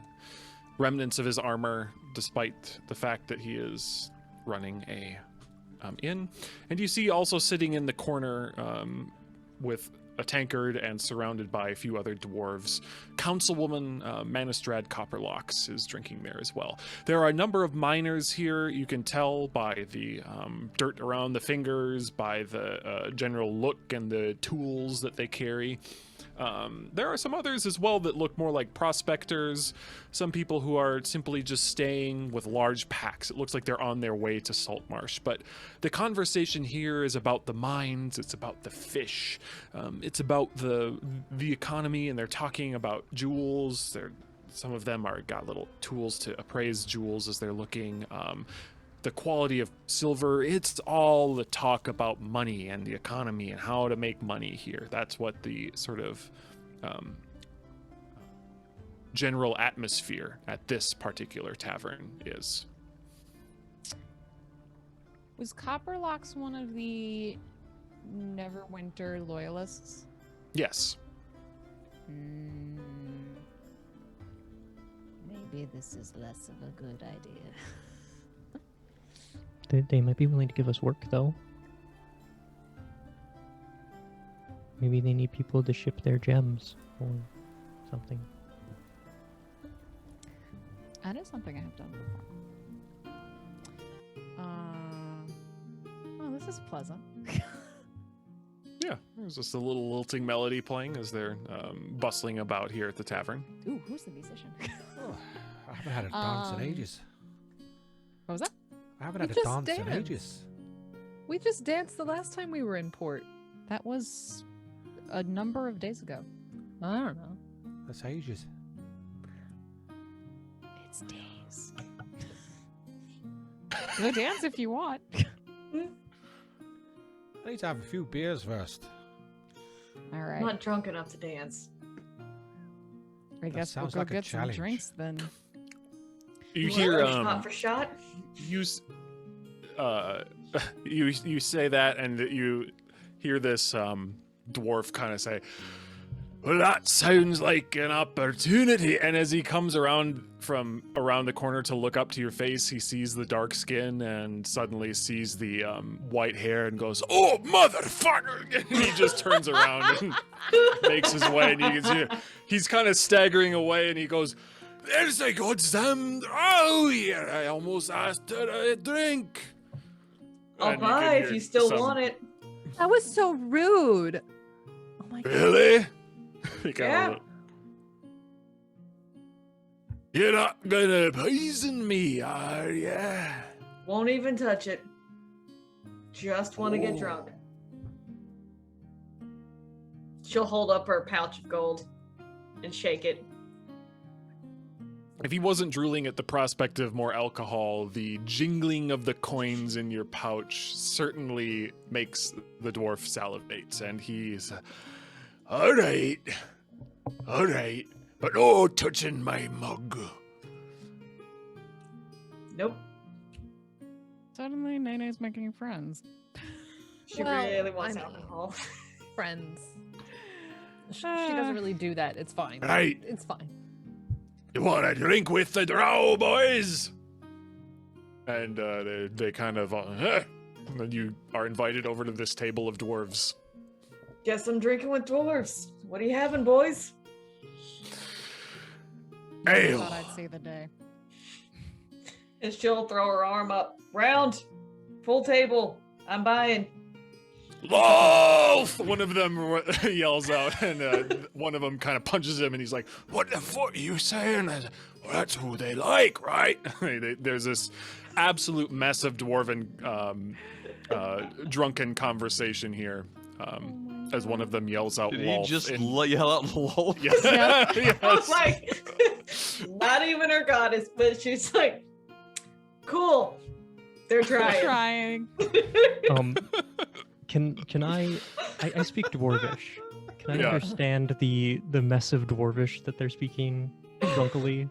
remnants of his armor, despite the fact that he is running a inn. And you see also sitting in the corner with a tankard and surrounded by a few other dwarves, Councilwoman Manistrad Copperlocks is drinking there as well. There are a number of miners here. You can tell by the dirt around the fingers, by the general look and the tools that they carry. There are some others as well that look more like prospectors, some people who are simply just staying with large packs. It looks like they're on their way to Saltmarsh, but the conversation here is about the mines, it's about the fish, it's about the economy, and they're talking about jewels. Some of them got little tools to appraise jewels as they're looking. The quality of silver, it's all the talk about money and the economy and how to make money here. That's what the sort of general atmosphere at this particular tavern is. Was Copperlocks one of the Neverwinter loyalists? Yes. Maybe this is less of a good idea. They might be willing to give us work, though. Maybe they need people to ship their gems or something. That is something I have done before. Oh, this is pleasant. Yeah, there's just a little lilting melody playing as they're bustling about here at the tavern. Ooh, who's the musician? I haven't had a dance in ages. What was that? I haven't had a dance in ages. We just danced the last time we were in port. That was a number of days ago. I don't know. That's ages. It's days. Go dance if you want. I need to have a few beers first. All right. I'm not drunk enough to dance. I guess we'll sounds go like a get some challenge. drinks then. You Well, hear shot for shot. you say that, and you hear this dwarf kind of say, "Well, that sounds like an opportunity." And as he comes around from around the corner to look up to your face, he sees the dark skin and suddenly sees the white hair and goes, "Oh, motherfucker!" And he just turns around and makes his way, and you can see he's kind of staggering away, and he goes, "There's a goddamn row here. I almost asked her a drink." I'll And you buy can if hear you still some- want it. That was so rude. Oh my god. Really? He Yeah. kinda- You're not gonna poison me, are ya? Won't even touch it. Just want to get Oh. drunk. She'll hold up her pouch of gold. and shake it. If he wasn't drooling at the prospect of more alcohol, the jingling of the coins in your pouch certainly makes the dwarf salivate, and he's, all right, but no touching my mug. Nope. Suddenly, Nene's making friends. She Well, really wants I mean- alcohol. Friends. She doesn't really do that. It's fine. Right. It's fine. You want a drink with the drow, boys? And they kind of, and then you are invited over to this table of dwarves. Guess I'm drinking with dwarves. What are you having, boys? Ale. Thought I'd see the day. And she'll throw her arm up. Round. Full table. I'm buying. Lawful! One of them yells out, and one of them kind of punches him, and he's like, "What the fuck are you saying?" I said, well, that's who they like, right? There's this absolute mess of dwarven, drunken conversation here, as one of them yells out, Did he "Lolf," just in- yell out "lol"? Yeah. I was Yes. like, not even her goddess, but she's like, cool. They're trying. Can I speak Dwarvish? Can I Yeah. understand the mess of Dwarvish that they're speaking drunkily?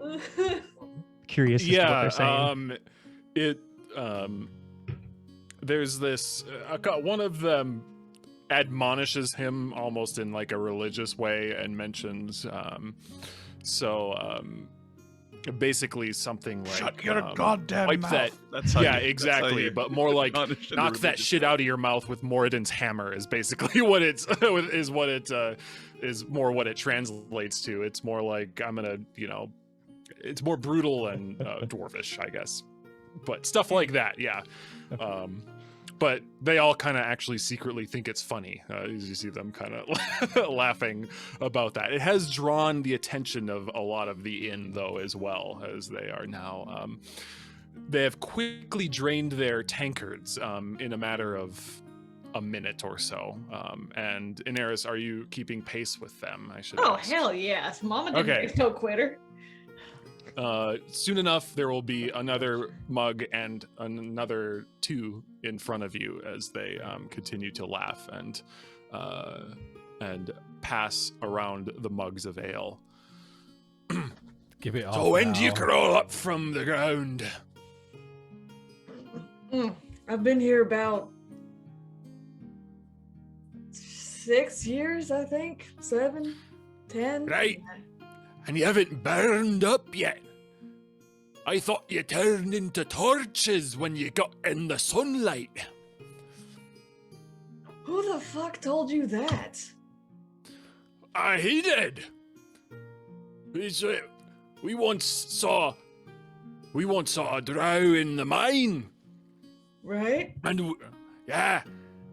Curious as to what they're saying. There's this, one of them admonishes him almost in like a religious way and mentions, basically something like, Shut your goddamn wipe mouth. that. That's how Yeah, you- exactly. that's how But more like, Admonish in a knock that religious shit out of your mouth with Moradin's hammer is basically what it's is more what it translates to. It's more like I'm gonna, it's more brutal and dwarvish, I guess. But stuff like that, yeah. But they all kind of actually secretly think it's funny. As you see them kind of laughing about that. It has drawn the attention of a lot of the inn, though, as well, as they are now. They have quickly drained their tankards in a matter of a minute or so. And Inaaerys, are you keeping pace with them? I should Oh, ask. hell yes. Mama didn't Okay. make no quitter. Soon enough, there will be another mug and another two in front of you as they continue to laugh and pass around the mugs of ale. Give it. So when do you crawl up from the ground? I've been here about 6 years, I think. 7, 10. Right. And you haven't burned up yet. I thought you turned into torches when you got in the sunlight. Who the fuck told you that? He did. We once saw a drow in the mine, Right? and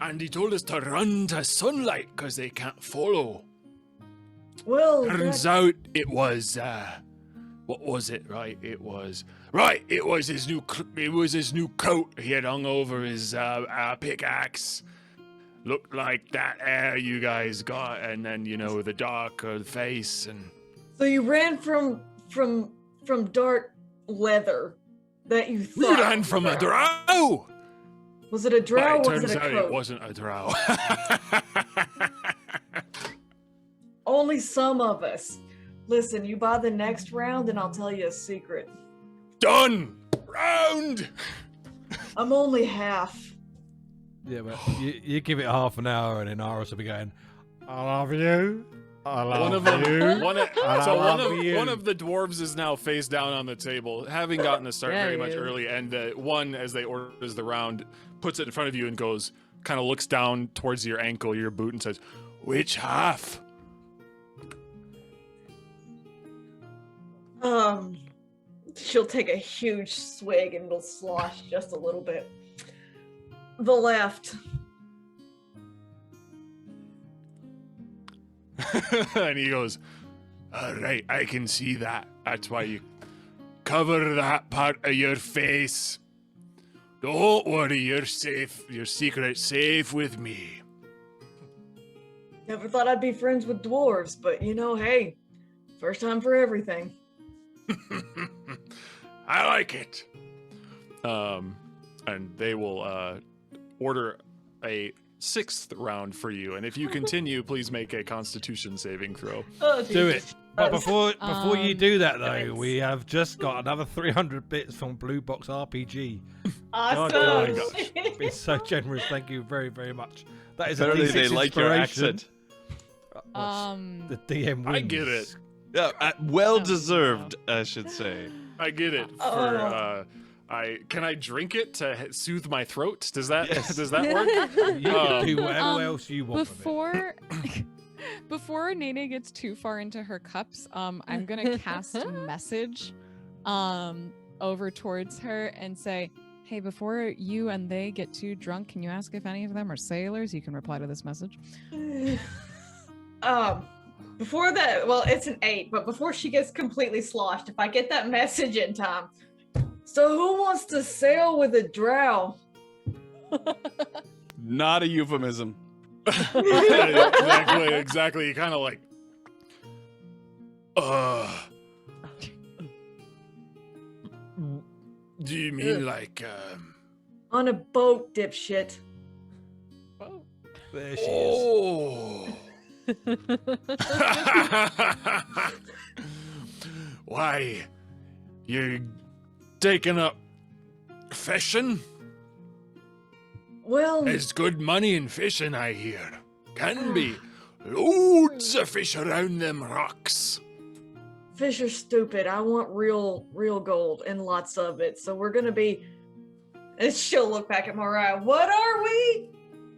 and he told us to run to sunlight because they can't follow. Well, Turns out it was what was it? It was his new coat he had hung over his pickaxe. Looked like that hair you guys got, and then the darker face and. so you ran from dark leather that you thought. You ran from a drow. Was it a drow But or it was turns it a out coat? it wasn't a drow. Only some of us. Listen, you buy the next round and I'll tell you a secret. Done. Round. I'm only half. Yeah, but you give it half an hour and then Inaaerys will be going, I love you. I love One of you. them. One you. of the dwarves is now face down on the table, having gotten a start Yeah, very he much is. early. And one, as they orders the round, puts it in front of you and goes, kind of looks down towards your ankle, your boot, and says, "Which half?" She'll take a huge swig and it'll slosh just a little bit. The left. And he goes, "All right, I can see that. That's why you cover that part of your face. Don't worry, you're safe. Your secret's safe with me." Never thought I'd be friends with dwarves, but hey, First time for everything. I like it. And they will order a 6th round for you, and if you continue, please make a Constitution saving throw. Oh, Do it. Jesus. But before you do that, though, Nice. we have just got another 300 bits from Blue Box RPG. Awesome. God, oh my gosh. Been so generous. Thank you very, very much. That is Apparently a D6 they like your inspiration. accent. The DM wins. I get it. Yeah, well deserved, I should say. I get it. For can I drink it to soothe my throat? Does that does that work? You can do whatever else you want. Before before Nene gets too far into her cups, I'm gonna cast a message over towards her and say, hey, before you and they get too drunk, can you ask if any of them are sailors? You can reply to this message. Before that, well, it's an 8, but before she gets completely sloshed, if I get that message in time. So who wants to sail with a drow? Not a euphemism. Exactly. You kind of like, do you mean like, On a boat, dipshit. There she is. oh. Why, you taking up fishing? Well, There's good money in fishing, I hear. Can be. Loads of fish around them rocks. fish are stupid. I want real gold and lots of it. So we're gonna be. And she'll look back at Mariah. What are we?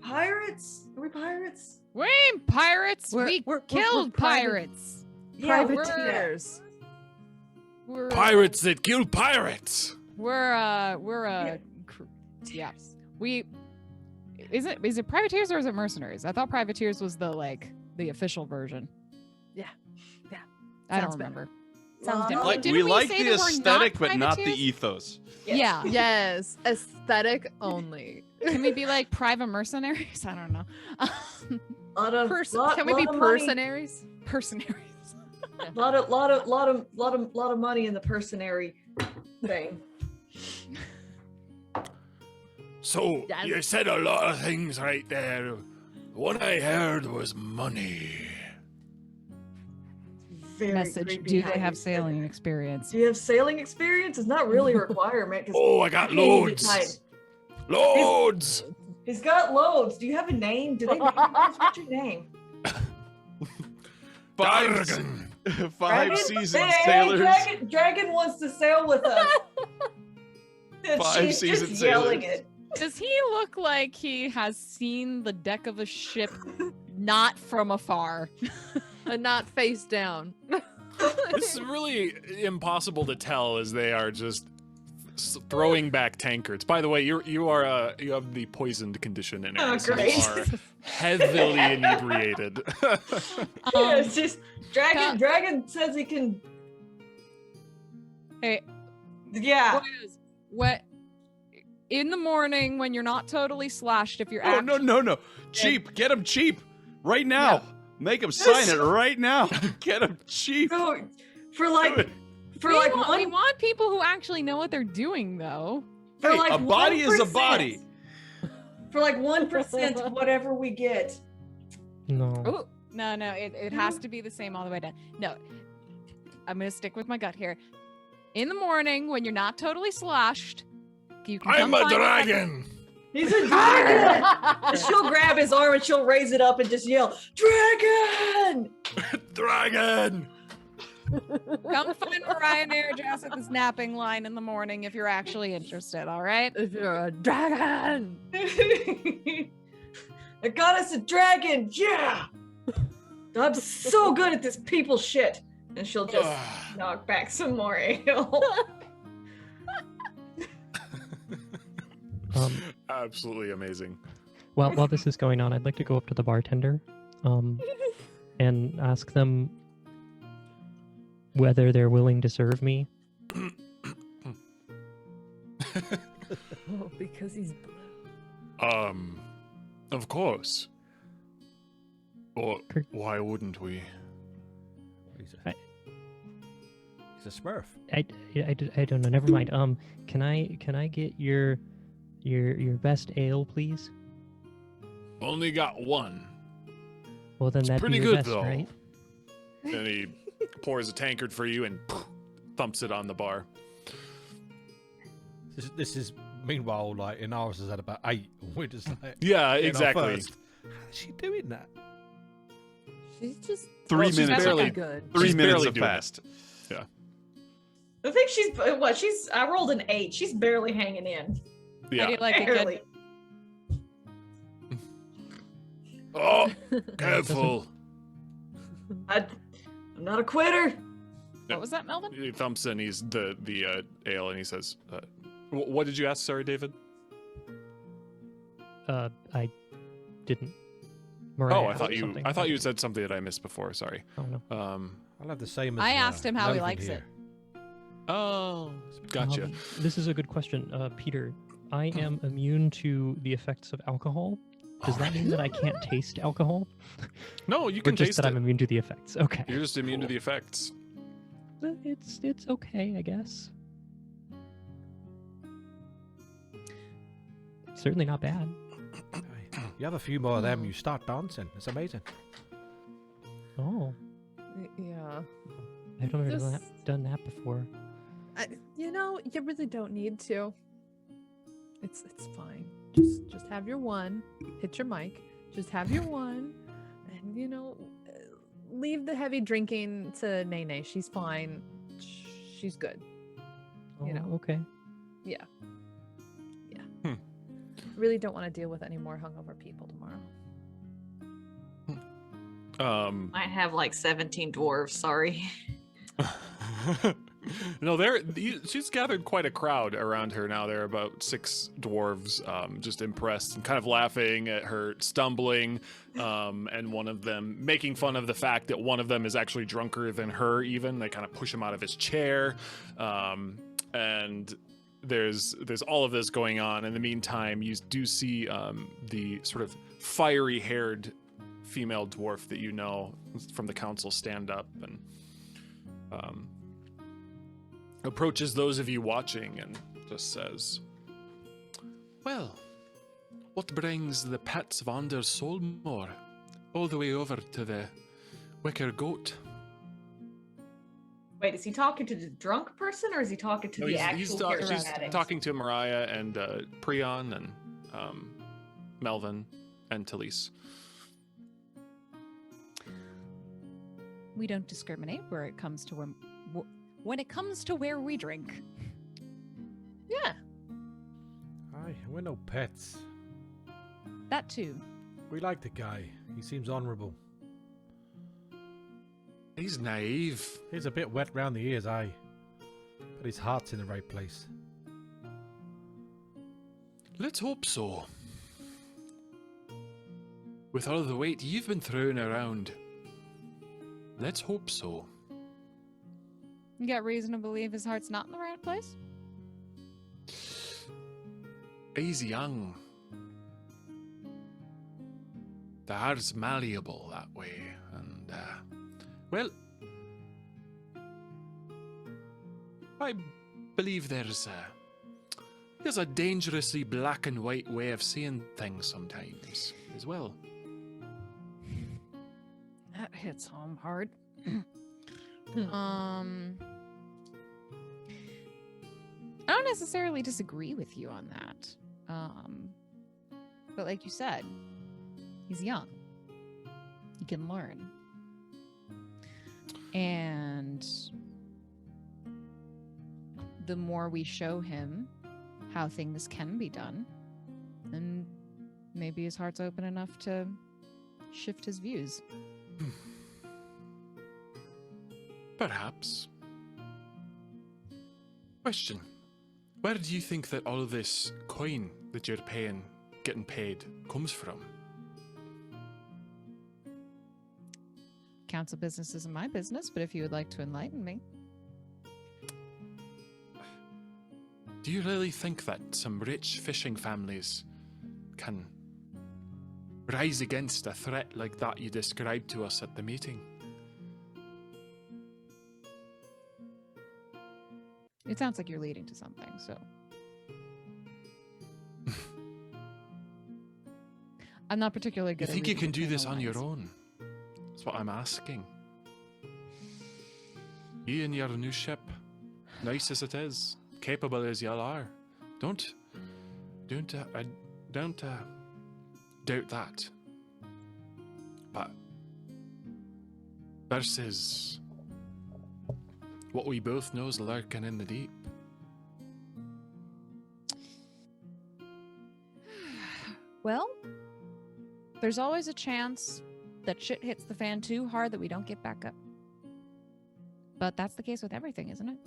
Pirates? Are we pirates? We ain't pirates. We're Killed private- pirates. Yeah, Privateers. We're Pirates that kill pirates. yeah. Is it privateers or is it mercenaries? I thought privateers was the official version. Yeah. I don't Sounds better. remember. Sounds different. Like, Didn't we we like say the that we're not aesthetic, but not the privateers? ethos. Yeah. Yes, aesthetic only. Can we be like private mercenaries? I don't know. Can we be mercenaries? Mercenaries. Lot of money in the mercenary thing. So, Yes. you said a lot of things right there. What I heard was money. Very Message: creepy do how they you have said sailing that. experience? Do you have sailing experience? It's not really a requirement. 'cause Oh, I got he needed loads. time. Loads! He's got loads. Do you have a name? Do they name you? What's your name? Dargan. Five Dragon? seasoned Hey, sailors. Dragon wants to sail with us. And 5 she's seasoned just yelling sailors. it. Does he look like he has seen the deck of a ship not from afar? And not face down. This is really impossible to tell as they are just throwing back tankards. By the way, you have the poisoned condition in Oh, it. So great. you are heavily inebriated. Yeah, it's just Dragon says he can. Hey, Yeah. what? In the morning when you're not totally slashed, if you're Oh, no. Cheap. Get him cheap. Right now. Make him sign it right now. Get him cheap. So, for we like want people who actually know what they're doing, though. for Hey, like a body is a 1%. body. For like 1% of whatever we get. No. Ooh, no, it has to be the same all the way down. No, I'm gonna stick with my gut here. In the morning when you're not totally slashed, you can I'm come a find me. dragon. He's a dragon! And she'll grab his arm and she'll raise it up and just yell, Dragon! Dragon. Come find Mariah and Inaaerys at the snapping line in the morning if you're actually interested, all right? If you're a dragon. I got us a dragon! Yeah! I'm so good at this people shit. And she'll just knock back some more ale. Absolutely amazing. While this is going on, I'd like to go up to the bartender, and ask them whether they're willing to serve me. Oh, because he's blue. Of course. Or Cor- why wouldn't we? It's a Smurf. I don't know. Never mind. Can I get your best ale, please? Only got one. Well, then that'd Pretty be your good best, though. right? And he pours a tankard for you and thumps it on the bar. This is meanwhile like Inaaerys has had about 8. We're just like Yeah, getting our exactly. first. How is she doing that? She's just 3 she's minutes. barely- good. 3 she's minutes barely of doing it. fast. I think she's I rolled an 8. She's barely hanging in. How do Yeah. you like it Barely. good? Oh, careful. I'm not a quitter. What was that, Melvin? He thumps in the ale and he says, "What did you ask? Sorry, David." I didn't. Mariah Oh, I asked thought you. something. I thought you said something that I missed before. Sorry. Oh no. I'll have the same as I asked him how he Melvin likes here. Oh, gotcha. This is a good question, Peter. I am immune to the effects of alcohol. Does that mean that I can't taste alcohol? No, you Or can just taste that it. I'm immune to the effects? Okay. You're just immune to the effects. It's okay, I guess. Certainly not bad. You have a few more of them, you start dancing. It's amazing. Oh, Yeah. I've never Just- done that before. You really don't need to. It's fine. Just have your one. Hit your mic. Just have your one, and leave the heavy drinking to Nene. She's fine. She's good. Oh, You know. okay. Yeah. Really don't want to deal with any more hungover people tomorrow. Might have like 17 dwarves, sorry. No, she's gathered quite a crowd around her now. There are about 6 dwarves, just impressed and kind of laughing at her stumbling, and one of them making fun of the fact that one of them is actually drunker than her even. They kind of push him out of his chair, and there's all of this going on. In the meantime, you do see the sort of fiery-haired female dwarf that you know from the council stand up and approaches those of you watching and just says, "Well, what brings the pets of Anders Solmore all the way over to the Wicker Goat?" Wait, is he talking to the drunk person or is he talking to No, the he's actual she's charismatic? talking to Mariah and Prion and Melvin and Talise. We don't discriminate where it comes to when it comes to where we drink. Yeah. Aye, we're no pets. That too. We like the guy. He seems honourable. He's naive. He's a bit wet round the ears, aye. But his heart's in the right place. Let's hope so. With all the weight you've been throwing around, let's hope so. You got reason to believe his heart's not in the right place? He's young. The heart's malleable that way, and, well, I believe there's a dangerously black and white way of seeing things sometimes, as well. That hits home hard. I don't necessarily disagree with you on that. But like you said, he's young. He can learn. And the more we show him how things can be done, then maybe his heart's open enough to shift his views. Perhaps. Question. Where do you think that all of this coin that you're getting paid, comes from? Council business isn't my business, but if you would like to enlighten me. Do you really think that some rich fishing families can rise against a threat like that you described to us at the meeting? It sounds like you're leading to something, so. I'm not particularly You good at think you reading can do between this the on your lines. own? That's what I'm asking. You and your new ship, nice as it is, capable as y'all are, don't doubt that. But versus what we both know is lurking in the deep. Well, there's always a chance that shit hits the fan too hard that we don't get back up. But that's the case with everything, isn't it?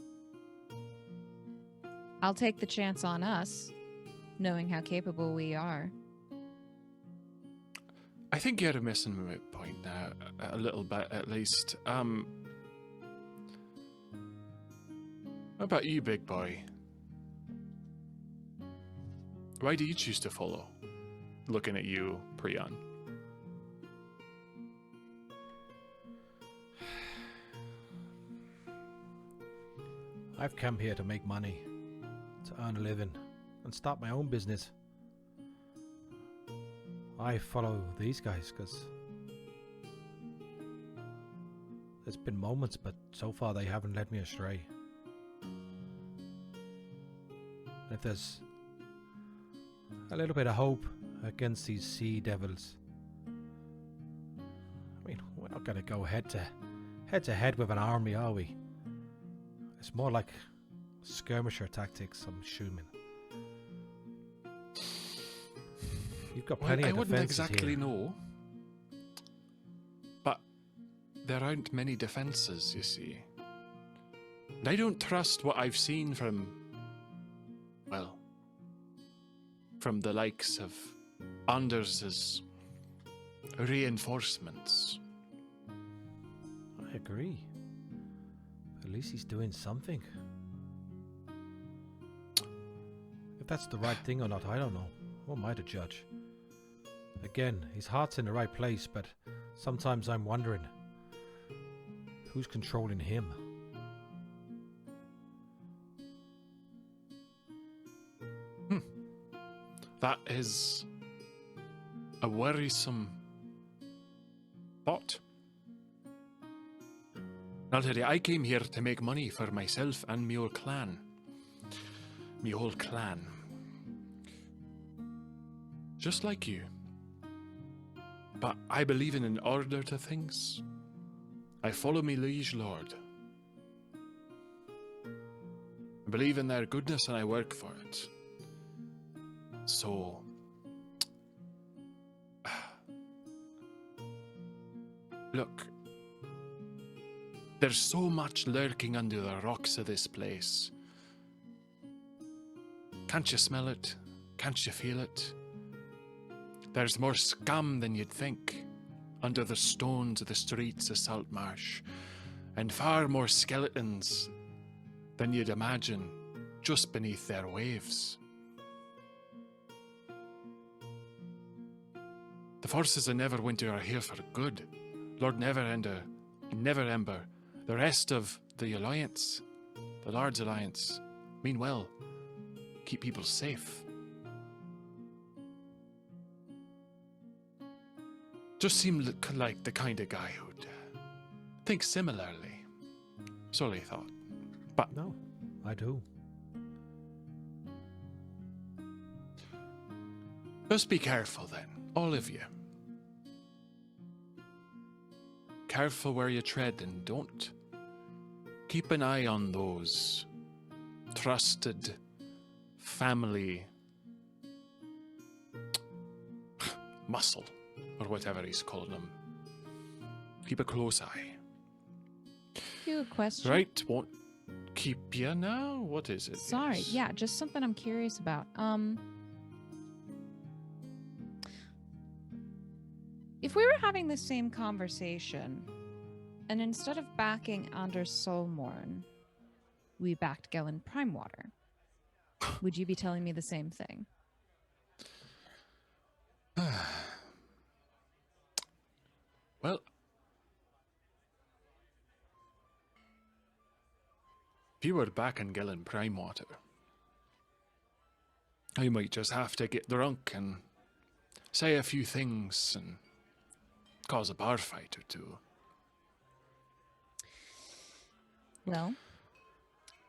I'll take the chance on us, knowing how capable we are. I think you're missing my point now, a little bit at least. How about you, big boy? Why do you choose to follow? Looking at you, Prion. I've come here to make money, to earn a living, and start my own business. I follow these guys because there's been moments, but so far they haven't led me astray. If there's a little bit of hope against these sea devils, I mean, we're not going to go head to head with an army, are we? It's more like skirmisher tactics, I'm assuming. You've got plenty I of wouldn't defenses exactly here. know, but there aren't many defenses, you see. And I don't trust what I've seen from, well, from the likes of Anders's reinforcements. I agree. At least he's doing something. If that's the right thing or not, I don't know. Who am I to judge? Again, his heart's in the right place, but sometimes I'm wondering who's controlling him. That is a worrisome thought. Now, today I came here to make money for myself and me whole clan. Me whole clan. Just like you. But I believe in an order to things. I follow me liege lord. I believe in their goodness and I work for it. So, look, there's so much lurking under the rocks of this place. Can't you smell it? Can't you feel it? There's more scum than you'd think under the stones of the streets of Saltmarsh, and far more skeletons than you'd imagine just beneath their waves. The forces of Neverwinter are here for good. Lord Neverember, the rest of the Alliance, the Lord's Alliance, mean well. Keep people safe. Just seem like the kind of guy who'd think similarly. So I thought. But No, I do. just be careful then, all of you. Careful where you tread and don't. Keep an eye on those trusted family muscle, or whatever he's calling them. Keep a close eye. You a question? Right, won't keep you now? What is it? Sorry, Yes. yeah, just something I'm curious about. If we were having the same conversation, and instead of backing Anders Solmorn, we backed Gellin Primewater, would you be telling me the same thing? Well, If you were back in Gillen Prime Water, I might just have to get drunk and say a few things and cause a bar fight or two. Well,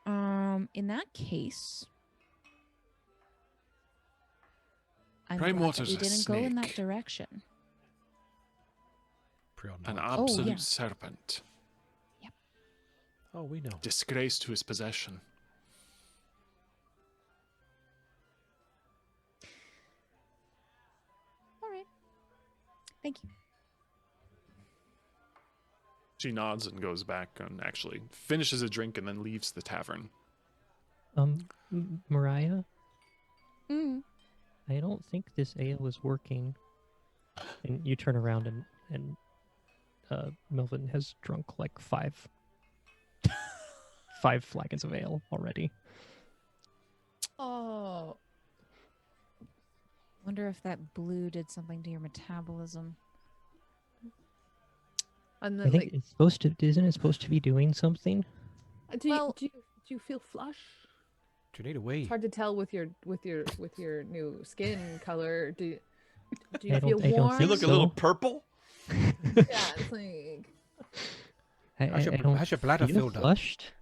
in that case, I'm Prime glad that Water's we a didn't go in that snake. direction. An Oh, absolute yeah. serpent. Oh, we know. Disgrace to his possession. All right. Thank you. She nods and goes back and actually finishes a drink and then leaves the tavern. Mariah, Mm. I don't think this ale is working. And you turn around and Melvin has drunk like five flagons of ale already. Oh. Wonder if that blue did something to your metabolism. And I then, think like, it's supposed to. Isn't it supposed to be doing something? Well- do you feel flush? Do you need a wee? It's hard to tell with your new skin color. Do you I feel don't- I don't warm? You think look so. a little purple. Yeah, it's like How's your- I don't how's your bladder feel filled up? flushed.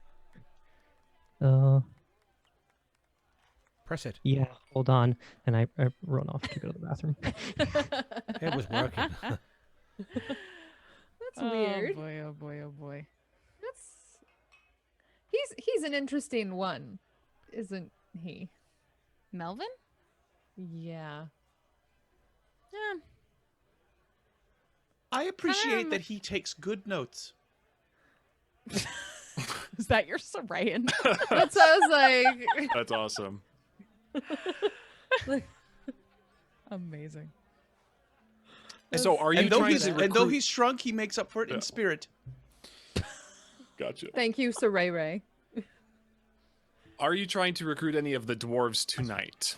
Press it. Yeah, hold on. And I run off to go to the bathroom. It was working. that's weird. Oh boy, oh boy, oh boy. That's he's an interesting one, isn't he? Melvin? Yeah. Yeah. I appreciate that he takes good notes. Is that your Sarayan? That sounds like That's awesome. Amazing. So are you And though trying he's to and though recruit- he's shrunk, he makes up for it Yeah. in spirit. Gotcha. thank you, Sir Ray Ray. Are you trying to recruit any of the dwarves tonight?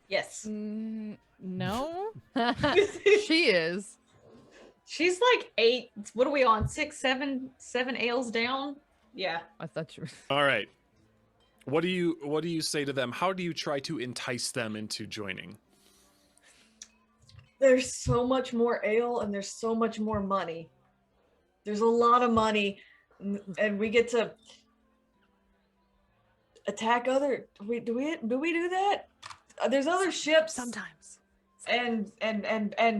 Yes. No. She is. She's like 8. What are we on? 6, 7 ales down? Yeah. I thought you were. All right. What do you say to them? How do you try to entice them into joining? There's so much more ale and there's so much more money. There's a lot of money, and we get to attack other. Do we do that? There's other ships Sometimes. and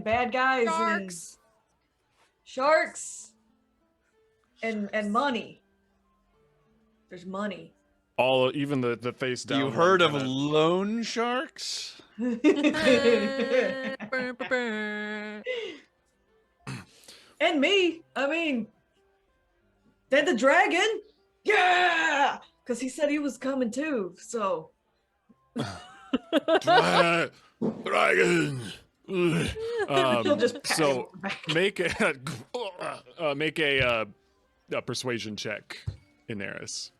bad guys sharks and money. There's money. Even the face down. You one heard of kinda- loan sharks? And me. I mean, they're the dragon. Yeah, because he said he was coming too. So Dragon. he'll just pat him So on the back. make a persuasion check, Inaaerys.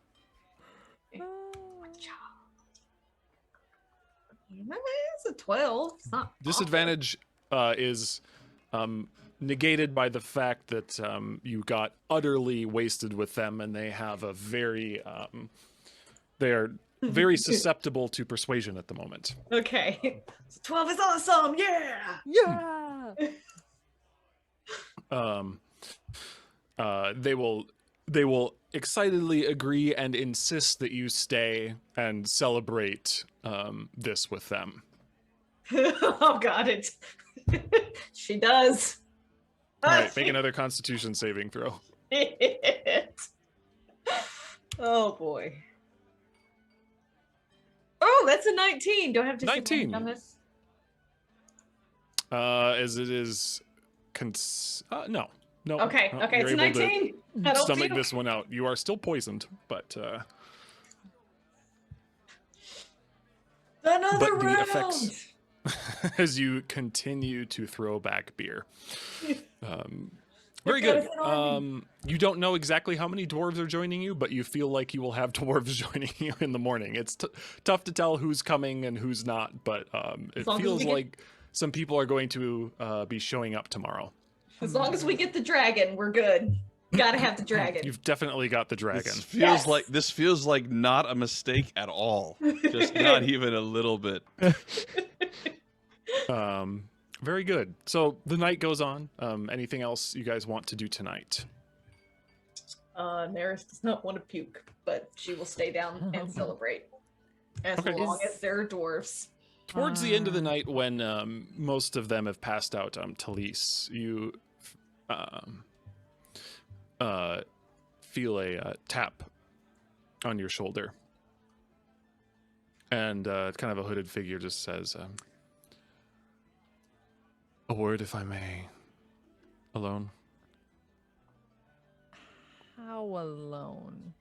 It's a 12. It's not Disadvantage is negated by the fact that you got utterly wasted with them, and they have a very they are very susceptible to persuasion at the moment. awful. Okay. So 12 is awesome. Yeah. Yeah. They will excitedly agree and insist that you stay and celebrate this with them. Oh God, it. She does. All right, make another Constitution saving throw. Oh boy. Oh, that's a 19. Do I have to 19. on this? As it is, no. Okay, no, okay, you're it's able to 19. I don't Stomach feel- this one out. You are still poisoned, but Another but the round. effects as you continue to throw back beer. Very got good. us an army. You don't know exactly how many dwarves are joining you, but you feel like you will have dwarves joining you in the morning. It's tough to tell who's coming and who's not, but it long as feels we get- like some people are going to be showing up tomorrow. As long as we get the dragon, we're good. Gotta have the dragon. You've definitely got the dragon. This feels like not a mistake at all. Just not even a little bit. Very good. So the night goes on. Anything else you guys want to do tonight? Inaaerys does not want to puke, but she will stay down and celebrate. As long as there are dwarves. Towards the end of the night, when most of them have passed out, Talise, you feel a tap on your shoulder. And kind of a hooded figure just says, a word, if I may. Alone? How alone?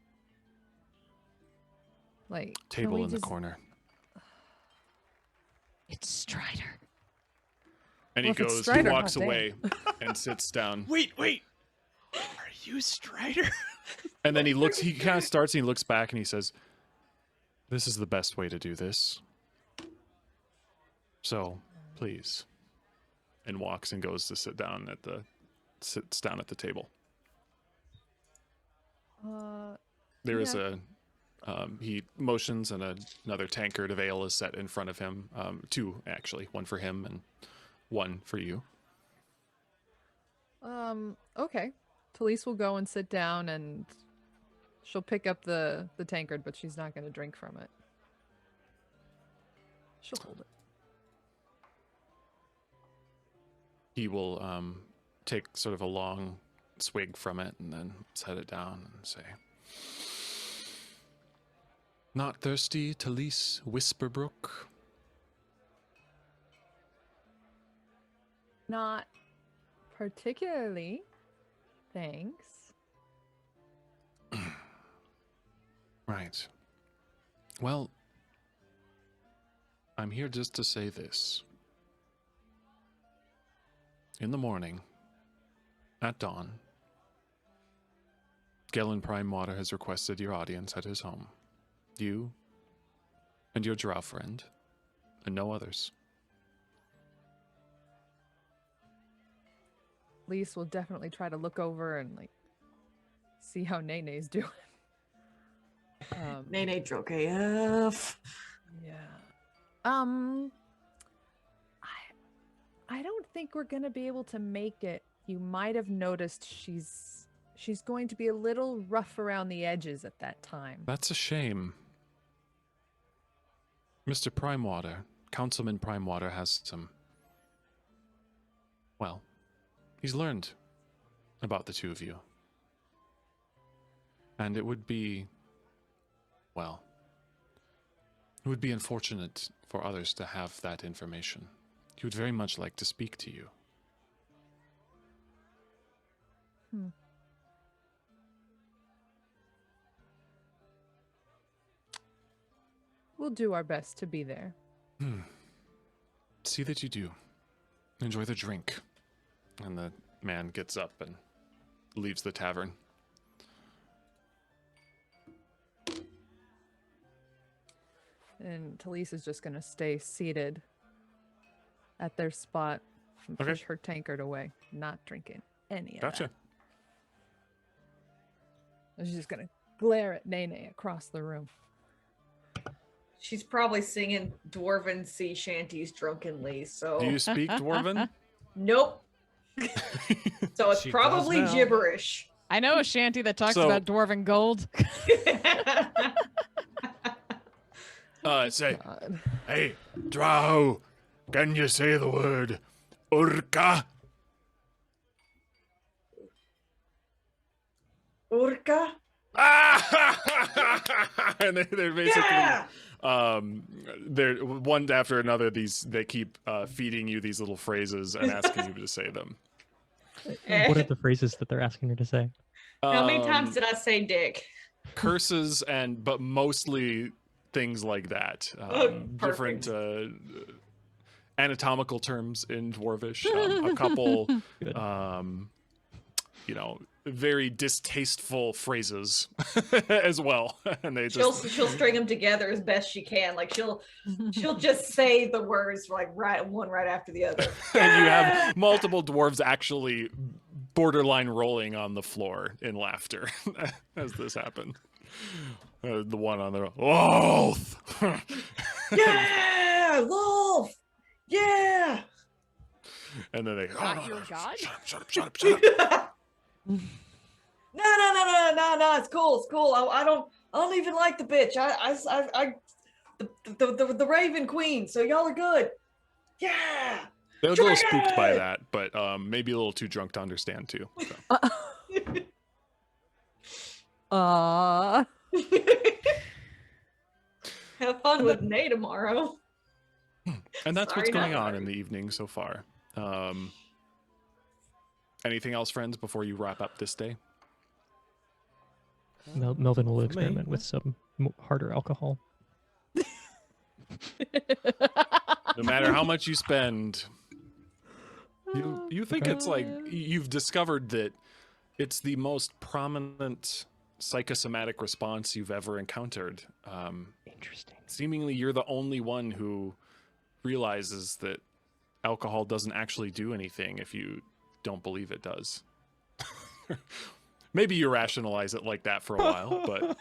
Like, can Table we in the just- corner. It's Strider. And Well, if he it's goes, Strider, he walks hot damn. away and sits down. Wait. Are you Strider? And then he kind of starts and he looks back and he says, this is the best way to do this. So, please. And walks and goes to sits down at the table. There is he motions and another tankard of ale is set in front of him. Two, actually. One for him and one for you. Okay. Talise will go and sit down and she'll pick up the tankard, but she's not going to drink from it. She'll hold it. He will take sort of a long swig from it and then set it down and say, not thirsty, Talise Whisperbrook? Not particularly. Thanks. Right. Well, I'm here just to say this. In the morning, at dawn, Galen Primewater has requested your audience at his home. You and your drow friend, and no others. Lise will definitely try to look over and like see how Nene's doing. Nene drunk AF. Yeah. I don't think we're gonna be able to make it. You might have noticed she's going to be a little rough around the edges at that time. That's a shame. Mr. Primewater, Councilman Primewater has some... Well, he's learned about the two of you. And it would be... Well, it would be unfortunate for others to have that information. He would very much like to speak to you. We'll do our best to be there. See that you do. Enjoy the drink. And the man gets up and leaves the tavern. And Talise is just gonna stay seated at their spot and Okay. push her tankard away, not drinking any of Gotcha. that. And she's just gonna glare at Nene across the room. She's probably singing dwarven sea shanties drunkenly, so... Do you speak Dwarven? Nope. So it's She does probably now. gibberish. I know a shanty that talks So- about dwarven gold. Say, God. hey, drow, can you say the word Urka? Urka? And they're basically Yeah! they're one after another. They keep feeding you these little phrases and asking you to say them. What are the phrases that they're asking her to say? How many times did I say dick? Curses but mostly things like that. Different anatomical terms in Dwarvish. A couple, Good. very distasteful phrases as well. And they She'll just string them together as best she can. Like she'll just say the words like one right after the other. and you have multiple dwarves actually borderline rolling on the floor in laughter as this happened. The one on the Wolf. Yeah, Lawful. Yeah. And then they Not your god? shut up. No, it's cool. I don't even like the bitch. The Raven Queen. So y'all are good. Yeah. They were a little spooked by that, but maybe a little too drunk to understand too. So. Have fun with Nay tomorrow. And that's Sorry, what's going not on sorry. in the evening so far. Anything else, friends, before you wrap up this day? Melvin will For me, experiment with some harder alcohol. No matter how much you spend, you think it's like you've discovered that it's the most prominent psychosomatic response you've ever encountered. Interesting. Seemingly, you're the only one who realizes that alcohol doesn't actually do anything if you don't believe it does. Maybe you rationalize it like that for a while, but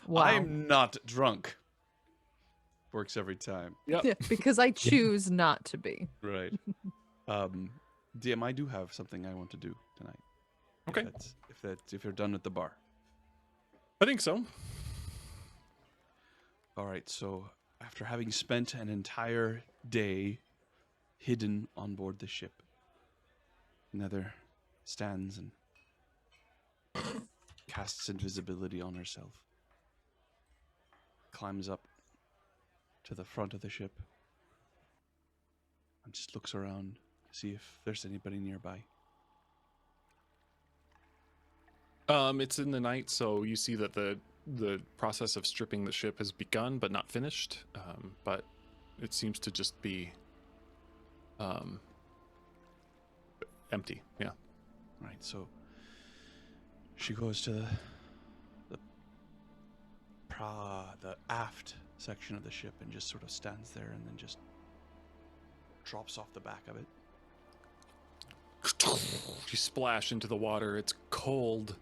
Wow. I'm not drunk. Works every time. yep. Yeah, because I choose not to be. Right. DM, I do have something I want to do tonight. Okay. If you're done at the bar. I think so. All right. So after having spent an entire day hidden on board the ship, Nether stands and casts invisibility on herself. Climbs up to the front of the ship and just looks around to see if there's anybody nearby. It's in the night, so you see that the process of stripping the ship has begun, but not finished. But it seems to just be empty. Yeah. Right, so she goes to the aft section of the ship and just sort of stands there and then just drops off the back of it. You splash into the water. It's cold.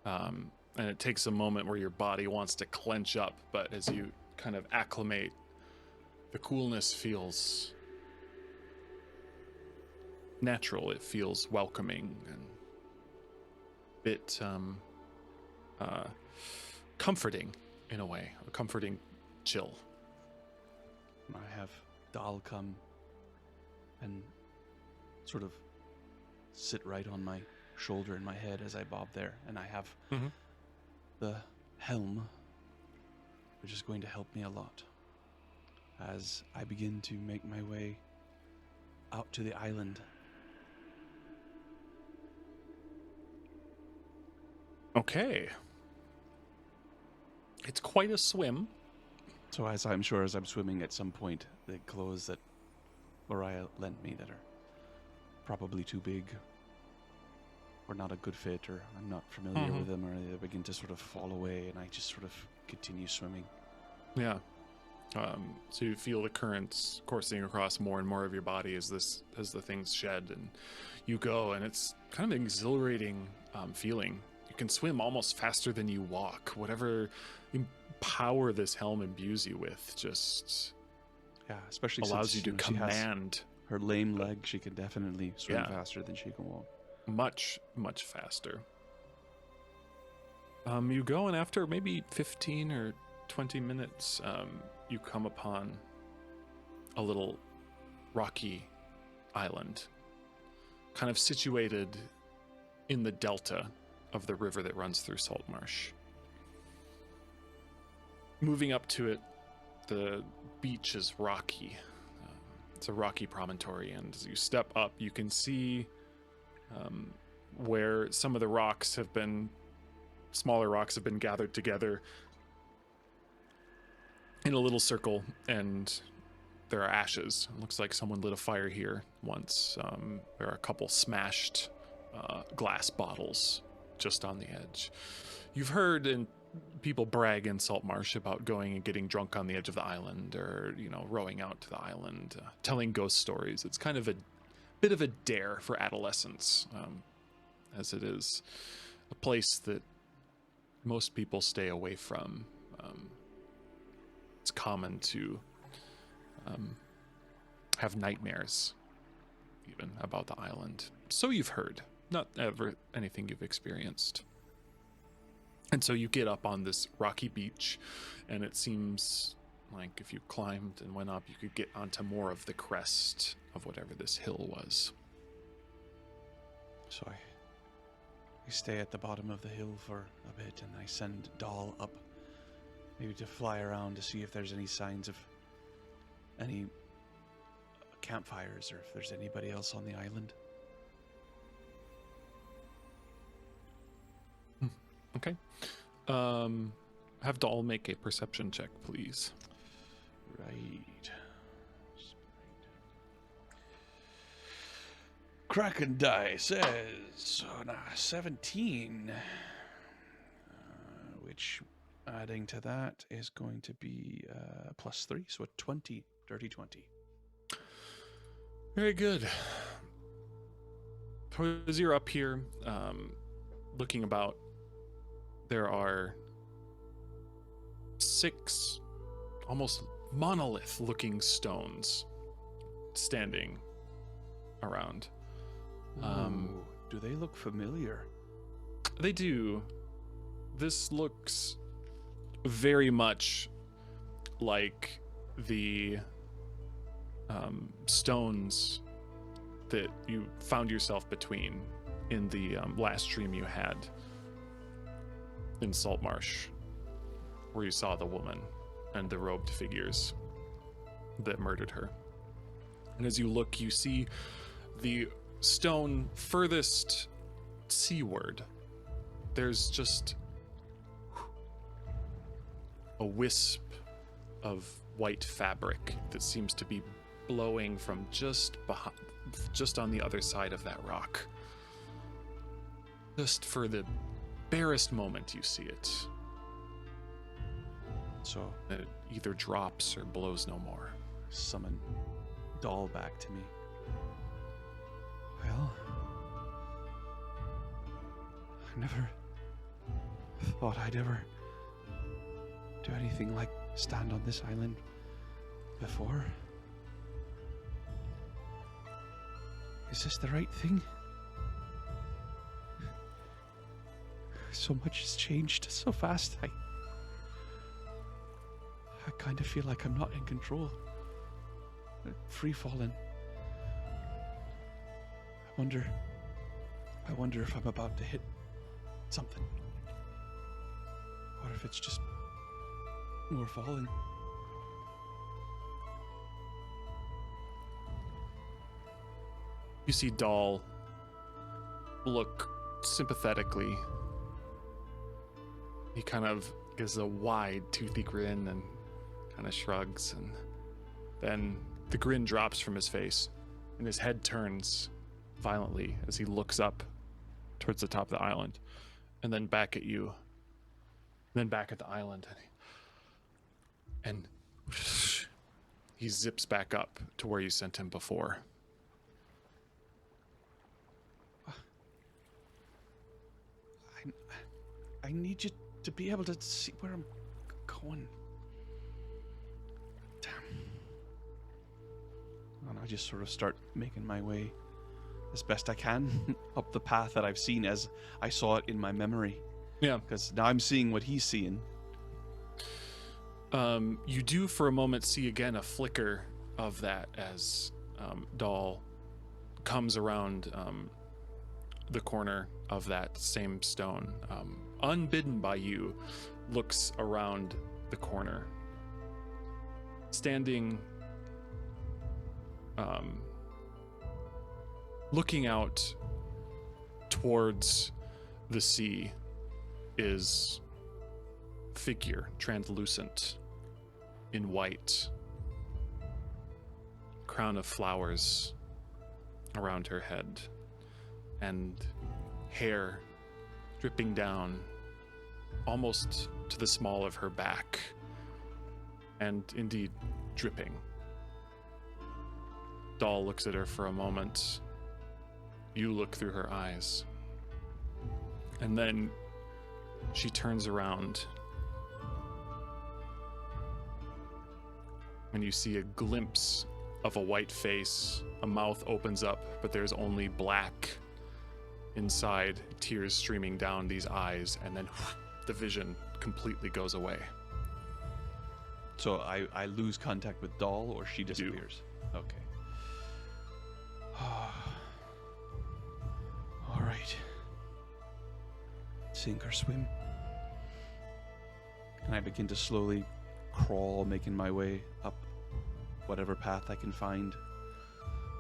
And it takes a moment where your body wants to clench up, but as you kind of acclimate, the coolness feels natural. It feels welcoming and a bit comforting in a way, a comforting chill. I have Dal come and sort of sit right on my shoulder and my head as I bob there, and I have the helm, which is going to help me a lot as I begin to make my way out to the island. Okay. It's quite a swim. So as I'm sure as I'm swimming at some point, the clothes that Mariah lent me that are probably too big or not a good fit, or I'm not familiar with them, or they begin to sort of fall away, and I just sort of continue swimming. Yeah. So you feel the currents coursing across more and more of your body as the things shed, and you go, and it's kind of an exhilarating feeling. You can swim almost faster than you walk. Whatever power this helm imbues you with just especially allows since, you to she has command her lame leg. She can definitely swim Yeah. faster than she can walk. much faster. You go, and after maybe 15 or 20 minutes, you come upon a little rocky island, kind of situated in the delta of the river that runs through Saltmarsh. Moving up to it, the beach is rocky. It's a rocky promontory, and as you step up, you can see where some of the smaller rocks have been gathered together in a little circle, and there are ashes. It looks like someone lit a fire here once. There are a couple smashed glass bottles just on the edge. You've heard people brag in Saltmarsh about going and getting drunk on the edge of the island, or rowing out to the island, telling ghost stories. It's kind of a bit of a dare for adolescents, as it is a place that most people stay away from. It's common to have nightmares even about the island. So you've heard, not ever anything you've experienced. And so you get up on this rocky beach, and it seems like if you climbed and went up, you could get onto more of the crest of whatever this hill was. So I stay at the bottom of the hill for a bit, and I send Doll up, maybe to fly around to see if there's any signs of any campfires or if there's anybody else on the island. Okay. Have Doll make a perception check, please. Right. Kraken die says 17, which adding to that is going to be +3, so a 20, dirty 20. Very good. As you're up here, looking about, there are 6 almost monolith-looking stones standing around. Do they look familiar? They do. This looks very much like the stones that you found yourself between in the last stream you had in Saltmarsh, where you saw the woman and the robed figures that murdered her. And as you look, you see the stone furthest seaward. There's just a wisp of white fabric that seems to be blowing from just on the other side of that rock. Just for the barest moment you see it. So it either drops or blows no more. Summon Doll back to me. Well, I never thought I'd ever do anything like stand on this island before. Is this the right thing? So much has changed so fast. I kind of feel like I'm not in control. Free falling. I wonder if I'm about to hit something. Or if it's just more falling. You see Doll look sympathetically. He kind of gives a wide, toothy grin and kind of shrugs, and then the grin drops from his face, and his head turns violently as he looks up towards the top of the island, and then back at you, then back at the island, and he zips back up to where you sent him before. I need you to be able to see where I'm going. Damn. And I just sort of start making my way as best I can up the path that I've seen as I saw it in my memory. Yeah. Because now I'm seeing what he's seeing. You do for a moment see again a flicker of that as Doll comes around the corner of that same stone. Unbidden by you, looks around the corner. Standing, looking out towards the sea is figure, translucent, in white, crown of flowers around her head, and hair dripping down almost to the small of her back, and indeed dripping. Doll looks at her for a moment You look through her eyes. And then she turns around. And you see a glimpse of a white face. A mouth opens up, but there's only black inside, tears streaming down these eyes, and then the vision completely goes away. So I lose contact with Doll, or she do. disappears? Okay. All right. Sink or swim? And I begin to slowly crawl, making my way up whatever path I can find.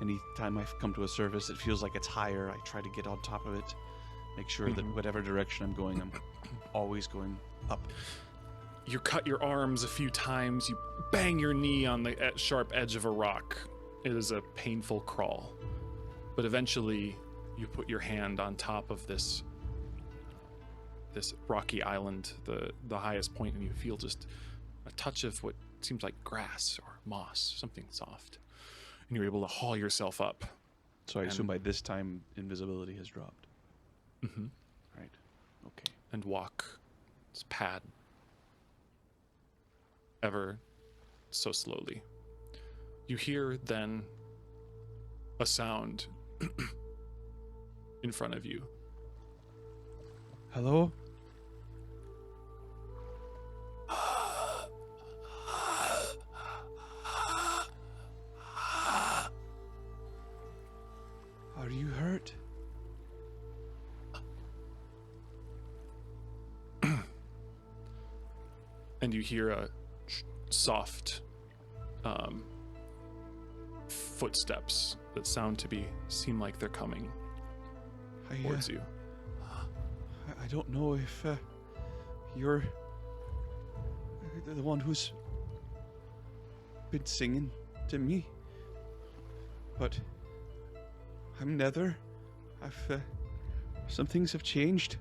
Anytime I come to a surface, it feels like it's higher. I try to get on top of it, make sure that whatever direction I'm going, I'm always going up. You cut your arms a few times, you bang your knee on the sharp edge of a rock. It is a painful crawl. But eventually, you put your hand on top of this rocky island, the highest point, and you feel just a touch of what seems like grass or moss, something soft. And you're able to haul yourself up. So I assume by this time, invisibility has dropped. Mm-hmm. Right. Okay. And walk this pad ever so slowly. You hear then a sound in front of you. Hello? Are you hurt? And you hear a soft footsteps that seem like they're coming towards you. I don't know if you're the one who's been singing to me, but I'm Nether. Some things have changed,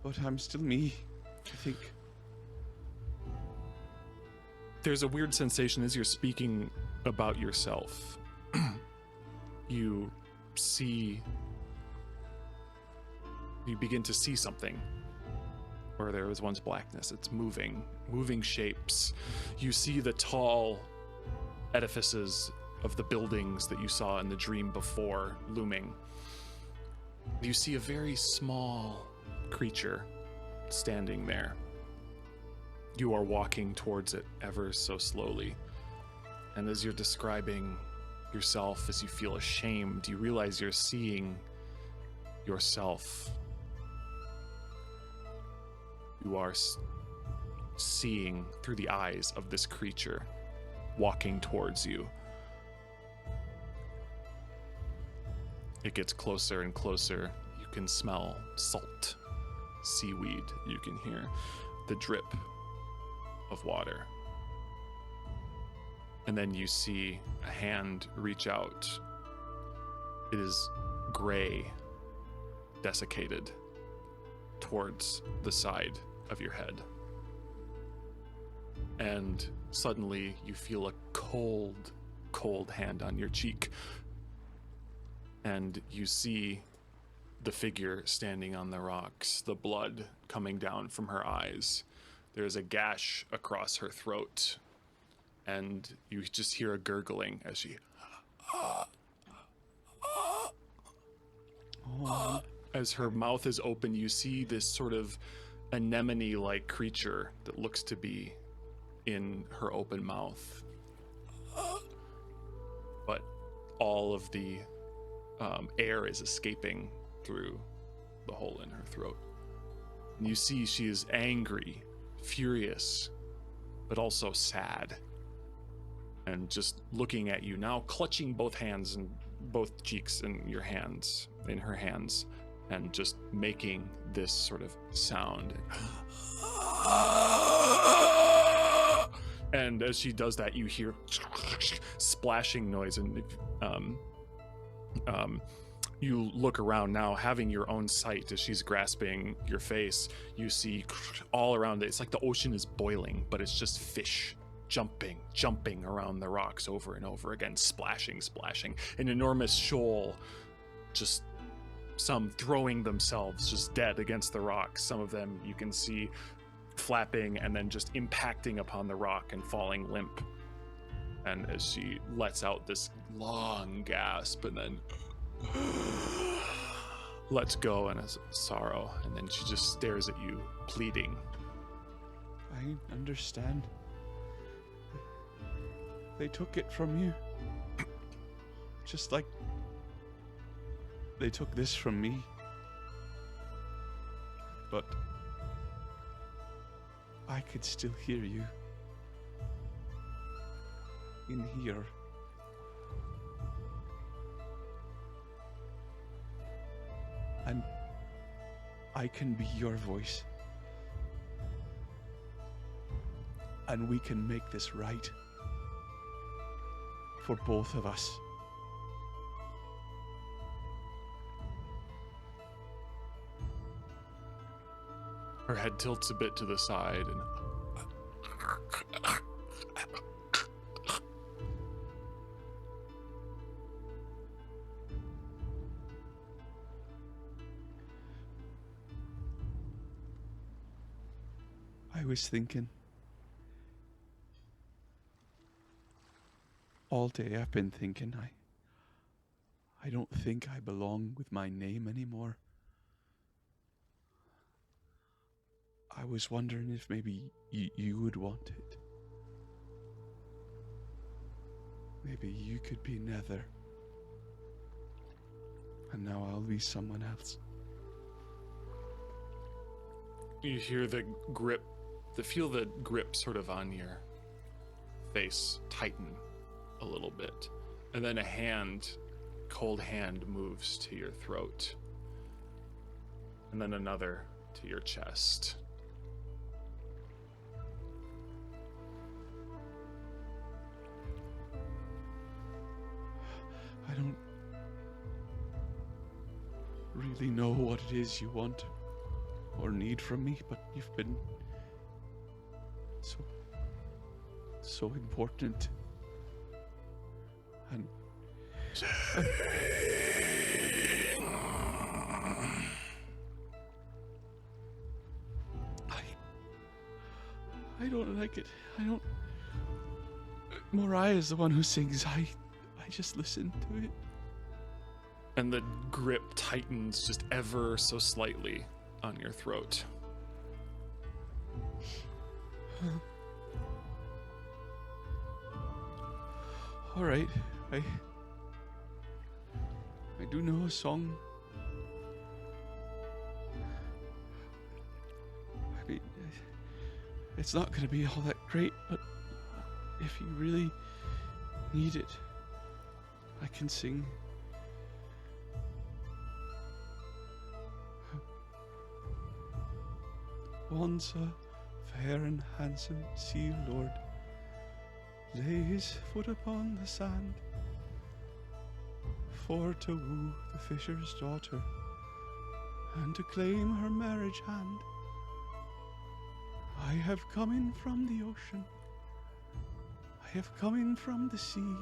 but I'm still me, I think. There's a weird sensation as you're speaking about yourself. You begin to see something where there was once blackness. It's moving shapes. You see the tall edifices of the buildings that you saw in the dream before looming. You see a very small creature standing there. You are walking towards it ever so slowly. And as you're describing yourself, as you feel ashamed, you realize you're seeing yourself. You are seeing through the eyes of this creature walking towards you. It gets closer and closer. You can smell salt, seaweed. You can hear the drip of water. And then you see a hand reach out. It is gray, desiccated, towards the side of your head. And suddenly you feel a cold, cold hand on your cheek. And you see the figure standing on the rocks, the blood coming down from her eyes. There's a gash across her throat, and you just hear a gurgling as she... As her mouth is open, you see this sort of anemone-like creature that looks to be in her open mouth. But all of the air is escaping through the hole in her throat. And you see she is angry, furious, but also sad. And just looking at you now, clutching both hands and both cheeks in your hands, in her hands, and just making this sort of sound. And as she does that, you hear splashing noise, and you look around now, having your own sight as she's grasping your face. You see all around it. It's like the ocean is boiling, but it's just fish jumping around the rocks over and over again, splashing. An enormous shoal just some throwing themselves just dead against the rocks. Some of them you can see flapping and then just impacting upon the rock and falling limp. And as she lets out this long gasp and then lets go in a sorrow, and then she just stares at you, pleading. I understand. They took it from you. Just like they took this from me. But I could still hear you. In here. And I can be your voice. And we can make this right. For both of us. Her head tilts a bit to the side and I was thinking. All day I've been thinking I don't think I belong with my name anymore. I was wondering if maybe you would want it. Maybe you could be Nether. And now I'll be someone else. you hear feel the grip sort of on your face tighten a little bit. And then a cold hand moves to your throat. And then another to your chest. I don't really know what it is you want or need from me, but you've been so important. And I don't like it. Mariah is the one who sings. I just listen to it. And the grip tightens just ever so slightly on your throat. All right, I do know a song. I mean, it's not going to be all that great, but if you really need it, I can sing. Once a fair and handsome sea lord lay his foot upon the sand for to woo the fisher's daughter and to claim her marriage hand. I have come in from the ocean, I have come in from the sea,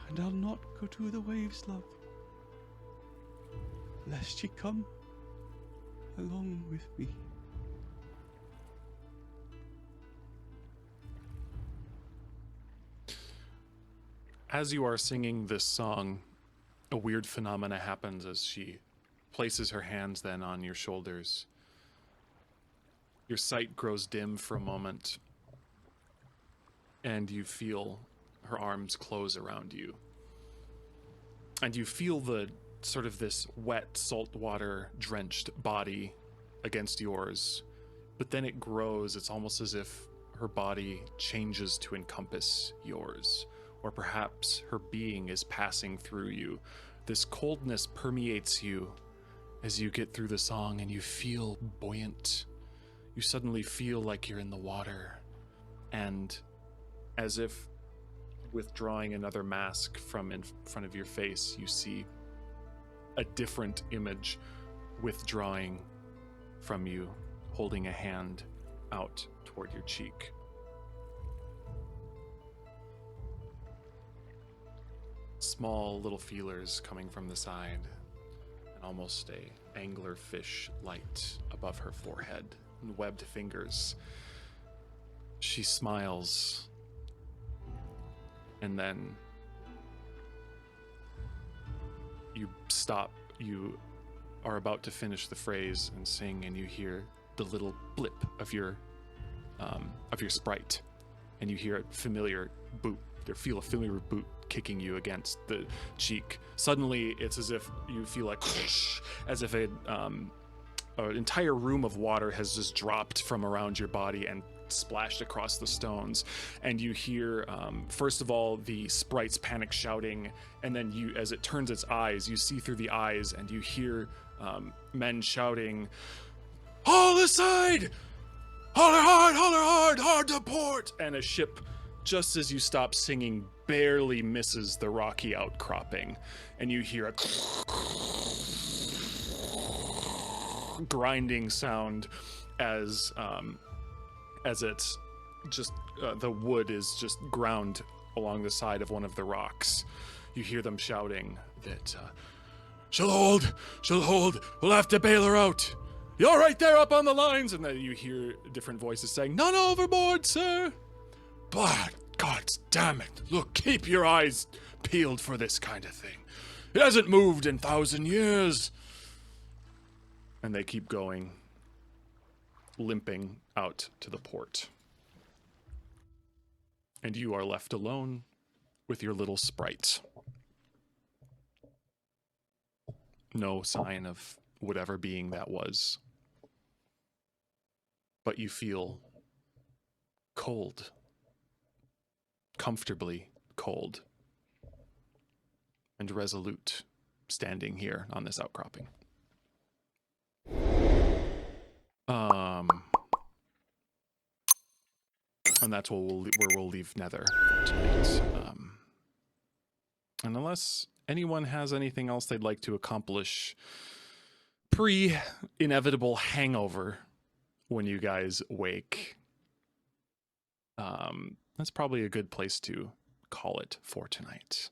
and I'll not go to the waves, love, lest ye come along with me. As you are singing this song, a weird phenomena happens as she places her hands then on your shoulders. Your sight grows dim for a moment, and you feel her arms close around you. And you feel the sort of this wet, saltwater drenched body against yours, but then it grows. It's almost as if her body changes to encompass yours, or perhaps her being is passing through you. This coldness permeates you as you get through the song, and you feel buoyant. You suddenly feel like you're in the water, and as if withdrawing another mask from in front of your face, you see a different image withdrawing from you, holding a hand out toward your cheek. small little feelers coming from the side, and almost a angler fish light above her forehead, and webbed fingers. She smiles, and then you stop. You are about to finish the phrase and sing, and you hear the little blip of your sprite, and you hear a familiar boot. You feel a familiar boot kicking you against the cheek. Suddenly, it's as if you feel like, as if an entire room of water has just dropped from around your body and splashed across the stones. And you hear, first of all, the sprite's panic shouting, and then you, as it turns its eyes, you see through the eyes, and you hear men shouting, "Haul aside! Haul her hard, haul her hard, hard to port!" And a ship, just as you stop singing, barely misses the rocky outcropping, and you hear a grinding sound as it's just the wood is just ground along the side of one of the rocks. You hear them shouting that she'll hold, we'll have to bail her out. You're right there up on the lines. And then you hear different voices saying, "None overboard, sir." But God damn it, look, keep your eyes peeled for this kind of thing. It hasn't moved in 1,000 years. And they keep going, limping out to the port. And you are left alone with your little sprite. No sign of whatever being that was. But you feel cold. Comfortably cold. And resolute, standing here on this outcropping. And that's where we'll leave Nether for tonight. And unless anyone has anything else they'd like to accomplish pre-inevitable hangover when you guys wake, that's probably a good place to call it for tonight.